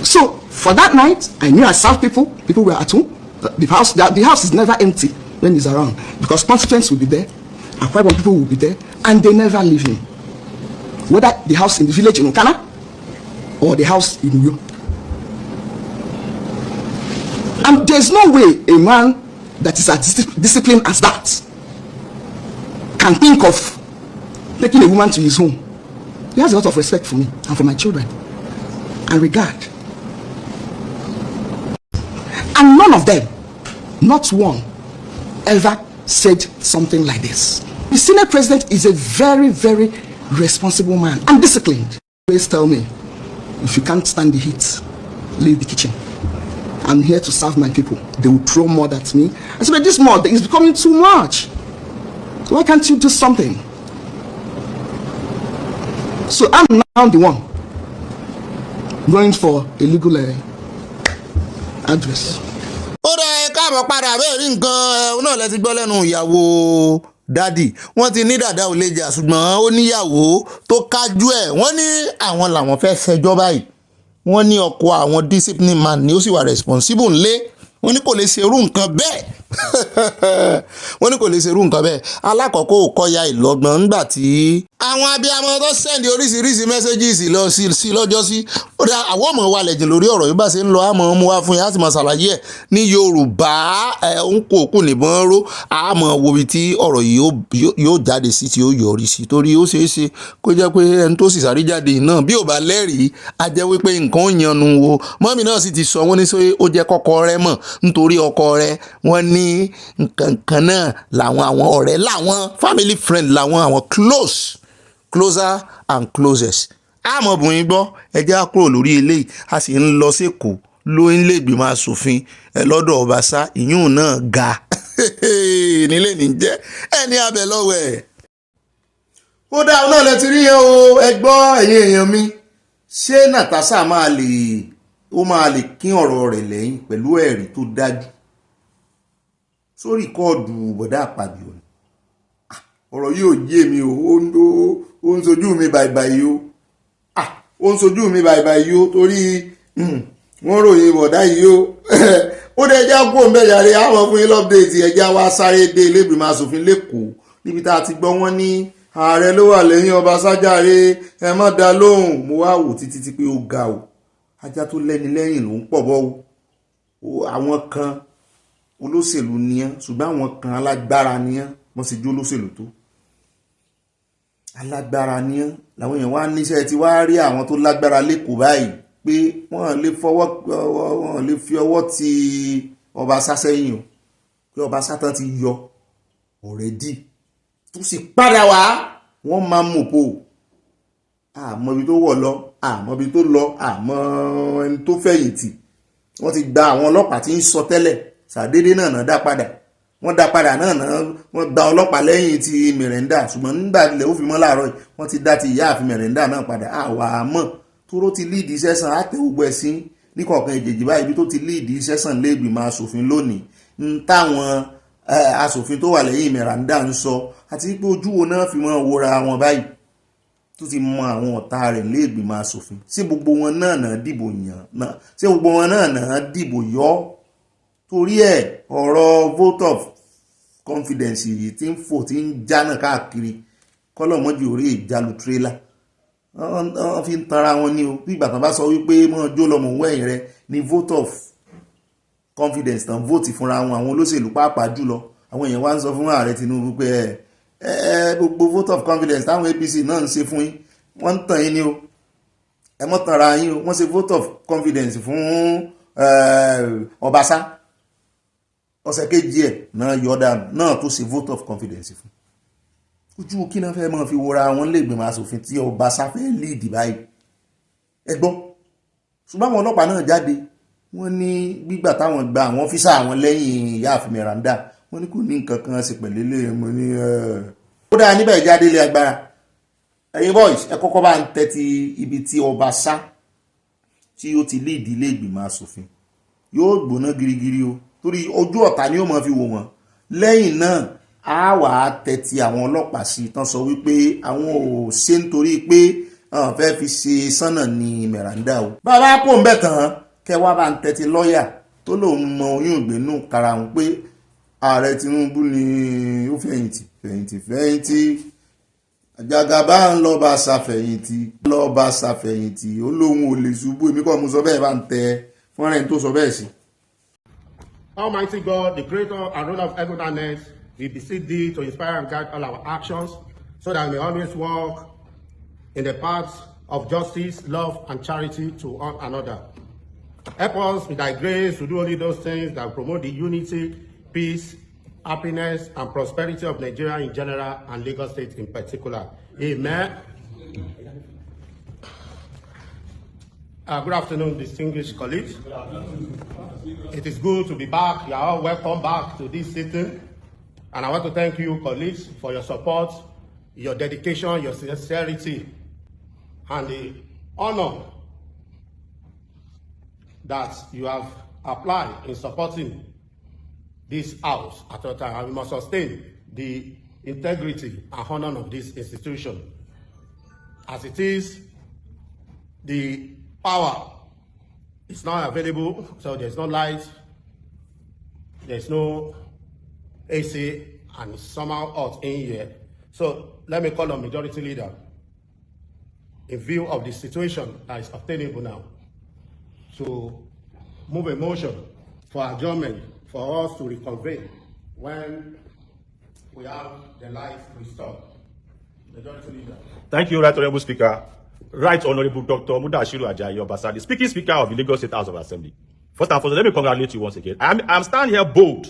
I: So for that night, I knew I served people. People were at home. The house is never empty when he's around because constituents will be there, Akpabio people will be there, and they never leave him. Whether the house in the village in Okana or the house in Uyo. And there's no way a man that is as disciplined as that can think of taking a woman to his home. He has a lot of respect for me and for my children and regard. And none of them, not one, ever said something like this. The Senate President is a very, very responsible man and disciplined. Always tell me, if you can't stand the heat, leave the kitchen. I'm here to serve my people. They will throw mud at me. I said, but this mud is becoming too much. Why can't you do something? So I'm now the one going for a legal address.
A: Ó dá ẹ káàbọ̀ padà bẹ́ẹ̀ rí nǹkan náà lẹ ti gbọ́ lẹ́nu ìyàwó dádì wọ́n ti ní dàda ò lè jà ṣùgbọ́n ó níyàwó tó kájú ẹ̀ wọ́n ní àwọn làwọn fẹ́ ṣẹjọ́ báyìí wọ́n ní ọkọ àwọn discipline man ni ó sì wà responsible ńlé wọ́n ní kò lè ṣe irú nǹkan bẹ́ẹ̀ wọ́n ní kò lè ṣerú nǹkan bẹ́ẹ̀. alákọ̀ọ́kọ́ ò kọ́ya ìlọ́gbọ̀n nígbà tí àwọn abiyamọ tó sẹ́ndì oríṣiríṣi mẹ́sẹ́gìsì lọ sí lọ́jọ́ sí ó dá àwọn ọmọ wa lẹ̀jìn lórí ọ̀rọ̀ yìí bá ṣe ń lọ àmọ́ mú wá fún yín láti máa ṣàlàyé ẹ̀ ní Yorùbá ń kó òkú nìbọn ró àmọ́ wo ibi tí ọ̀rọ̀ yìí yóò jáde sí tí ó yọrí sí torí ó ṣeé ṣe kó jẹ́ pé ẹni tó sì sáré jáde náà bí ò bá lẹ́rìí á jẹ́ wípé nǹkan ó yanu wo mọ́mì náà sì ti sọ wọ́n ní sọ ó jẹ́ kọ́kọ́ rẹ mọ̀ nítorí ọkọ rẹ wọ́n ní nǹkan náà làwọn àwọn ọ̀rẹ́ làwọn family friend làwọn àwọn closer and closest. àmọ̀bùnrin gbọ́ ẹjẹ́ á kúrò lórí eléyìí a sì ń lọ sẹ́kọ̀ọ́ lóyún lè gbìmọ̀ asòfin lọ́dọ̀ Ọbaṣá ìyún náà ga nílé ní jẹ́ ẹni abẹ lọ́wọ́ ẹ̀. ó dá ọ náà lẹ ti rí yẹn o ẹ gbọ́ ẹ̀yin èèyàn mi ṣé Natasha máa lè kín ọ̀rọ̀ rẹ̀ lẹ́yìn pẹ̀lú ẹ̀rí tó dájú sórí kóòdù bọ̀dá àpàbíò ni ọ̀rọ̀ yìí ò yé mi o ó ń sojú mi bàìbàì o ó ń sojú mi bàìbàì o torí wọ́n ròyìn bọ̀dá yìí o ó dé ẹjá kó ń bẹ̀ yàrá àwọn fún yín lọ́pdẹ̀tì ẹjá wa sáré dé ilé ìgbìmọ̀ asòfin lẹ́kọ̀ọ́ níbi tá a ti gbọ́ wọ́n ní ààrẹ ló wà lẹ́yìn Ọbaṣá jàre ẹ má dá lóhùn mo wá wò títí pé ó ga o ajá tó lẹ́ni lẹ́yìn ló ń pọ̀ bọ́ o àwọn kan olóṣèlú nìyẹn ṣùgbọ́n àwọn kan alágbára nìyẹn wọ́n sì jó olóṣèlú tó alágbára nìyẹn làwọn èèyàn wá níṣẹ́ tí wá rí àwọn tó lágbára lẹ́kọ̀ọ́ báyìí pé wọ́n lè fi ọwọ́ ti Ọbaṣá sẹ́yìn o pé Ọbaṣá tán ti yọ ọ̀rẹ́dì tó sì padà wá wọ́n máa mú po àmọ́ ibi tó wọ̀ lọ àmọ́ ibi tó lọ àmọ́ ẹni tó fẹ̀yìntì wọ́n ti gba àwọn ọlọ́pàá tí ń sọ tẹ́lẹ̀ ṣàdédé náà dá padà wọ́n dá padà náà wọ́n gba ọlọ́pàá lẹ́yìn ti Meranda ṣùgbọ́n nígbà ilẹ̀ ó fi mọ́ láàárọ̀ wọ́n ti dá ti ìyáàfin Meranda náà padà àwa àmọ́ tóró ti líìdì sẹ́sàn àtẹ gbogbo ẹ̀sìn ní kọ̀ọ̀kan ìjèjì báyìí ibi tó ti líìdì sẹ́sàn lẹ́gbìmọ̀ asòfin lónìí ń táwọn asòfin tó wà lẹ́yìn Meranda ń sọ àti pé ojú wo náà fi mọ́ wòra wọn báyìí tó ti mọ àwọn ọ̀tá rẹ̀ lẹ́gbìmọ̀ asòfin ṣé gbogbo wọn náà dìbò yàn náà ṣé gbogbo wọn náà dìbò yọ torí ẹ̀ ọ̀rọ̀ vote of confidence yìí tí ń fò tí ń jánà káàkiri kọ́lọ́mọ́jì orí ìjálù tírélà wọ́n fi ń tanra wọn ní o bí ìgbà tán bá sọ wípé mọ́ jó lọ́mọ wẹ̀yìn rẹ ní vote of confidence tán vote fúnra wọn àwọn olóṣèlú pàápàá jùlọ àwọn èèyàn wá ń sọ fún ààrẹ Tinubu pé gbogbo vote of confidence táwọn APC náà ń ṣe fún yín wọ́n ń tàn yín ní o ẹ mọ́ tanra yín o wọ́n ṣe vote of confidence fún Ọbaṣá ọ̀sẹ̀ kejì ẹ̀ náà yọ̀dà náà tó ṣe vote of confidence fún ojú kí náà fẹ́ máa fi wòra wọn lè gbìmọ̀ asòfin tí Ọbaṣá fẹ́ líìdì báyìí ẹ gbọ́ ṣùgbọ́n àwọn ọlọ́pàá náà jáde wọ́n ní gbígbà táwọn gba àwọn ọ́fíṣà àwọn lẹ́yìn ìyáàfin Meranda wọ́n ní kò ní nǹkan kan ṣe pẹ̀lú ilé ẹ̀mọ́ ní ó dáa níbẹ̀ jáde ilé agbára ẹ̀yin boys ẹ kọ́kọ́ bá ń tẹ́tí ibi tí Ọbaṣá tí ó ti líìdì ilé ìgbìmọ̀ asòfin yóò gbóná girigiri o torí ojú ọ̀tá ni ó máa fi wò wọ́n lẹ́yìn náà a wà á tẹ́tí àwọn ọlọ́pàá sí tán sọ wípé àwọn ò ṣe nítorí pé àwọn fẹ́ fi ṣe sánà ní Meranda o bàbá pò ń bẹ̀ tán kẹwàá bá ń tẹ́tí lọ́ọ̀yà tó lòun mọ oyún ìgbénú kára wọn pé ààrẹ Tinubu ni ó fẹ̀yìntì àjàgàbá ń lọ́ba ṣàfẹ̀yìntì ó lóun ò lè ṣubú èmi kọ́ mo sọ bẹ́ẹ̀ bá ń tẹ fọ́nrẹ́ tó sọ bẹ́ẹ̀ sí.
J: Almighty God, the creator and ruler of heaven and earth, we beseech thee to inspire and guide all our actions so that we may always walk in the paths of justice, love, and charity to one another. Help us with thy grace to do only those things that promote the unity, peace, happiness, and prosperity of Nigeria in general and Lagos State in particular. Amen. Good afternoon, distinguished colleagues. It is good to be back. You are all welcome back to this sitting. And I want to thank you, colleagues, for your support, your dedication, your sincerity, and the honor that you have applied in supporting this house at a time. And we must sustain the integrity and honor of this institution. As it is, the power is not available, so there's no light, there's no AC and somehow hot in here. So let me call on Majority Leader, in view of the situation that is obtainable now, to move a motion for adjournment for us to reconvene when we have the lights restored. Majority Leader.
K: Thank you, Right Honorable Speaker. Right Honorable Dr. Mudashiru Ajaokuta, the Speaking Speaker of the Lagos State House of Assembly. First and foremost, let me congratulate you once again. I'm standing here bold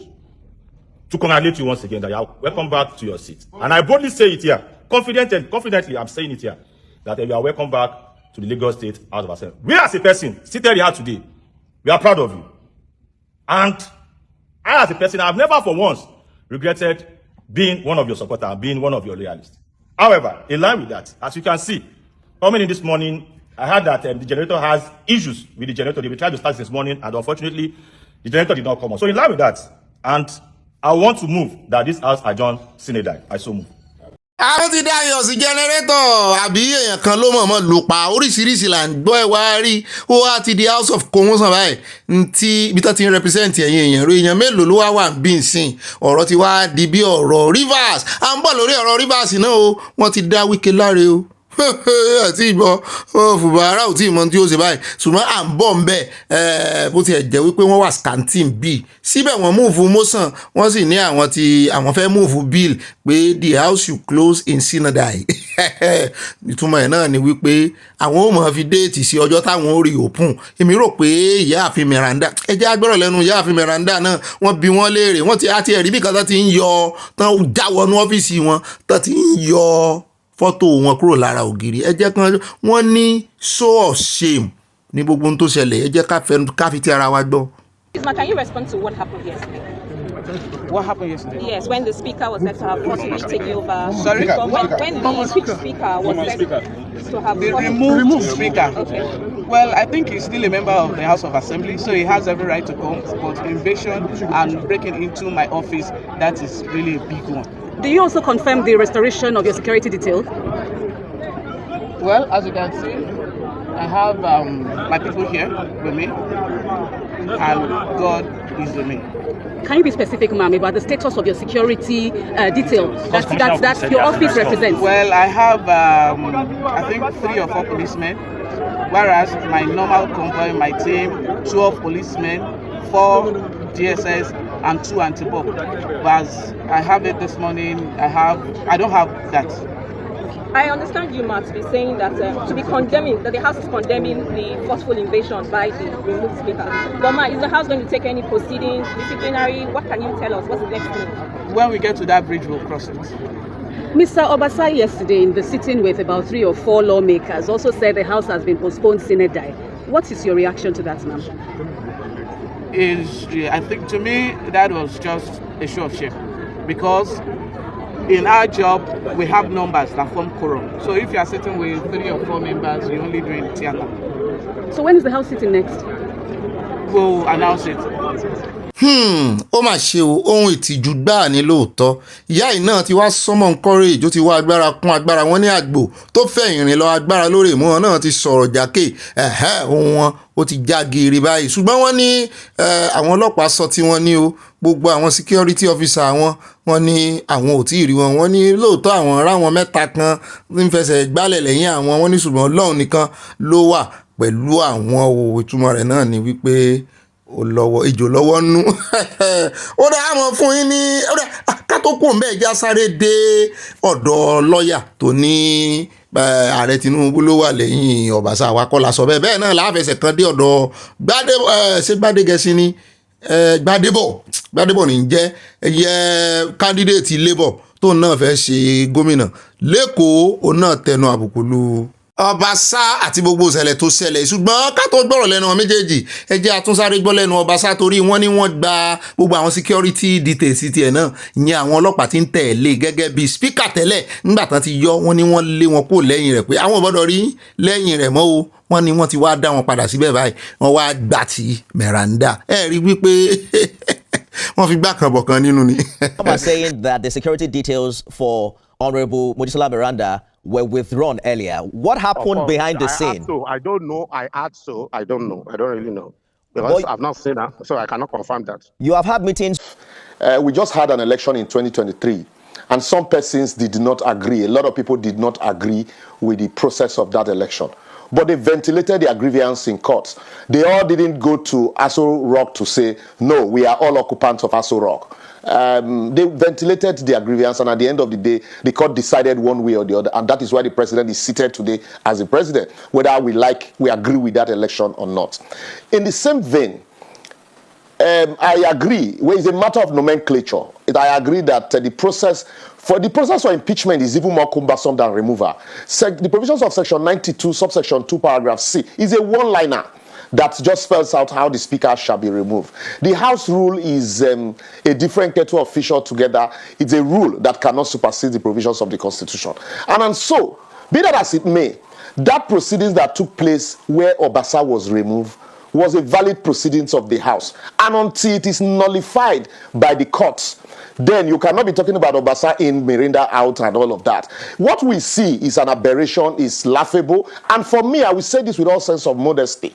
K: to congratulate you once again that you are welcome back to your seat. And I boldly say it here, confidently, I'm saying it here, that you are welcome back to the Lagos State House of Assembly. We as a person seated here today, we are proud of you. And I as a person, I've never for once regretted being one of your supporters, being one of your loyalists. However, in line with that, as you can see, coming in this morning, I heard that the generator has issues with the generator. They tried to start this morning, and unfortunately, the generator did not come on. So in line with that, and I want to move that this house adjourn Senate. I so move.
A: àwọn ti dá yọ sí jẹnẹrétọ̀ àbí èèyàn kan ló mọ̀ọ́mọ̀ lù pa oríṣiríṣi là ń gbọ́ ẹ̀ wá rí ó wá ti di house of commotion báyìí ntí ibi tó ti ń represent ẹ̀yìn èèyàn mélòó ló wá bí nsìn ọ̀rọ̀ ti wá di bí ọ̀rọ̀ Rivers à ń bọ̀ lórí ọ̀rọ̀ Rivers náà o wọ́n ti dá Wike láre o àti ìbọn Fubara ò tí ì mọ tí ó ṣe báyìí ṣùgbọ́n à ń bọ̀ ń bẹ̀ bó tiẹ̀ jẹ́ wípé wọ́n wà scanting bill síbẹ̀ wọ́n múùfù motion wọ́n sì ní àwọn fẹ́ múùfù bill pé the house should close in synodai ìtumọ̀ ẹ̀ náà ni wípé àwọn ò mọ̀ fi déètì sí ọjọ́ táwọn ò rí òpin èmi rò pé ìyáàfin Meranda ẹjẹ́ agbọ́rọ̀ lẹ́nu ìyáàfin Meranda náà wọ́n bi wọ́n léèrè wọ́n ti àti ẹ̀rí bí kan tó ti ń yọ tán jáwọnú ọ́fíìsì wọn tó ti ń yọ fọ́tò wọn kúrò lára ògiri ẹ jẹ́ kan wọ́n ní show of shame ní gbogbo ohun tó ṣẹlẹ̀ ẹ jẹ́ ká fi ti ara wa gbọ́.
L: Can you respond to what happened yesterday?
M: What happened yesterday?
L: Yes, when the speaker was said to have forcibly taken over.
M: Sorry?
L: When the impeached speaker was said to have
M: The removed speaker.
L: Okay.
M: Well, I think he's still a member of the House of Assembly, so he has every right to come. But invasion and breaking into my office, that is really a big one.
L: Do you also confirm the restoration of your security detail?
M: Well, as you can see, I have my people here with me, and God is with me.
L: Can you be specific, ma'am, about the status of your security detail that your office represents?
M: Well, I have, I think, 3 or 4 policemen, whereas my normal convoy, my team, 12 policemen, 4 DSS, and 2 anti-pop. But as I have it this morning, I don't have that.
L: I understand you, Matt, to be saying that to be condemning, that the House is condemning the forceful invasion by the removed speaker. But Ma, is the House going to take any proceedings, disciplinary? What can you tell us? What's the next move?
M: When we get to that bridge, we'll cross it.
L: Mr. Obasa yesterday in the sitting with about 3 or 4 lawmakers also said the House has been postponed sine die. What is your reaction to that, ma'am?
M: I think to me that was just a show of shame, because in our job we have numbers that form quorum. So if you are sitting with 3 or 4 members, you're only doing theater.
L: So when is the House sitting next?
M: We'll announce it.
A: Ó mà ṣe o ohun ìtìjú gbáà ní lóòótọ́ ìyá yìí náà ti wá sọmọ encourage ó ti wá agbára kún agbára wọn ní àgbò tó fẹ́ ìrìn lọ agbára lórí ìmú wọn náà ti sọ̀rọ̀ jákè ohun wọn ó ti já geere báyìí ṣùgbọ́n wọ́n ní àwọn ọlọ́pàá sọ tí wọ́n ní o gbogbo àwọn security officer wọ́n ní àwọn ò tí ì rí wọn wọ́n ní lóòótọ́ àwọn ráwọn mẹ́ta kan ń fẹsẹ̀ gbálẹ̀ lẹ́yìn àwọn wọ́n ní ṣùgbọ́n Ọlọ́run nìkan ló wà pẹ̀lú àwọn ìtumọ̀ rẹ̀ náà ni wípé ó lọ́wọ́ ìjò lọ́wọ́ nú ó dá àwọn fún yín ní ká tó kù ńbẹ̀ já sáré dé ọ̀dọ̀ lọ́ọ̀yà tó ní ààrẹ Tinubu ló wà lẹ́yìn Ọbaṣà Awakọ́lá sọ bẹ́ẹ̀ náà láàfẹsẹ̀ kan dé ọ̀dọ̀ Gbádégẹṣin ní Gbádébọ̀ ní jẹ́ ẹyẹ candidate Labour tó náà fẹ́ ṣe gómìnà lẹ́kọ̀ọ́ òun náà tẹnu àbùkù lu Ọbaṣà àti gbogbo ìṣẹ̀lẹ̀ tó ṣẹlẹ̀ ṣùgbọ́n ká tó gbọ́rọ̀ lẹ́nu wọn méjèèjì ẹ jẹ́ àtúnsáré gbọ́ lẹ́nu Ọbaṣà torí wọ́n ní wọ́n gba gbogbo àwọn security details tiẹ̀ náà ìyẹn àwọn ọlọ́pàá ti ń tẹ̀lé gẹ́gẹ́ bí speaker tẹ́lẹ̀ nígbà tán ti yọ wọ́n ní wọ́n lé wọn kó lẹ́yìn rẹ̀ pé àwọn gbọ́dọ̀ rí lẹ́yìn rẹ̀ mọ́ o wọ́n ní wọ́n ti wá dá wọn padà síbẹ̀ báyìí wọ́n wá gbà tí Meranda rí wípé wọ́n fi gbá kan bọ̀ kan nínú ni.
N: Some are saying that the security details for Honorable Mojisola Meranda were withdrawn earlier. What happened behind the scene?
B: I don't know. I heard so. I don't know. I don't really know. Because I've not seen that, so I cannot confirm that.
N: You have had meetings.
B: we just had an election in 2023, and some persons did not agree. A lot of people did not agree with the process of that election. But they ventilated their grievance in court. They all didn't go to Aso Rock to say, no, we are all occupants of Aso Rock. They ventilated their grievance, and at the end of the day, the court decided one way or the other, and that is why the president is seated today as the president, whether we agree with that election or not. In the same vein, I agree. Well, it's a matter of nomenclature. I agree that the process for impeachment is even more cumbersome than removal. The provisions of Section 92, subsection 2, paragraph C, is a one-liner that just spells out how the speaker shall be removed. The House rule is a different kettle of fish altogether. It's a rule that cannot supersede the provisions of the Constitution. And so, be that as it may, that proceedings that took place where Obasa was removed was a valid proceedings of the House. And until it is nullified by the courts, then you cannot be talking about Obasa in, Meranda out, and all of that. What we see is an aberration, is laughable. And for me, I will say this with all sense of modesty.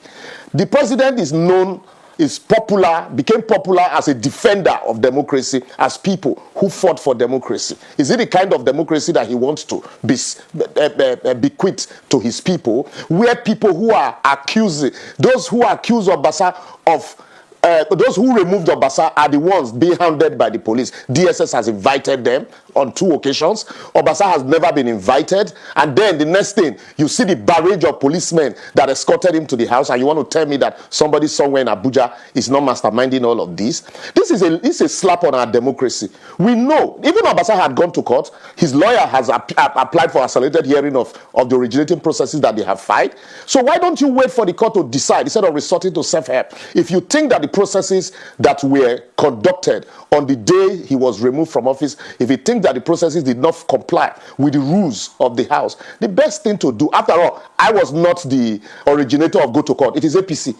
B: The president is known, became popular as a defender of democracy, as people who fought for democracy. Is it the kind of democracy that he wants to bequeath to his people, where people who are accusing, those who accuse Obasa of those who removed Obasa are the ones being hounded by the police? DSS has invited them on 2 occasions. Obasa has never been invited. And then the next thing, you see the barrage of policemen that escorted him to the house, and you want to tell me that somebody somewhere in Abuja is not masterminding all of this? This is a slap on our democracy. We know, even Obasa had gone to court, his lawyer has applied for accelerated hearing of the originating processes that they have filed. So why don't you wait for the court to decide instead of resorting to self-help? If you think that the processes that were conducted on the day he was removed from office, if you think that the processes did not comply with the rules of the House, the best thing to do, after all, I was not the originator of go to court. It is APC.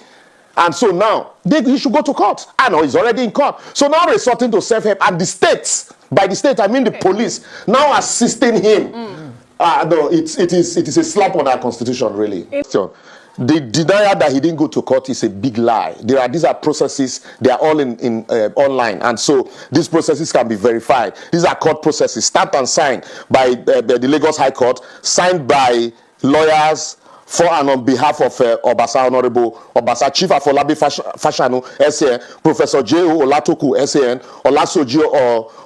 B: And so now, he should go to court. I know he's already in court. So now resorting to self-help, and the states, by the state, I mean the police, now assisting him. No, it is a slap on our constitution, really. The denial that he didn't go to court is a big lie. These are processes, they are all in online, and so these processes can be verified. These are court processes, stamped and signed by the Lagos High Court, signed by lawyers for and on behalf of Obasa, Honorable Obasa, Chief Afolabi Fashanu, SAN, Professor J.O. Olatoku, SAN, Olasoji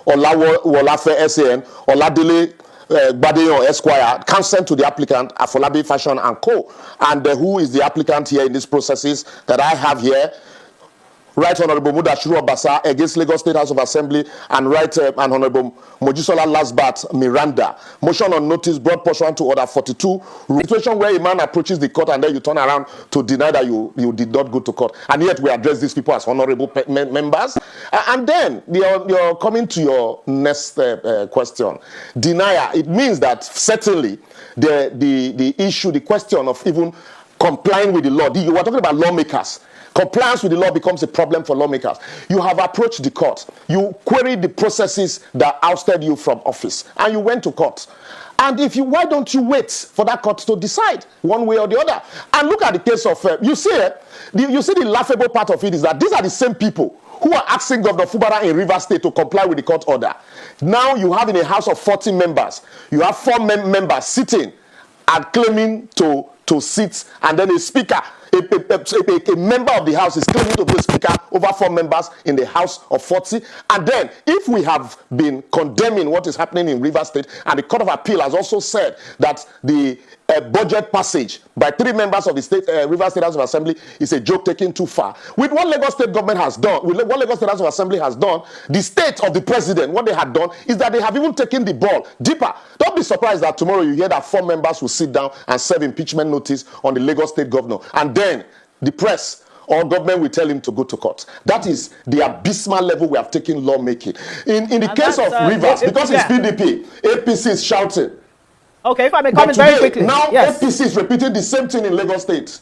B: Olawolafe, SAN, Oladele Gbadeyon Esquire, consent to the applicant, Afolabi Fashion and Co. And who is the applicant here in these processes that I have here? Right Honorable Mudashiru Obasa against Lagos State House of Assembly, and Right and Honorable Mojisola Lasbat Miranda. Motion on notice brought pursuant to Order 42. Situation where a man approaches the court and then you turn around to deny that you did not go to court. And yet we address these people as honorable members. And then you're coming to your next question. Denial. It means that certainly the issue, the question of even complying with the law. You were talking about lawmakers. Compliance with the law becomes a problem for lawmakers. You have approached the court. You queried the processes that ousted you from office, and you went to court. And why don't you wait for that court to decide one way or the other? And look at the case of, you see the laughable part of it is that these are the same people who are asking Governor Fubara in Rivers State to comply with the court order. Now you have in a house of 40 members, you have 4 members sitting and claiming to sit, and then a speaker, a member of the House is claiming to be a speaker over 4 members in the House of 40. And then, if we have been condemning what is happening in Rivers State, and the Court of Appeal has also said that the budget passage by 3 members of the state Rivers State House of Assembly is a joke taken too far. With what Lagos State government has done, with what Lagos State House of Assembly has done, the state of the president, what they had done is that they have even taken the ball deeper. Don't be surprised that tomorrow you hear that 4 members will sit down and serve impeachment notice on the Lagos State governor, and then the press or government will tell him to go to court. That is the abysmal level we have taken lawmaking. In the case of Rivers, because it's PDP, APC is shouting.
O: Okay, if I may comment very quickly.
B: Now APC is repeating the same thing in Lagos State.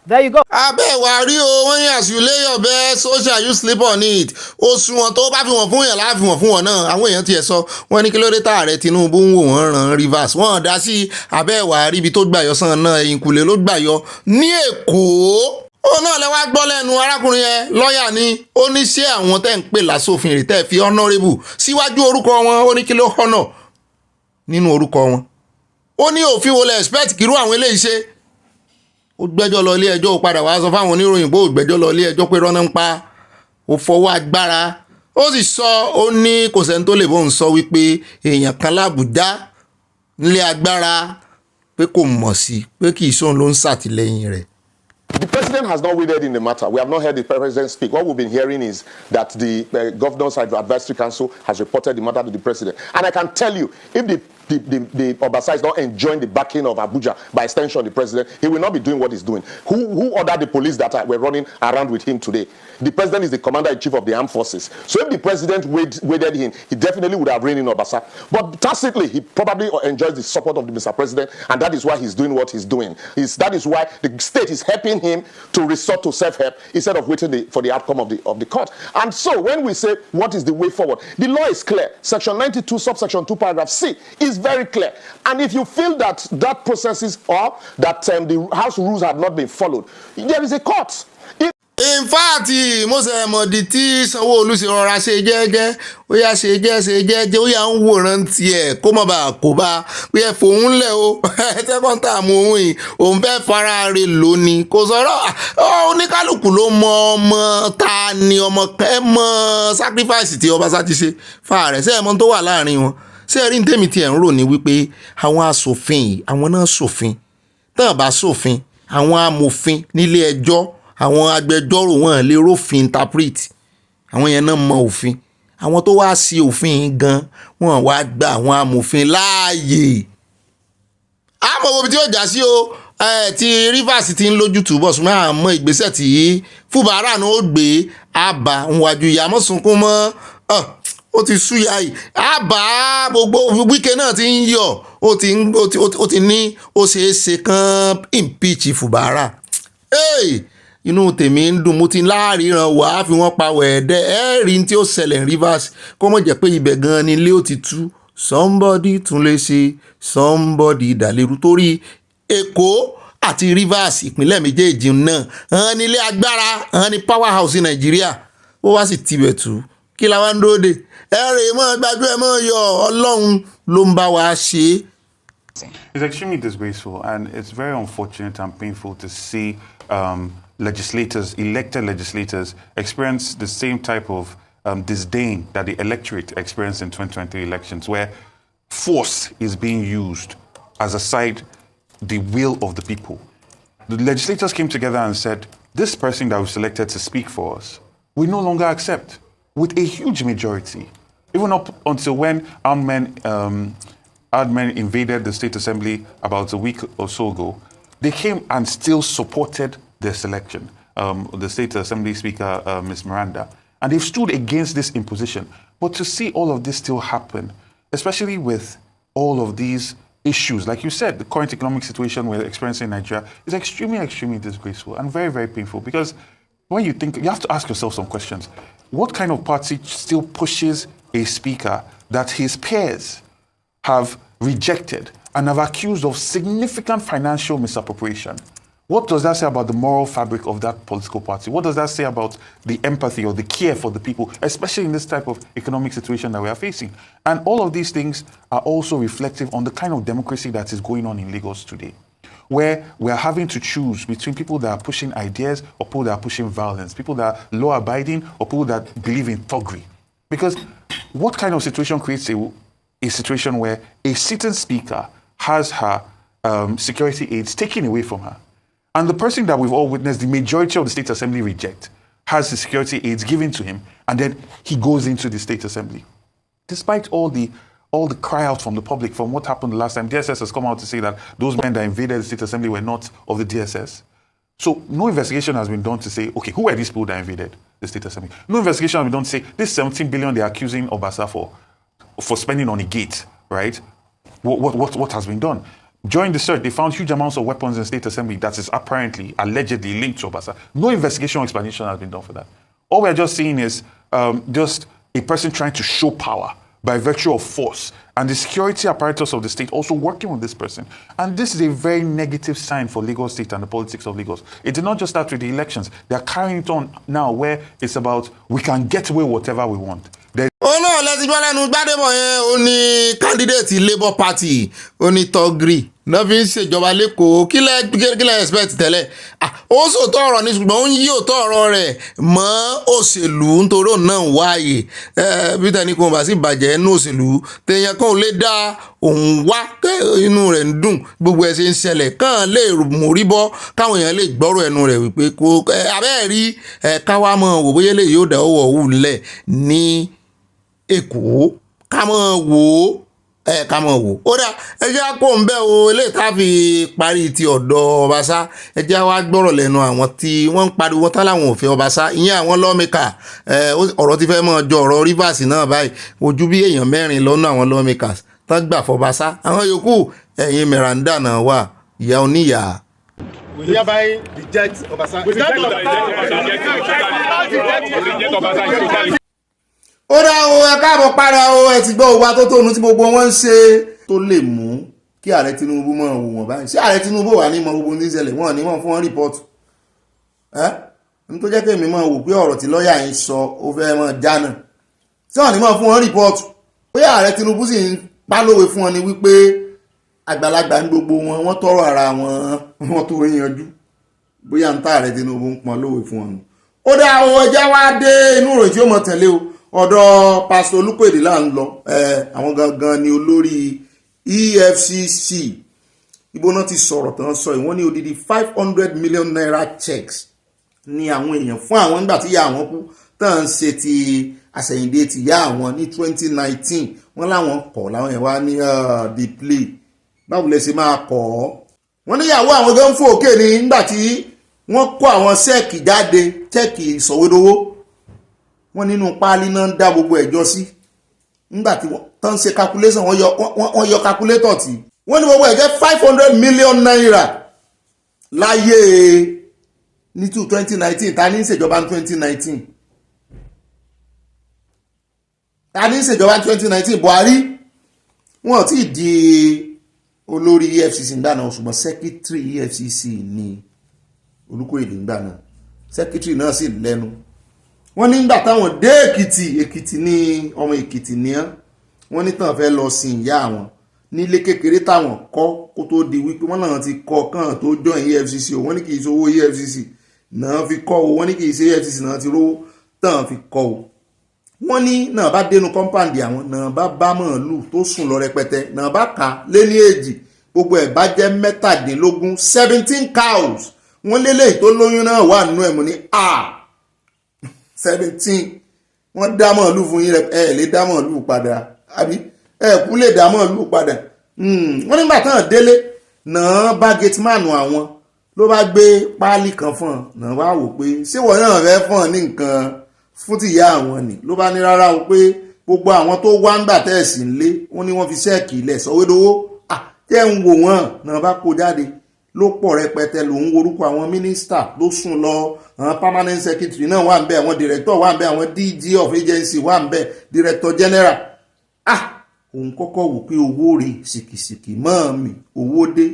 O: There you go.
A: Abẹ́ wa rí o, wọ́n ní as you lay your bed, so shall you sleep on it. Oṣù wọn tó bá fi wọ́n fún yàn láàfin wọ́n fún wọn náà. Àwọn èèyàn tiẹ̀ sọ, wọ́n ní kí ló dé táàrẹ Tinubu ń wò wọ́n ràn Rivers. Wọ́n dá sí abẹ́ wa rí ibi tó gbàyọ sàn náà, ìkùlé ló gbàyọ ní Èkó. ó náà lẹ wá gbọ́ lẹ́nu arákùnrin yẹn lọ́ọ̀yà ni ó ní ṣé àwọn tẹ́ ń pè lásòfin rè tẹ́ fi honourable síwájú orúkọ wọn ó ní kí ló honor nínú orúkọ wọn ó ní òfin wo lẹ expect kírú àwọn eléyìí ṣe ó gbẹ́jọ́ lọ ilé ẹjọ́ ó padà wá sọ fáwọn oníròyìn bó gbẹ́jọ́ lọ ilé ẹjọ́ pé rọ́nà ń pa ó fọwọ́ agbára ó sì sọ ó ní kò sẹ́ni tó lè bóun sọ wípé èèyàn kan lábùjá nílé agbára pé kò mọ̀ sí pé kì í sóun ló ń ṣàtìlẹ́yìn rẹ̀.
B: The president has not waded in the matter. We have not heard the president speak. What we've been hearing is that the Governor's Advisory Council has reported the matter to the president. And I can tell you, if the Obasa is not enjoying the backing of Abuja, by extension the president, he will not be doing what he's doing. Who ordered the police that were running around with him today? The president is the commander-in-chief of the armed forces. So if the president waded in, he definitely would have reined in Obasa. But tacitly, he probably enjoys the support of the Mr. President, and that is why he's doing what he's doing. That is why the state is helping him to resort to self-help instead of waiting for the outcome of the court. And so when we say what is the way forward, the law is clear. Section 92, subsection 2, paragraph C is very clear. And if you feel that that processes or that the House rules have not been followed, there is a court.
A: In fact, mo ṣe mọ̀dí tí Sanwó-Olú ṣe rọra ṣe jẹ́jẹ́ ó yá ṣe jẹ́jẹ́ ó yá ń wòran tiẹ̀ kó má bàa kó bá pé ẹ fòun lẹ̀ o tẹ́kọ̀ntà mú òun yìí òun fẹ́ fara rẹ̀ lónìí kò sọ̀rọ̀ oníkálukú ló mọ ọmọ ta ni ọmọ ẹ mọ sacrifice tí Ọbaṣá ti ṣe fáà rẹ̀ ṣé ẹ mọ̀ tó wà láàrin wọn ṣé ẹ rí ní tèmi tí ẹ̀ ń rò ní wípé àwọn aṣòfin yìí àwọn náà ṣòfin tán bá ṣòfin àwọn amòfin nílé ẹjọ́ àwọn agbẹjọ́rò wọn lè rófin interpret àwọn yẹn náà mọ òfin àwọn tó wá sí òfin gan wọn wá gba àwọn amòfin láàyè àmọ́ wo bí tí ó já sí o ti Rivers ti ń lójú túbọ̀ súnmọ́ àmọ́ ìgbésẹ̀ tí Fubara náà ó gbé àbá níwájú ìyàmọ́ sunkún mọ́ ó ti súyà yìí àbá gbogbo Wike náà ti ń yọ̀ ó ti ní ó ṣeé ṣe kán impeach Fubara. Inú tèmi ń dùn mo ti láàríran wà á fi wọ́n pa wẹ̀ẹ́dẹ́ ẹ̀rí tí ó ṣẹlẹ̀ Rivers kó mọ̀ jẹ́ pé ibẹ̀ gan-an ni ilé ó ti tú somebody tún lè ṣe somebody dàlérú torí Èkó àti Rivers ìpínlẹ̀ méjèèjì náà hàn ní ilé agbára hàn ní power house ní Nàìjíríà ó wá sì tibẹ̀ tú kí la wá ń dúró dé ẹ̀rẹ̀ mọ́ gbájú ẹ̀ mọ́ yọ Ọlọ́run ló ń bá wa ṣe.
P: It's extremely disgraceful and it's very unfortunate and painful to see elected legislators experience the same type of disdain that the electorate experienced in 2023 elections, where force is being used as aside the will of the people. The legislators came together and said, this person that we selected to speak for us, we no longer accept, with a huge majority. Even up until when armed men invaded the State Assembly about a week or so ago, they came and still supported their selection, the State Assembly Speaker, Ms. Meranda. And they've stood against this imposition. But to see all of this still happen, especially with all of these issues, like you said, the current economic situation we're experiencing in Nigeria is extremely, extremely disgraceful and very, very painful. Because when you think, you have to ask yourself some questions. What kind of party still pushes a speaker that his peers have rejected and have accused of significant financial misappropriation? What does that say about the moral fabric of that political party? What does that say about the empathy or the care for the people, especially in this type of economic situation that we are facing? And all of these things are also reflective on the kind of democracy that is going on in Lagos today, where we are having to choose between people that are pushing ideas or people that are pushing violence, people that are law-abiding or people that believe in thuggery. Because what kind of situation creates a situation where a sitting speaker has her security aids taken away from her? And the person that we've all witnessed, the majority of the State Assembly reject, has the security aids given to him, and then he goes into the State Assembly. Despite all the cry out from the public from what happened the last time, DSS has come out to say that those men that invaded the State Assembly were not of the DSS. So no investigation has been done to say, okay, who were these people that invaded the State Assembly? No investigation has been done to say, this 17 billion they're accusing Obasa for spending on a gate, right? What has been done? During the search, they found huge amounts of weapons in State Assembly that is apparently, allegedly linked to Obasa. No investigation or explanation has been done for that. All we're just seeing is just a person trying to show power, by virtue of force, and the security apparatus of the state also working with this person. And this is a very negative sign for Lagos State and the politics of Lagos. It did not just start with the elections. They are carrying it on now where it's about we can get away whatever we want.
A: náà lẹ́tí gbọ́ lẹ́nu Gbádébọ̀ yẹn ó ní candidate Labour Party ó ní Tọ́gìrì náà fi ń ṣèjọba lẹ́kọ̀ọ́ kí lẹ́ expect tẹ́lẹ̀ ó sòótọ́ ọ̀rọ̀ ní ṣùgbọ́n ó ń yí òótọ́ ọ̀rọ̀ rẹ̀ mọ́ òṣèlú nítorí òun náà wáyé bí tẹ́ni kò bá sì bàjẹ́ nínú òṣèlú tẹ̀yàn kan ò lè dá òun wá inú rẹ̀ ń dùn gbogbo ẹ̀ ṣe ń ṣẹlẹ̀ kàn lè mórí bọ́ káwọn èèyàn lè gbọ́rọ̀ ẹnu rẹ̀ wípé kò abẹ́ẹ̀ rí káwá mọ́ wò bóyá lè yóò dá owó òwú lẹ̀ ní Èkó ká mọ̀ wò ó ká mọ̀ wò ó dá ẹjẹ́ kó ń bẹ́ o eléyìí tá fi parí ti ọ̀dọ̀ Ọbaṣá ẹjẹ́ wá gbọ́rọ̀ lẹ́nu àwọn tí wọ́n ń pariwo tán láwọn ò fẹ́ Ọbaṣá ìyẹn àwọn lawmaker ọ̀rọ̀ ti fẹ́ mọ́ jọ ọ̀rọ̀ Rivers náà báyìí ojú bí èèyàn mẹ́rin lọ́nà àwọn lawmakers tán gbà fọbaṣá àwọn yòókù ẹ̀yìn Meranda náà wà ìyá oníyà.
J: We hereby reject Obasa.
A: Ó dá o ẹ káàbọ̀ padà o ẹ ti gbọ́ òwa tó tóun tí gbogbo wọn ń ṣe tó lè mú kí ààrẹ Tinubu mọ̀ wò wọ́n báyìí sí ààrẹ Tinubu wà ní mọ gbogbo ní ìṣẹ̀lẹ̀ wọn ní wọn fún wọn rìpọ́ọ̀tù ní tó jẹ́ kémi mọ̀ wò pé ọ̀rọ̀ tí lọ́ọ̀yà yìí sọ ó fẹ́ mọ̀ jánà tí wọn ní mọ̀ fún wọn rìpọ́ọ̀tù pé ààrẹ Tinubu sì ń pálówe fún wọn ni wípé àgbàlagbà ní gbogbo wọn wọ́n tọrọ ara wọn tó yanjú bóyá ń tá ààrẹ Tinubu ń pọn lówe fún wọn. Ó dá o ẹjẹ́ wá dé inú ìròyìn tí ó mọ̀ tẹ̀lé o ọ̀dọ̀ pásítọ̀ Olúpèdè là ń lọ àwọn gangan ni olórí EFCC ibo náà ti sọ̀rọ̀ tán sọ ìwọ́n ní odidi 500 million naira checks ni àwọn èèyàn fún àwọn nígbà tí ìyá àwọn kú tán ń ṣe ti àṣẹ̀yìndé ti ìyá àwọn ní 2019 wọ́n láwọn kọ̀ láwọn yẹn wá ní the play báwo lẹ ṣe máa kọ̀ ọ́ wọ́n níyàwó àwọn gan fún òkè ní nígbà tí wọ́n kó àwọn ṣẹ́ẹ̀kì jáde ṣẹ́ẹ̀kì ìsọ̀wédowó wọ́n nínú páálí náà ń dá gbogbo ẹ̀jọ́ sí nígbà tí wọ́n tán ṣe calculation wọ́n yọ calculator tí wọ́n ní gbogbo ẹ̀jẹ̀ 500 million naira láyé ní 2019 ta ní ìṣèjọba 2019 ta ní ìṣèjọba 2019 Buhari wọ́n ti di olórí EFCC ńgbà náà ṣùgbọ́n secretary EFCC ni Olúkòyèdè ńgbà náà secretary náà sì lẹ́nu wọ́n nígbà táwọn dé Èkìtì ní ọmọ Èkìtì ní wọ́n ní tàn fẹ́ lọ sin ìyá àwọn nílé kékeré táwọn kọ́ kó tó di wípé wọ́n náà ti kọ́ kàn tó join EFCC o wọ́n ní kì í ṣe owó EFCC náà fi kọ́ o wọ́n ní kì í ṣe EFCC náà ti rówó tàn fi kọ́ o wọ́n ní náà bá dénú compound àwọn náà bá màálù tó sùn lọ rẹpẹtẹ náà bá kà lé ní èjì gbogbo ẹ̀ bá jẹ́ 17 cows wọ́n lélẹ́yìí tó lóyún náà wà nínú ẹ̀mú ní 17 wọ́n dá màálù fún yín lè dá màálù padà àbí kú lè dá màálù padà wọ́n nígbà tán délé náà bá gateman àwọn ló bá gbé páálí kan fún ọ náà wá wò pé ṣé wọ́n náà fẹ́ fún ọ ní nǹkan fún ti ìyá àwọn ni ló bá ní rárá o pé gbogbo àwọn tó wá ń gbà tẹ̀sí ńlé wọ́n ní wọ́n fi ṣẹ́ẹ̀kì ilẹ̀ sọ̀wédowó jẹ́ ń wò wọ́n náà bá kó jáde ló pọ̀ rẹpẹtẹ lòun orúkọ àwọn mínísítà ló sùn lọ àwọn permanent secretary náà wà ń bẹ àwọn director wà ń bẹ àwọn DG of agency wà ń bẹ director general òun kọ́kọ́ wò pé owó rẹ̀ sìkìsìkì mọ́ mi owó dé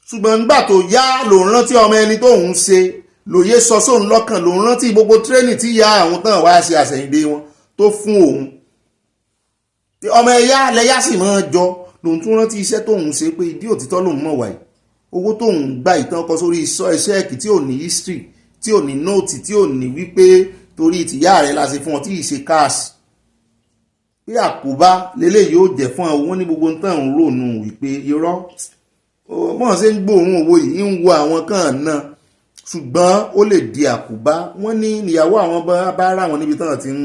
A: ṣùgbọ́n nígbà tó yá lòun rántí ọmọ ẹni tó ń ṣe lòye sọ sóun lọ́kàn lòun rántí gbogbo tírénì tí ya àwọn tán wá ṣe àṣẹ̀yìndé wọn tó fún òun ọmọ ẹ̀yà lẹ́yà sì máa jọ lòun tún rántí iṣẹ́ tóun ṣe pé ìdí òtítọ́ lòun mọ̀ wáyé owó tóun gba ìtàn kọ sórí ṣẹ́ẹ̀kì tí ò ní history tí ò ní nóòtì tí ò ní wípé torí tìyá rẹ̀ la ṣe fún ọ tí ì ṣe káàsì pé àkóbá lélẹ̀ yóò jẹ́ fún àwọn ní gbogbo tán ń rònú wípé irọ́ wọ́n ṣe ń gbóòórùn owó yìí ń wo àwọn kan náà ṣùgbọ́n ó lè di àkóbá wọ́n ní ìyàwó àwọn bá rà wọn níbi tán ti ń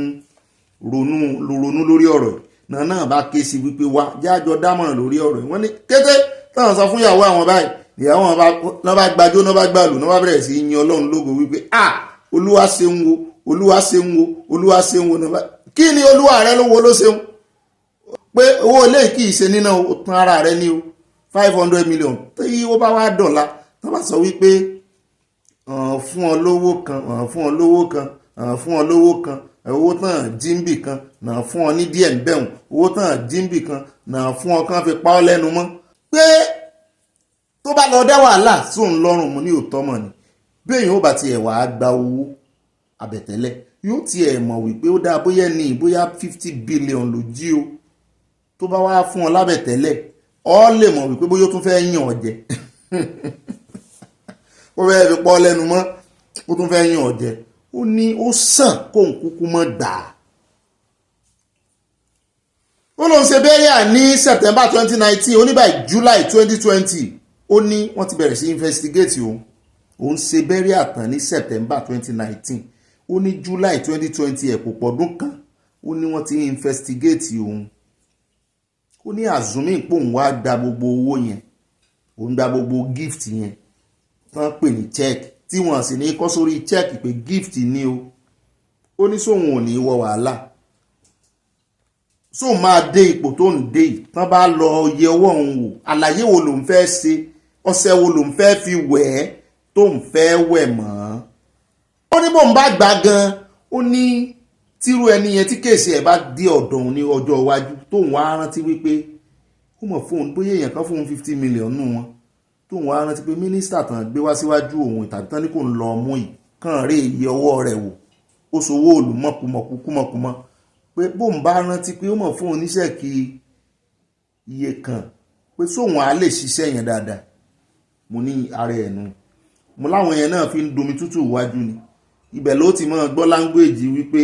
A: ronú lórí ọ̀rọ̀ náà bá ké sí wípé wá jájọ dámọ̀ràn lórí ọ̀rọ̀ wọ́n ní kété táwọn sọ fún ìyàwó àwọn báyìí ìyàwó wọn náà bá gbàjó náà bá gbàlù náà bá bẹ̀rẹ̀ sí yin Ọlọ́run lógo wípé olúwa ṣeun wo olúwa ṣeun wo olúwa ṣeun wo náà kí ni olúwa rẹ ló wo ló ṣeun pé owó ilé kì í ṣe níná o tán ara rẹ ní o 500 million tí ó bá wá dọ̀la tó bá sọ wípé fún ọ lówó kan fún ọ lówó kan fún ọ lówó kan owó tán jíǹbì kan náà fún ọ ní díẹ̀ ń bẹ̀hùn owó tán jíǹbì kan náà fún ọ kán fi pa ọ́ lẹ́nu mọ́ pé tó bá lọ dá wàhálà sóun lọ́rùn mu ní òótọ́ mọ̀ ni bí èèyàn ó bá tiẹ̀ wàá gba owó àbẹ̀tẹ́lẹ̀ yóò tiẹ̀ mọ̀ wípé ó dáa bóyá ní bóyá 50 billion ló jí o tó bá wá fún ọ lábẹ̀tẹ́lẹ̀ ọ lè mọ̀ wípé bóyá ó tún fẹ́ yàn ọ jẹ ó fẹ́ fi pọ́ lẹ́nu mọ́ ó tún fẹ́ yàn ọ jẹ ó ní ó sàn kóun kúkú mọ́ gbà á. ó lóun ṣe bẹ́ríà ní September 2019 ó ní by July 2020 ó ní wọ́n ti bẹ̀rẹ̀ sí investigate òun ṣe bẹ́ríà tán ní September 2019 ó ní July 2020 ẹ̀ kò pọ̀dún kan ó ní wọ́n ti investigate òun ó ní àzúmí pòun wá gba gbogbo owó yẹn òun gba gbogbo gift yẹn wọ́n pè ní check tí wọ́n sì ní kọ́ sórí check pé gift ni o ó ní sóun ò ní wọ wàhálà sóun máa dé ipò tó ń dé yìí tán bá lọ yẹ ọwọ́ òun wò àlàyé wo lòun fẹ́ ṣe ọṣẹ wo lòun fẹ́ fi wẹ̀ ẹ́ tóun fẹ́ wẹ̀ mọ́ ó ní bóun bá gbà gan ó ní tírú ẹni yẹn tí kéèsì ẹ̀ bá dé ọ̀dọ̀ òun ní ọjọ́ iwájú tóun wá rántí wípé ó mọ̀ fóun bóyá èèyàn kan fóun 50 million nù wọn tóun wá rántí pé mínísítà tán gbé wá síwájú òun tàbí tán ní kò ń lọ ọmú yìí kàn rí iye ọwọ́ rẹ̀ wò ó sowó òòlù mọ̀kùmọ̀kù kúmọ̀kúmọ̀ pé bóun bá rántí pé ó mọ̀ fóun oníṣẹ́ kí iye kan pé sóun á lè ṣiṣẹ́ yẹn dáadáa mo ní ara ẹ̀ nù mo láwọn yẹn náà fi ń domi tútù wájú ni ibẹ̀ ló ti máa gbọ́ láńgbèjì wípé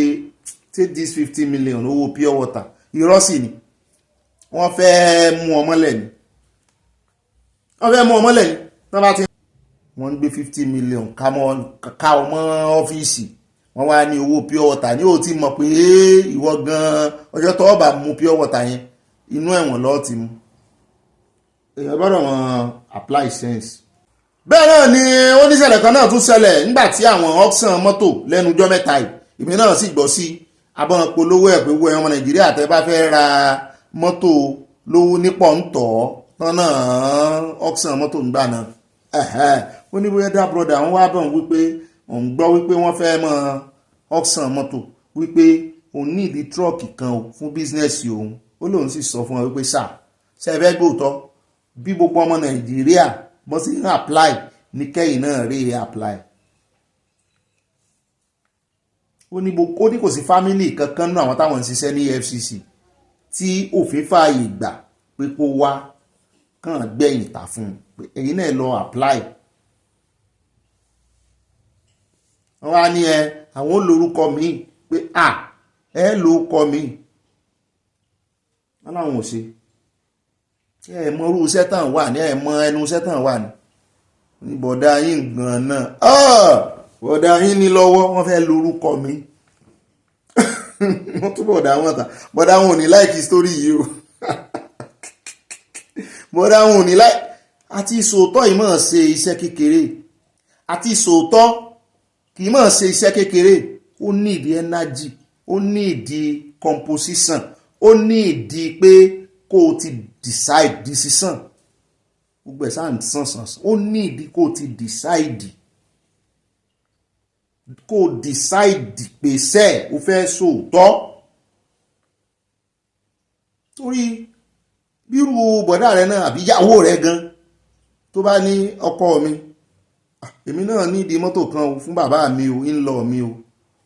A: take this 50 million owó pure water irọ́ sì ni wọ́n fẹ́ mú ọmọlẹ̀ ni wọ́n bá ti wọ́n ń gbé 50 million ká ọmọ ọ́fíìsì wọ́n wá ní owó pure water ní ó ti mọ̀ pé ìwọ gan ọjọ́ tó bá mú pure water yẹn inú ẹ̀wọ̀n lọ́ọ́ ti mú èèyàn gbọ́dọ̀ wọn apply sense. bẹ́ẹ̀ náà ni oníṣẹ̀lẹ̀ kan náà tún ṣẹlẹ̀ nígbà tí àwọn auction mọ́tò lẹ́nu ọjọ́ mẹ́ta yìí ìmí náà sì gbọ́ sí abọ́n polówó ẹ̀ pé wọ́n ọmọ Nàìjíríà tẹ́ bá fẹ́ ra mọ́tò lówó nípọ̀ ń tọ̀ tán náà auction mọ́tò ń gbà náà ó ní bóyá dá broda àwọn wá bọ̀ wípé òun gbọ́ wípé wọ́n fẹ́ mọ auction mọ́tò wípé òun ní ìdí tírọ̀kì kan fún bísínẹ́sì òun ó lóun sì sọ fún wọn wípé ṣẹ́fẹ́ gbòótọ́ bí gbogbo ọmọ Nàìjíríà bọ́ sí ń apply ní kẹ́yìn náà rí apply. ó ní kò sí fámílì kankan náà àwọn táwọn ń ṣiṣẹ́ ní EFCC tí òfin fààyè gbà pé kó wá kàn gbẹ̀yìn tà fún un pé èyí náà lọ apply. wọ́n wá ní àwọn ó lórúkọ míì pé lórúkọ míì wọ́n láwọn ò ṣe mọ irú iṣẹ́ tàn wà ní mọ ẹnu iṣẹ́ tàn wà ní bọ̀dá yín gan náà bọ̀dá yín ní lọ́wọ́ wọ́n fẹ́ lórúkọ mi wọ́n tún bọ̀dá wọn tà bọ̀dá wọn ò ní láìkí sítórì yìí o bọ̀dá wọn ò ní láìkí àti ìṣòótọ́ yìí máa ṣe iṣẹ́ kékeré àti ìṣòótọ́ kì í máa ṣe iṣẹ́ kékeré ó ní ìdí energy ó ní ìdí composition ó ní ìdí pé kó o ti decide decision gbogbo ẹ̀ sáà ń sàn ó ní ìdí kó o ti decide pé sẹ́ẹ̀ o fẹ́ sòótọ́ torí bírú bọ̀dá rẹ náà àbí ìyàwó rẹ gan tó bá ní ọkọ mi èmi náà ní ìdí mọ́tò kan fún bàbá mi o in-law mi o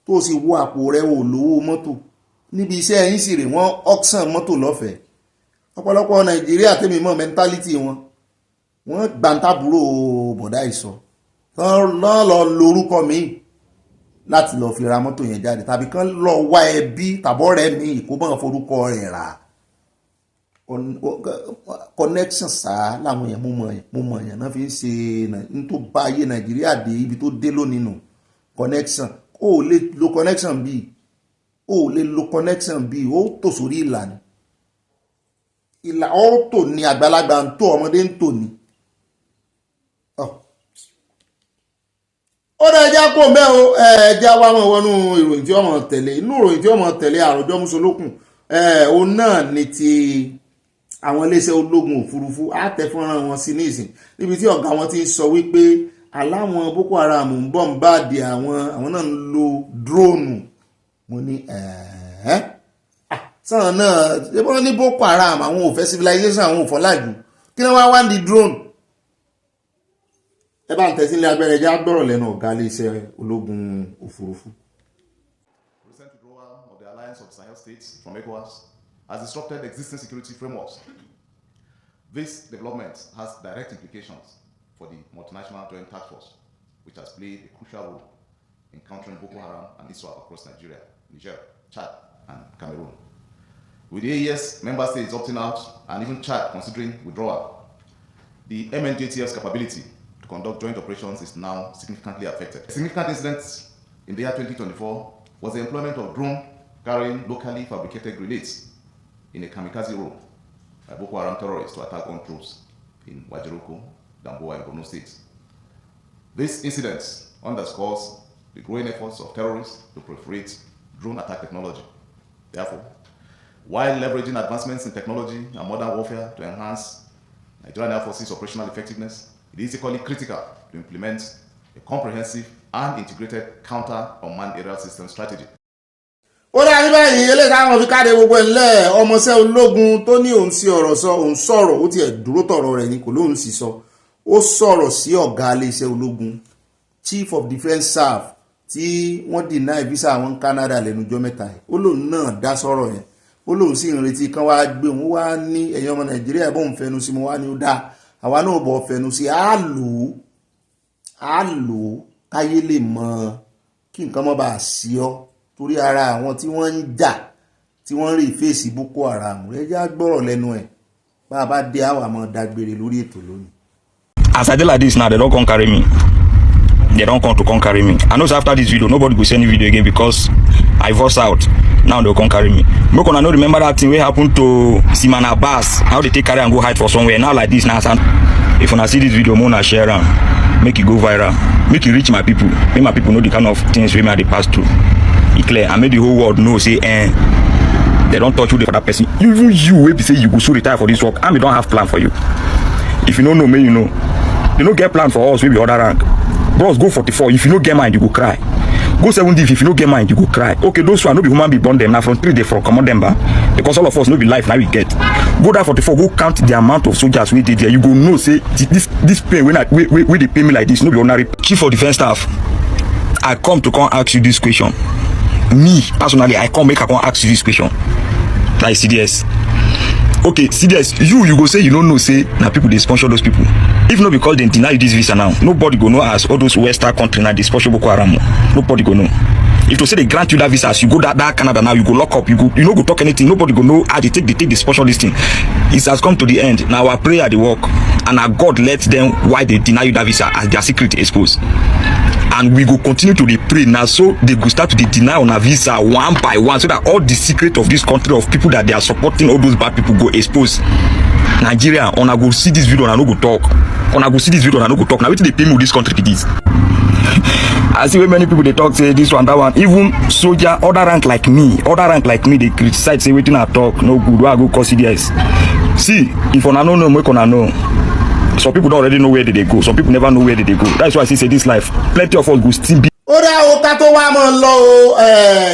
A: tó sì wo àpò rẹ ò lówó mọ́tò níbi iṣẹ́ yín sì rè wọ́n auction mọ́tò lọ́fẹ̀ẹ́ ọ̀pọ̀lọpọ̀ Nàìjíríà tẹ́mi mọ́ mentality wọ́n gbàǹtàbúrò bọ̀dá ìsọ lọ́ lọ lórúkọ mi láti lọ fi ra mọ́tò yẹn jáde tàbí kán lọ wá ẹbí tàbọ̀rẹ́ mi ìkóbọ̀n forúkọ rẹ̀ rà connection sáà láwọn èèyàn mo mọ̀ èèyàn náà fi ń ṣe ní tó bá ayé Nàìjíríà dé ibi tó dé lónìí nù connection ó lè lo connection bíi ó tò sórí ìlànà ó tò ní àgbàlagbà ń tò ọmọdé ń tò ní. ó dẹ̀ ẹjá kó mẹ́ o ẹjá wá wọn wọnú ìròyìn tí ọmọ tẹ̀lé inú ìròyìn tí ọmọ tẹ̀lé àròjọ mùsùlùkùn òun náà ni ti àwọn iléeṣẹ́ ológun òfurufú àtẹ̀fọ́nrán wọn sí ní ìsìn níbi tí ọ̀gá wọn ti sọ wípé aláwọn Boko Haram ń bọ̀ ń báàdì àwọn náà ń lo dróònù mo ní sàn náà ṣé wọ́n ní Boko Haram àwọn ò fẹ́ civilization àwọn ò fọ́lájú kí ni wọ́n wá ń di drone. ẹ bá ń tẹ̀sí ilé abẹ́rẹ́ jẹ́ agbọ́rọ̀ lẹ́nu ọ̀gá iléeṣẹ́ ológun òfurufú.
Q: Recent withdrawal of the alliance of Sahel states from ECOWAS has disrupted existing security frameworks. This development has direct implications for the multinational joint task force, which has played a crucial role in countering Boko Haram and ISWAP across Nigeria, Niger, Chad, and Cameroon. With the AES member states opting out and even Chad considering withdrawal, the MNJTF's capability to conduct joint operations is now significantly affected. A significant incident in the year 2024 was the employment of drone carrying locally fabricated grenades in a kamikaze role by Boko Haram terrorists to attack on troops in Wajiroko, Damboa, and Borno states. This incident underscores the growing efforts of terrorists to proliferate drone attack technology. Therefore, while leveraging advancements in technology and modern warfare to enhance Nigerian Air Force's operational effectiveness, it is equally critical to implement a comprehensive and integrated counter-unmanned aerial system strategy.
A: ó dá ní báyìí eléyìí táwọn fi káde gbogbo ńlẹ̀ ọmọọṣẹ́ ológun tó ní òun sí ọ̀rọ̀ sọ òun sọ̀rọ̀ ó tiẹ̀ dúró tọ̀rọ̀ rẹ̀ ni kò lóun sì sọ ó sọ̀rọ̀ sí ọ̀gá iléeṣẹ́ ológun Chief of Defence Staff tí wọ́n deny visa àwọn Canada lẹ́nujọ́ mẹ́ta ó lóun náà dá sọ̀rọ̀ yẹn ó lóun sì ń retí kan wá gbé òun wá ní ẹ̀yin ọmọ Nàìjíríà bóun fẹnu sí mo wá ní ó dáa àwa náà bọ̀ fẹnu sí á lò káyé lè mọ kí nǹkan mọ́ bá sí ọ torí ara àwọn tí wọ́n ń jà tí wọ́n rí fèsì Boko Haram ẹ jẹ́ gbọ́rọ̀ lẹ́nu ẹ̀ bá a bá dé àwọn àmọ́ dágbére lórí ètò lónìí.
R: As I dey like this now, they don't come carry me. They don't come to come carry me. I know after this video, nobody will send any video again because I voice out. Now they'll come carry me. Make una no remember that thing wey happen to Simon Abbas, how they take carry and go hide for somewhere. Now like this now, if una see this video, una share am, make it go viral, make it reach my people, make my people know the kind of things wey me dey pass through. It clear, and make the whole world know say, they don't touch you for that person. Even you, wey be say you go so retire for this work, and we don't have plan for you. If you don't know me, you know. You don't get plan for us, maybe other rank. Bros, go 44. If you don't get mind, you go cry. Go 70. If you don't get mind, you go cry. Okay, those who are no be human be born them. Now from 3 they for command them back. Because all of us no be life now we get. Go down 44, go count the amount of soldiers we did there. You go know, say this pain when they pay me like this, no be ordinary. Chief of Defence Staff, I come ask you this question. Me, personally, I come ask you this question. Like CDS. Okay, CDS, you go say you don't know, say now people they sponsor those people. If not because they deny you this visa now, nobody go know as all those Western countries now they sponsor Boko Haram. Nobody go know. If to say they grant you that visa, as you go that Canada now, you go lock up, you no go talk anything, nobody go know how they take the sponsor this thing. It has come to the end. Now our prayer they work, and our God let them why they deny you that visa as their secret exposed. And we go continue to pray now, so they go start to deny on a visa one by one, so that all the secret of this country of people that they are supporting all those bad people go expose. Nigeria, on I go see this video and I no go talk. On I go see this video and I no go talk. Now wait till they pay me with this country with this. I see where many people they talk say this one, that one. Even soldier, other rank like me, they criticize say waiting I talk no good. Why I go cause CDS? See, if on I know, make on I know. Some people don't already know where they go. Some people never know where they go. That's why I say this life, plenty of us go still be.
A: ó dá o ká tó wá mọ́ lọ o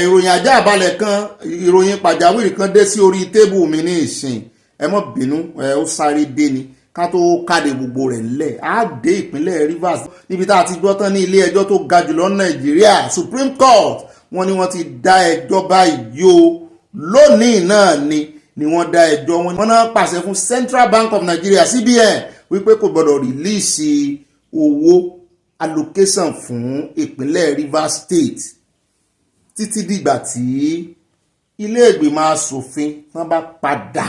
A: ìròyìn ajá àbálẹ̀ kan ìròyìn pàjáwìrì kan dé sí orí tébù mi ní ìsìn ẹ má bínú ó sáré dé ni ká tó káde gbogbo rẹ̀ ńlẹ̀ á dé ìpínlẹ̀ Rivers níbi tá a ti gbọ́ tán ní ilé ẹjọ́ tó ga jùlọ Nàìjíríà Supreme Court wọ́n ní wọ́n ti dá ẹjọ́ báyìí o lónìí náà ni wọ́n dá ẹjọ́ wọn náà pàṣẹ fún Central Bank of Nigeria CBN wípé kò gbọdọ̀ rìlíìsì owó allocation fún ìpínlẹ̀ Rivers State títí dìgbà tí ilé ìgbìmọ̀ asòfin wọ́n bá padà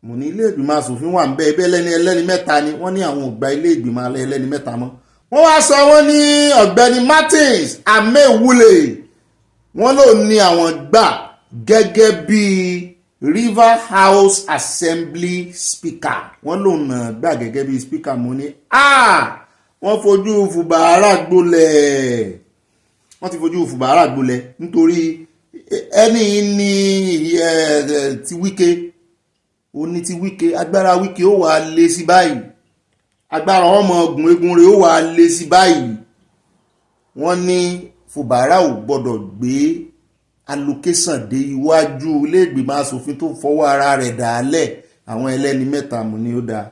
A: mo ní ilé ìgbìmọ̀ asòfin wà ń bẹ ẹbẹ́ ẹlẹ́ni mẹ́ta ni wọ́n ní àwọn ò gba ilé ìgbìmọ̀ ẹlẹ́ni mẹ́ta mọ́ wọ́n wá sọ wọ́n ní ọ̀gbẹ́ni Martins Amewule wọ́n ló ní àwọn gbà gẹ́gẹ́ bí River House Assembly Speaker wọ́n ló nà gbà gẹ́gẹ́ bí speaker mo ní wọ́n fojú Fubara gbolẹ̀ wọ́n ti fojú Fubara gbolẹ̀ nítorí ẹni ní ti Wike ó ní ti Wike agbára Wike ó wà lé sí báyìí agbára ọmọ ogun egun rẹ̀ ó wà lé sí báyìí wọ́n ní Fubara ò gbọ́dọ̀ gbé allocation dé iwájú ilé ìgbìmọ̀ asòfin tó fọwọ́ ara rẹ̀ dálẹ̀ àwọn ẹlẹ́ni mẹ́ta mú ni ó dáa.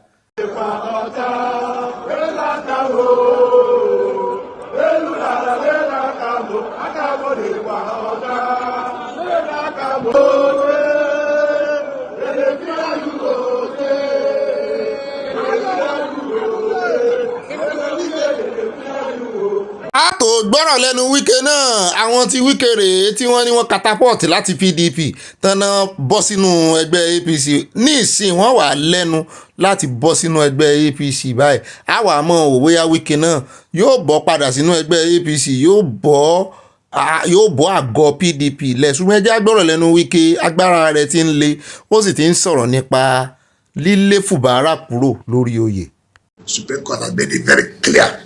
A: a tó gbọ́rọ̀ lẹ́nu Wike náà àwọn tí Wike rèé tí wọ́n ní wọ́n catapult láti PDP tánà bọ́ sínú ẹgbẹ́ APC ní ìsìn wọ́n wà lẹ́nu láti bọ́ sínú ẹgbẹ́ APC báyìí àwa mọ̀ wò bóyá Wike náà yóò bọ́ padà sínú ẹgbẹ́ APC yóò bọ́ àgọ́ PDP lẹ́sùn ẹjẹ́ agbọ́rọ̀ lẹ́nu Wike agbára rẹ̀ ti ń le ó sì ti ń sọ̀rọ̀ nípa lílé Fubara kúrò lórí oyè.
S: Supreme Court has made it very clear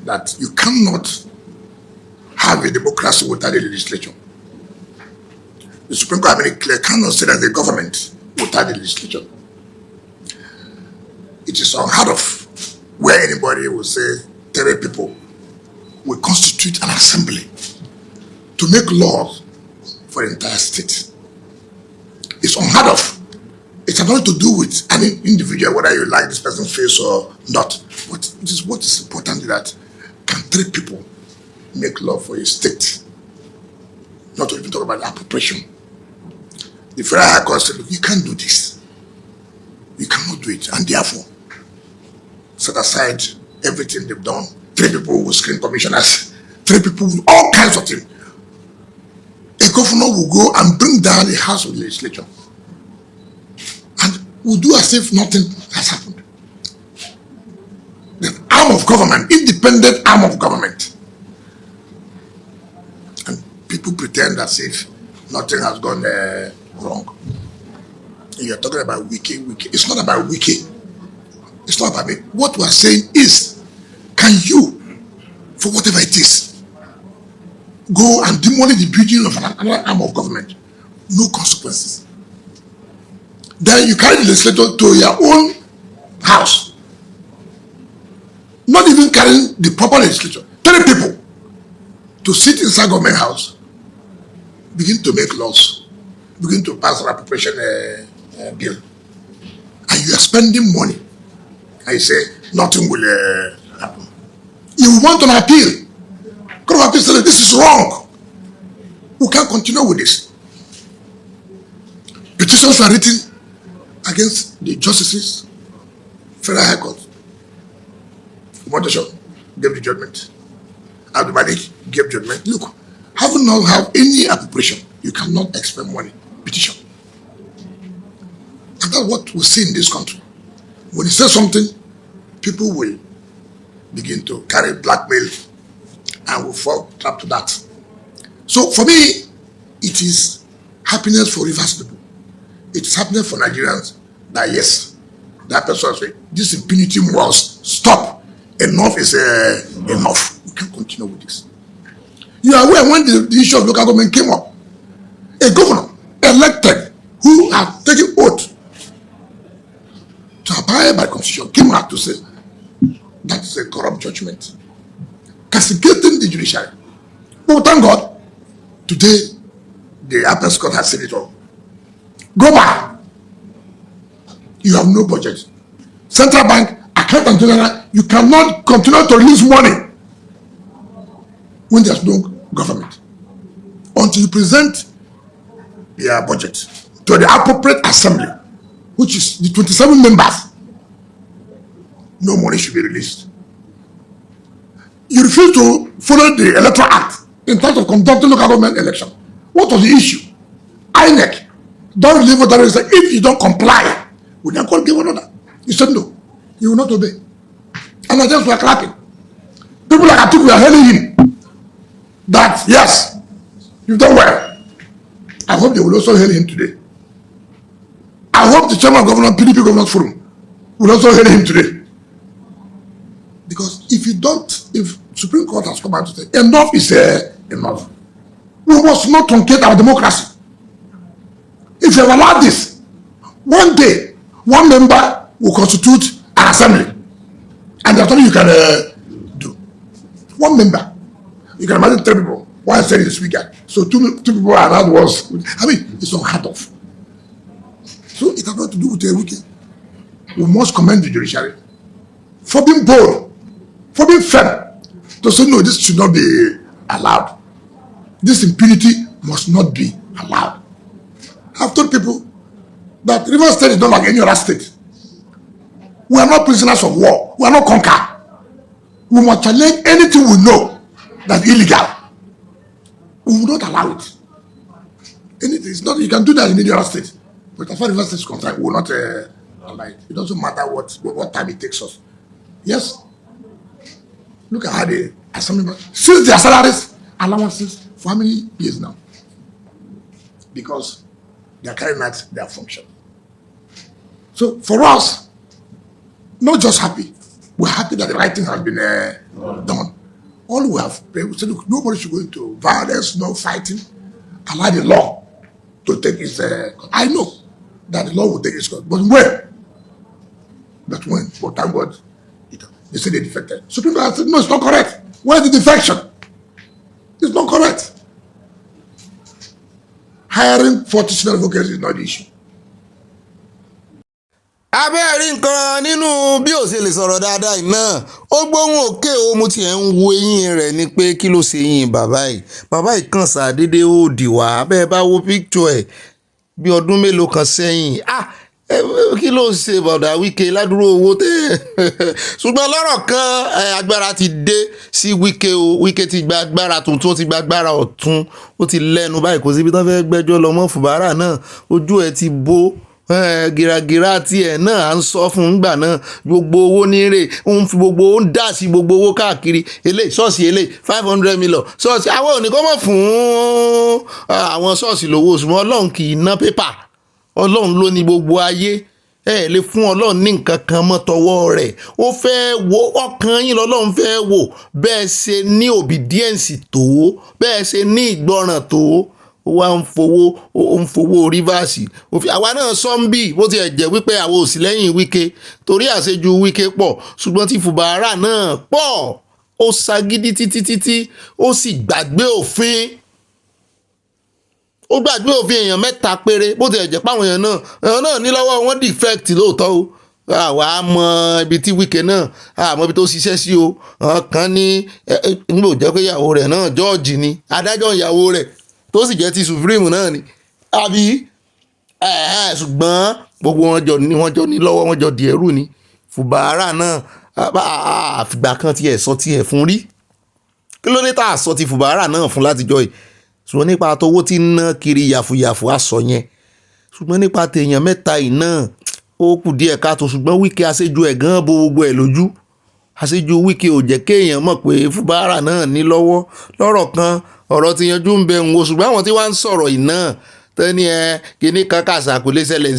S: that you cannot have a democracy without a legislature. The Supreme Court has made it clear, cannot sit as a government without a legislature. It is unheard of where anybody will say 3 people will constitute an assembly to make laws for the entire state. It's unheard of. It has nothing to do with any individual, whether you like this person's face or not. But it is what is important that can 3 people make law for a state? Not to even talk about appropriation. The Federal High Court said, look, you can't do this. You cannot do it. And therefore, set aside everything they've done. 3 people will screen commissioners. 3 people will all kinds of things. A governor will go and bring down the House of Legislature. And will do as if nothing has happened. The arm of government, independent arm of government. And people pretend as if nothing has gone wrong. And you're talking about Wike. It's not about Wike. It's not about me. What we're saying is, can you, for whatever it is, go and demolish the building of another arm of government? No consequences. Then you carry the legislator to your own house. Not even carrying the proper legislature. 3 people to sit inside government house, begin to make laws, begin to pass an appropriation bill. And you are spending money. And you say, nothing will happen. You want an appeal. Court of Appeal said, this is wrong. We can't continue with this. Petitions were written against the justices, Federal High Court. Natasha gave the judgment. Ogbeni gave judgment. Look, having not have any appropriation, you cannot expend money. Petition. And that's what we see in this country. When you say something, people will begin to carry blackmail and will fall trap to that. So for me, it is happiness for Rivers people. It is happiness for Nigerians that yes, that person say this impunity must stop. Enough is enough. We can't continue with this. You are aware when the issue of local government came up, a governor elected who had taken oath to abide by the constitution came out to say that is a corrupt judgment, castigating the judiciary. But thank God, today the Apex Court has said it all. Go back. You have no budget. Central Bank, Accountant General, you cannot continue to release money when there's no government until you present your budget to the appropriate assembly, which is the 27 members. No money should be released. You refuse to follow the Electoral Act in terms of conducting local government election. What was the issue? INEC don't release voter register if you don't comply. We then call give another. You said no, you will not obey. And I just were clapping. People like Atiku were hailing him that yes, you've done well. I hope they will also hail him today. I hope the chairman of government, PDP Governors Forum, will also hail him today. Because if you don't, if Supreme Court has come out to say enough is enough, we must not truncate our democracy. If you have allowed this, one day, one member will constitute an assembly. And that's all you can do. One member. You can imagine 3 people. One said is the speaker. So two people are around was. I mean, it's unheard of. So it has not to do with a weekend. We must commend the judiciary for being bold, for being fair, to say no, this should not be allowed. This impunity must not be allowed. I've told people that Rivers State is not like any other state. We are not prisoners of war. We are not conquered. We must challenge anything we know that's illegal. We will not allow it. Anything is not. You can do that in any other state, but as far as Rivers State is concerned, we will not allow it. It doesn't matter what time it takes us. Yes. Look at how the assembly since their salaries, allowances for how many years now? Because they are carrying out their function. So for us, not just happy, we're happy that the right thing has been done. All we have, we say, look, nobody should go into violence, no fighting. Allow the law to take its. I know that the law will take its course, but when? But when? But thank God, they say they defected. Supreme Court said, no, it's not correct. Where's the defection? It's not correct. Hiring 40 senior advocates is not the issue.
A: abẹ́rẹ́ nǹkan nínú bí ó ṣe lè sọ̀rọ̀ dáadáa yìí náà ó gbóhùn òkè o mo tiẹ̀ ń wo eyín rẹ̀ ni pé kí ló ṣe eyín bàbá yìí kàn ṣàdédé ó dì wá bẹ́ẹ̀ bá wo píkítọ̀ ẹ̀ bí ọdún mélòó kan sẹ́yìn kí ló ṣe bọ̀dà Wike ládùúró owó tẹ́ ṣùgbọ́n lọ́rọ̀ kan agbára ti dé sí Wike o Wike ti gba agbára tuntun ó ti gba agbára ọ̀tún ó ti lẹ́nu báyìí kò síbi tán fẹ́ gbẹ́jọ́ lọ mọ́ Fubara náà ojú ẹ̀ ti bó gìràgìrà tiẹ̀ náà à ń sọ fún un gbà náà gbogbo owó nírè ń fi gbogbo ó ń dà sí gbogbo owó káàkiri eléyìí ṣọ́ọ̀ṣì eléyìí 500 million ṣọ́ọ̀ṣì àwọn òní kọ́ mọ̀ fún àwọn ṣọ́ọ̀ṣì lówó ṣùgbọ́n Ọlọ́run kì í ná pépà Ọlọ́run ló ní gbogbo ayé lè fún Ọlọ́run ní nǹkan kan mọ́ tọwọ́ rẹ̀ ó fẹ́ wo ọkàn yín lọ́lọ́run fẹ́ wò bẹ́ẹ̀ ṣe ní obedience tó bẹ́ẹ̀ ṣe ní ìgbọràn tó wá ń fowó Rivers àwa náà sọ ń bì bó tiẹ̀ jẹ́ wípé àwọn ò sí lẹ́yìn Wike torí àṣejù Wike pọ̀ ṣùgbọ́n tí Fubara náà pọ̀ ó ṣagídí títí ó sì gbàgbé òfin èèyàn 3 péré bó tiẹ̀ jẹ́ páwọn èèyàn náà ní lọ́wọ́ wọn defect lóòótọ́ o àwa mọ ibi tí Wike náà àmọ́ ibi tó ṣiṣẹ́ sí o kan ní nígbà ò jẹ́ pé ìyàwó rẹ̀ náà George ni adájọ́ ìyàwó rẹ̀ tó sì jẹ́ ti supreme náà ni àbí ṣùgbọ́n gbogbo wọn jọ ní lọ́wọ́ wọn jọ di ẹrú ni Fubara náà àfìgbà kan tiẹ̀ sọ tiẹ̀ fún rí kí ló dé tá a sọ ti Fubara náà fún látijọ́ yìí ṣùgbọ́n nípa tówó tí ń ná kiri yàfùyàfù àsọ yẹn ṣùgbọ́n nípa tèèyàn 3 yìí náà ó kù díẹ̀ káàtó ṣùgbọ́n Wike àṣejù ẹ̀ gan bo gbogbo ẹ̀ lójú àṣejù Wike ò jẹ́ kéèyàn mọ̀ pé Fubara náà ní lọ́wọ́ lọ́rọ̀ kan ọ̀rọ̀ ti yanjú ń bẹ ń wo ṣùgbọ́n àwọn tí wọ́n ń sọ̀rọ̀ yìí náà tẹ́ni kíní kan kàṣà kò lè ṣẹlẹ̀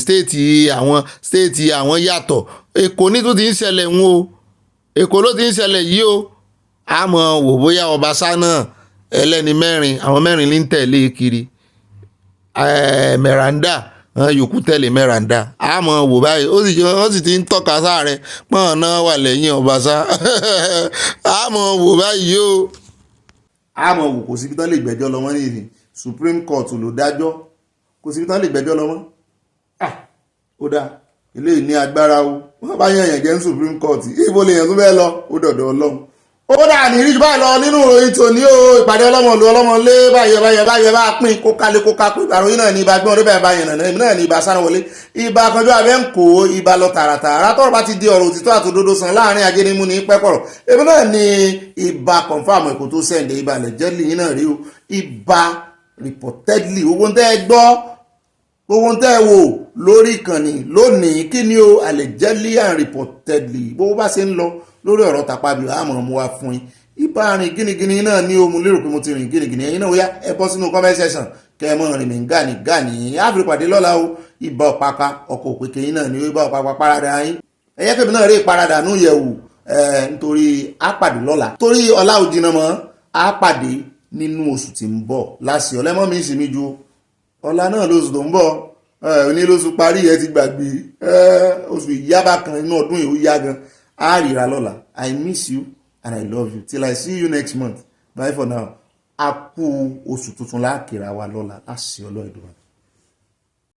A: stéètì àwọn yàtọ̀ Èkó ní tó ti ń ṣẹlẹ̀ ń wo Èkó ló ti ń ṣẹlẹ̀ yìí o àmọ́ wò bóyá Obasa náà ẹlẹ́ni 4 àwọn 4 ní ń tẹ̀lé kiri Meranda yòókù tẹ̀lé Meranda àmọ́ wò báyìí ó sì ti ń tọ́ka sáàrẹ̀ pọ́n náà wà lẹ́yìn Obasa àmọ́ wò báyìí o àmọ́ wò kò síbi tán lè gbẹ́jọ́ lọ mọ́ nìyí Supreme Court ló dájọ́ kò síbi tán lè gbẹ́jọ́ lọ mọ́ ó dáa eléyìí ní agbára o wọ́n bá yàn jẹ́ ní Supreme Court ibo lè yàn tó bẹ́ẹ̀ lọ ó dọ̀dọ̀ Ọlọ́run ó dà ní ìríjú báyìí lọ nínú ìròyìn tòní o ìpàdé ọlọ́mọlé báyẹ̀ bá pín kó kálé kó ká pé ìbàròyìn náà ní ibà gbọ́n orí bá yẹn nàná náà ní ibà sára wọlé ibà kanjú abẹ́ ń kó ibà lọ tààràtààrà tọ́rọ̀ bá ti di ọ̀rọ̀ òtítọ́ àtòdodo sàn láàrin ajénímù ní pẹ́pọ̀rọ̀ èmi náà ní ibà confam Èkó tó sẹ́ǹdẹ̀ ibà lẹ́jẹ́lì yín náà rí o ibà reportedly owó tẹ́ ẹ gbọ́ owó tẹ́ ẹ wò lórí ìkànnì lónìí kí ni o allegedly and reportedly bó bá ṣe ń lọ lórí ọ̀rọ̀ tàpábíò àmọ́ mú wa fún yín ibà rìn gínigíní náà ní o mo lérò pé mo ti rìn gínigíní ẹ̀yin náà ó yá ẹ bọ́ sínú comment section kẹ́ẹ̀mọ́ rìn mí gánigánì áfírípàdé lọ́la o ibà ọ̀pápá ọkọ̀ òpèké yín náà ní ibà ọ̀pápá parada yín ẹ̀yẹ́ kébì náà rí ìparadà nú yẹ̀wò nítorí àpàdé lọ́la torí ọlá òjìnà mọ́ àpàdé nínú oṣù tí ń bọ̀ láṣẹ ọlẹ́mọ́ mi sì mí ju ọlá náà lóṣù tó ń bọ̀ onílóṣù parí ẹ ti gbàgbé oṣù ìyábà kan inú ọdún yìí ó yá gan á ríra lọ́la I miss you and I love you till I see you next month bye for now. A kú oṣù tuntun láàkìrà wa lọ́la láṣẹ Ọlọ́run Èdùmàrè.